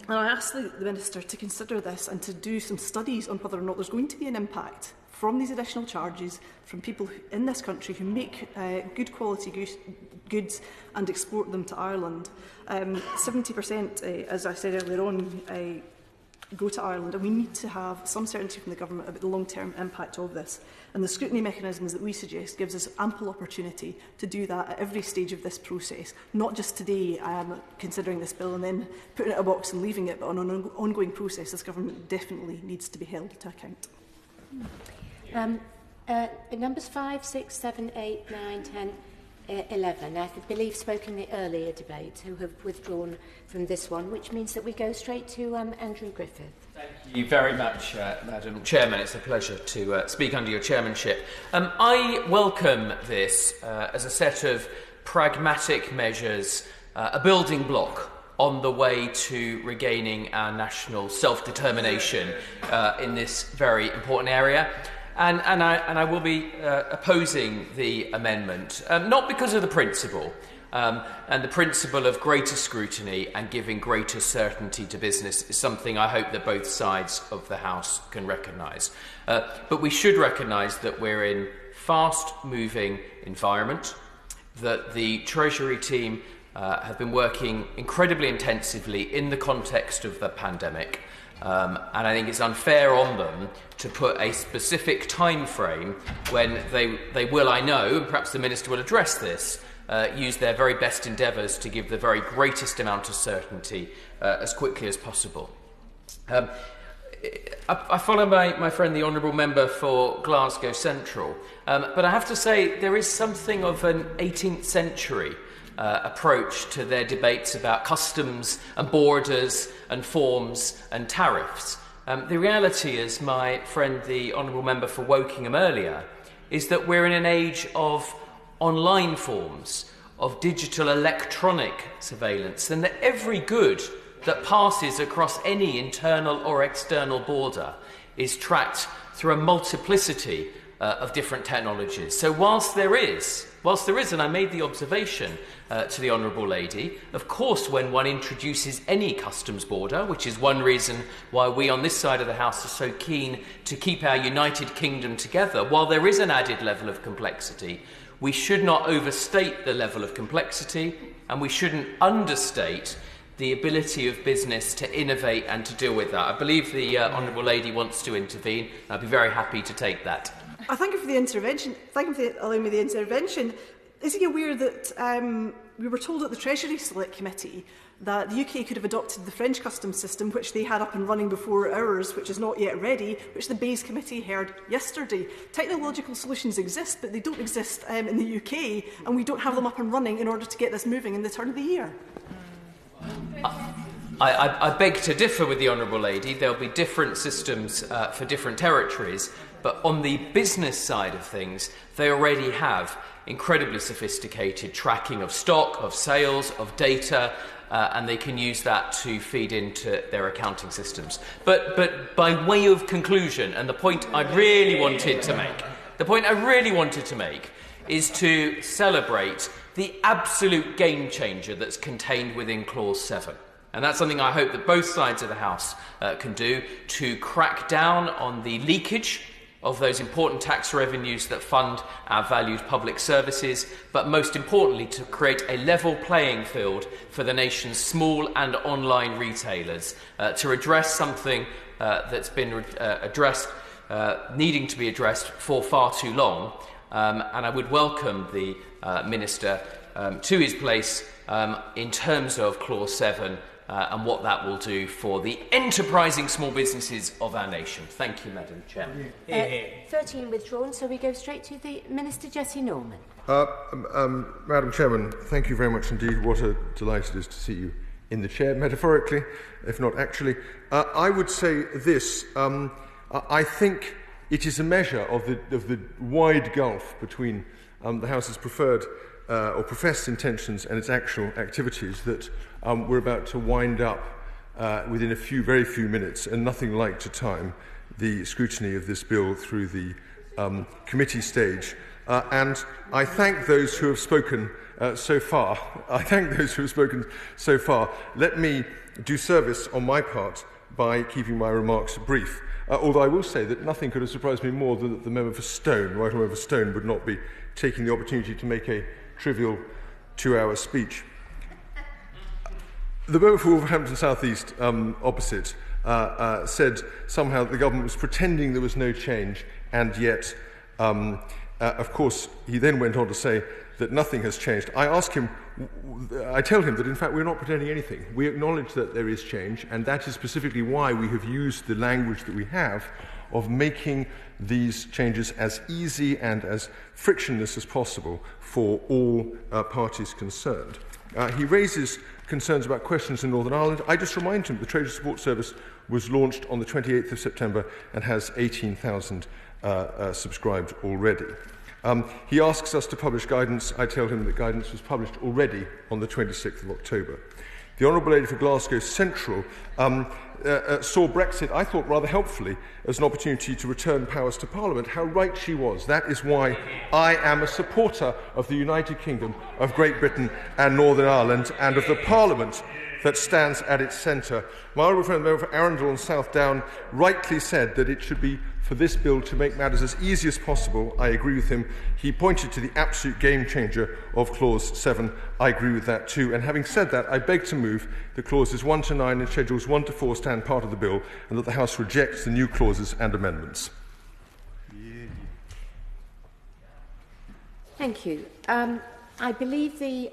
I asked the Minister to consider this and to do some studies on whether or not there's going to be an impact from these additional charges from people in this country who make good quality goods and export them to Ireland. 70%, as I said earlier on, go to Ireland, and we need to have some certainty from the government about the long-term impact of this. And the scrutiny mechanisms that we suggest gives us ample opportunity to do that at every stage of this process, not just today considering this bill and then putting it in a box and leaving it, but on an ongoing process. This government definitely needs to be held to account. Numbers 5, 6, 7, 8, 9, 10, 11, I believe, spoke in the earlier debate, who have withdrawn from this one, which means that we go straight to Andrew Griffith. Thank you very much, Madam Chairman. It's a pleasure to speak under your chairmanship. I welcome this as a set of pragmatic measures, a building block on the way to regaining our national self-determination in this very important area. And I will be opposing the amendment, not because of the principle, and the principle of greater scrutiny and giving greater certainty to business is something I hope that both sides of the House can recognise. But we should recognise that we're in fast-moving environment, that the Treasury team have been working incredibly intensively in the context of the pandemic. And I think it's unfair on them to put a specific time frame when they will, I know, and perhaps the Minister will address this, use their very best endeavours to give the very greatest amount of certainty as quickly as possible. I follow my friend, the Honourable Member for Glasgow Central, but I have to say there is something of an 18th century approach to their debates about customs and borders and forms and tariffs. The reality, as my friend the Honourable Member for Wokingham earlier, is that we're in an age of online forms, of digital electronic surveillance, and that every good that passes across any internal or external border is tracked through a multiplicity of different technologies. So whilst there is, and I made the observation to the Honourable Lady, of course when one introduces any customs border, which is one reason why we on this side of the House are so keen to keep our United Kingdom together, while there is an added level of complexity, we should not overstate the level of complexity, and we shouldn't understate the ability of business to innovate and to deal with that. I believe the Honourable Lady wants to intervene, and I'd be very happy to take that. I thank you for the intervention. Thank you for allowing me the intervention. Is he aware that we were told at the Treasury Select Committee that the UK could have adopted the French customs system, which they had up and running before ours, which is not yet ready, which the Bayes Committee heard yesterday. Technological solutions exist, but they don't exist in the UK, and we don't have them up and running in order to get this moving in the turn of the year. I beg to differ with the Honourable Lady. There'll be different systems for different territories. But on the business side of things, they already have incredibly sophisticated tracking of stock, of sales, of data, and they can use that to feed into their accounting systems. But by way of conclusion, and the point I really wanted to make, is to celebrate the absolute game changer that's contained within Clause 7. And that's something I hope that both sides of the House can do, to crack down on the leakage of those important tax revenues that fund our valued public services, but most importantly to create a level playing field for the nation's small and online retailers, to address something that's been needing to be addressed for far too long. And I would welcome the Minister to his place in terms of Clause 7 and what that will do for the enterprising small businesses of our nation. Thank you, Madam Chair. 13 withdrawn, so we go straight to the Minister, Jessie Norman. Madam Chairman, thank you very much indeed. What a delight it is to see you in the chair, metaphorically, if not actually. I would say this. I think it is a measure of the wide gulf between the House's preferred or professed intentions and its actual activities that we're about to wind up within very few minutes, and nothing like to time the scrutiny of this bill through the committee stage. And I thank those who have spoken so far. Let me do service on my part by keeping my remarks brief. Although I will say that nothing could have surprised me more than that the member for Stone, right member for Stone, would not be taking the opportunity to make a trivial 2-hour speech. The member for Wolverhampton South East opposite said somehow that the government was pretending there was no change, and yet, of course, he then went on to say that nothing has changed. I tell him that in fact we're not pretending anything. We acknowledge that there is change, and that is specifically why we have used the language that we have of making these changes as easy and as frictionless as possible for all parties concerned. He raises concerns about questions in Northern Ireland. I just remind him the Treasury Support Service was launched on the 28th of September and has 18,000 subscribed already. He asks us to publish guidance. I tell him that guidance was published already on the 26th of October. The Honourable Lady for Glasgow Central saw Brexit, I thought rather helpfully, as an opportunity to return powers to Parliament. How right she was. That is why I am a supporter of the United Kingdom, of Great Britain and Northern Ireland, and of the Parliament that stands at its centre. My honourable friend, the member for Arundel and South Down, rightly said that it should be for this bill to make matters as easy as possible. I agree with him. He pointed to the absolute game changer of Clause 7. I agree with that too. And having said that, I beg to move that Clauses 1 to 9 and Schedules 1 to 4 stand part of the bill, and that the House rejects the new clauses and amendments. Thank you. I believe the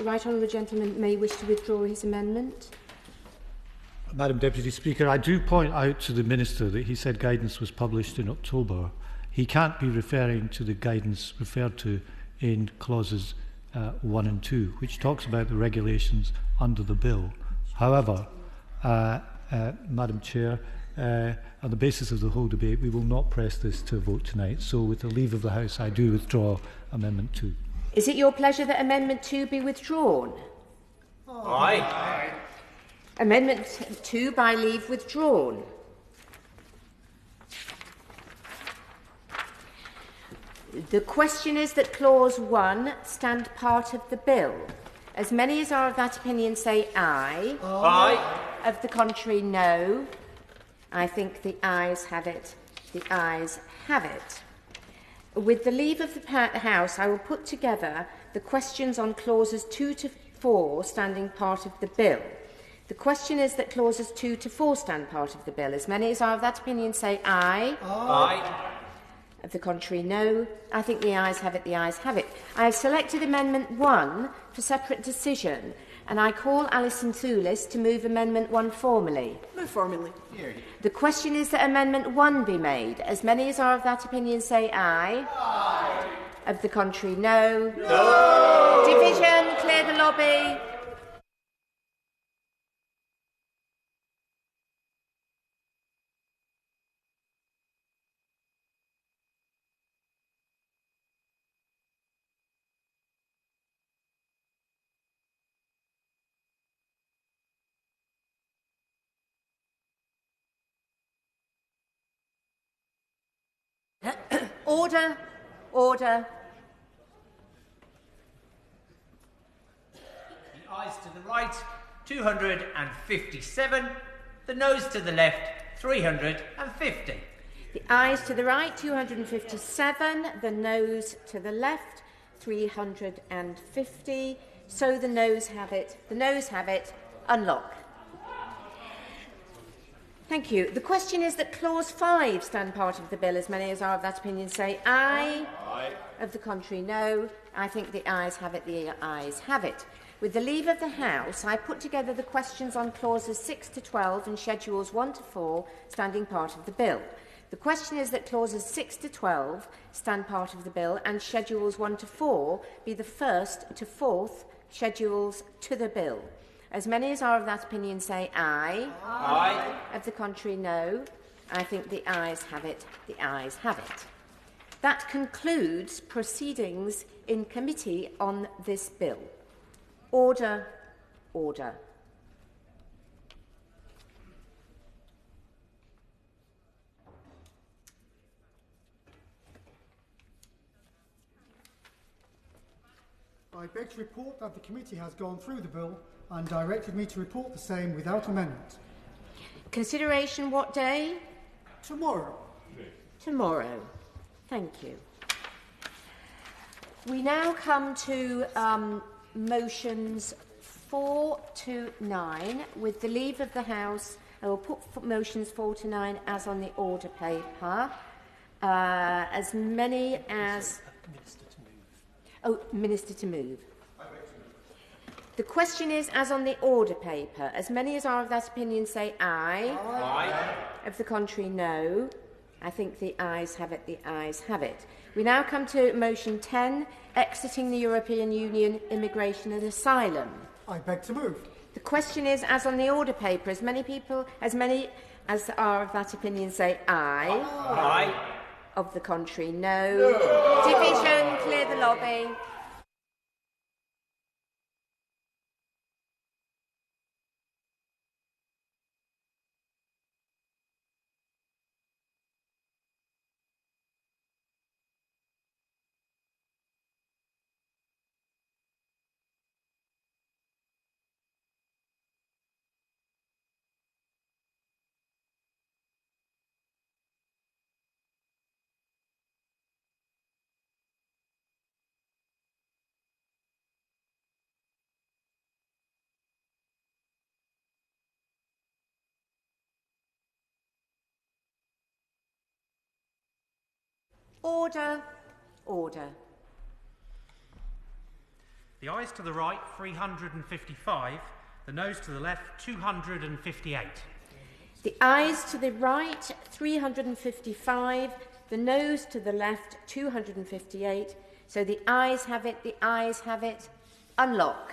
Right Honourable Gentleman may wish to withdraw his amendment. Madam Deputy Speaker, I do point out to the Minister that he said guidance was published in October. He can't be referring to the guidance referred to in clauses 1 and 2, which talks about the regulations under the bill. However, Madam Chair, on the basis of the whole debate, we will not press this to a vote tonight. So with the leave of the House, I do withdraw Amendment 2. Is it your pleasure that Amendment 2 be withdrawn? Aye. Amendment 2 by leave withdrawn. The question is that Clause 1 stand part of the bill. As many as are of that opinion say aye. Aye. Of the contrary, no. I think the ayes have it. The ayes have it. With the leave of the House, I will put together the questions on Clauses 2 to 4 standing part of the bill. The question is that Clauses 2 to 4 stand part of the bill. As many as are of that opinion say aye. Aye. Of the contrary, no. I think the ayes have it. The ayes have it. I have selected Amendment 1 for separate decision, and I call Alison Thewliss to move Amendment 1 formally. No, formally. The question is that Amendment 1 be made. As many as are of that opinion say aye. Aye. Of the contrary, no. No. Division, clear the lobby. Order. Order. The ayes to the right, 257. The noes to the left, 350. The ayes to the right, 257. The noes to the left, 350. So the noes have it. The noes have it. Unlock. Thank you. The question is that Clause 5 stand part of the bill. As many as are of that opinion say aye. Aye. Of the contrary, no. I think the ayes have it. The ayes have it. With the leave of the House, I put together the questions on clauses 6 to 12 and schedules 1 to 4 standing part of the bill. The question is that clauses 6 to 12 stand part of the bill and schedules 1 to 4 be the first to fourth schedules to the bill. As many as are of that opinion say aye. Aye. Of the contrary, no. I think the ayes have it. The ayes have it. That concludes proceedings in committee on this bill. Order. Order. I beg to report that the committee has gone through the bill and directed me to report the same without amendment. Consideration what day? Tomorrow. Tomorrow. Thank you. We now come to motions 4 to 9. With the leave of the House, I will put motions 4 to 9 as on the order paper. As many as... Oh, Minister to move. The question is as on the order paper. As many as are of that opinion say aye. Aye. Of the contrary, no. I think the ayes have it. The ayes have it. We now come to motion 10, exiting the European Union, immigration and asylum. I beg to move. The question is as on the order paper. As many as are of that opinion say aye. Aye. Of the contrary, no. Division, clear the lobby. Order. Order. The ayes to the right, 355. The noes to the left, 258. The ayes to the right, 355. The noes to the left, 258. So the ayes have it. The ayes have it. Unlock.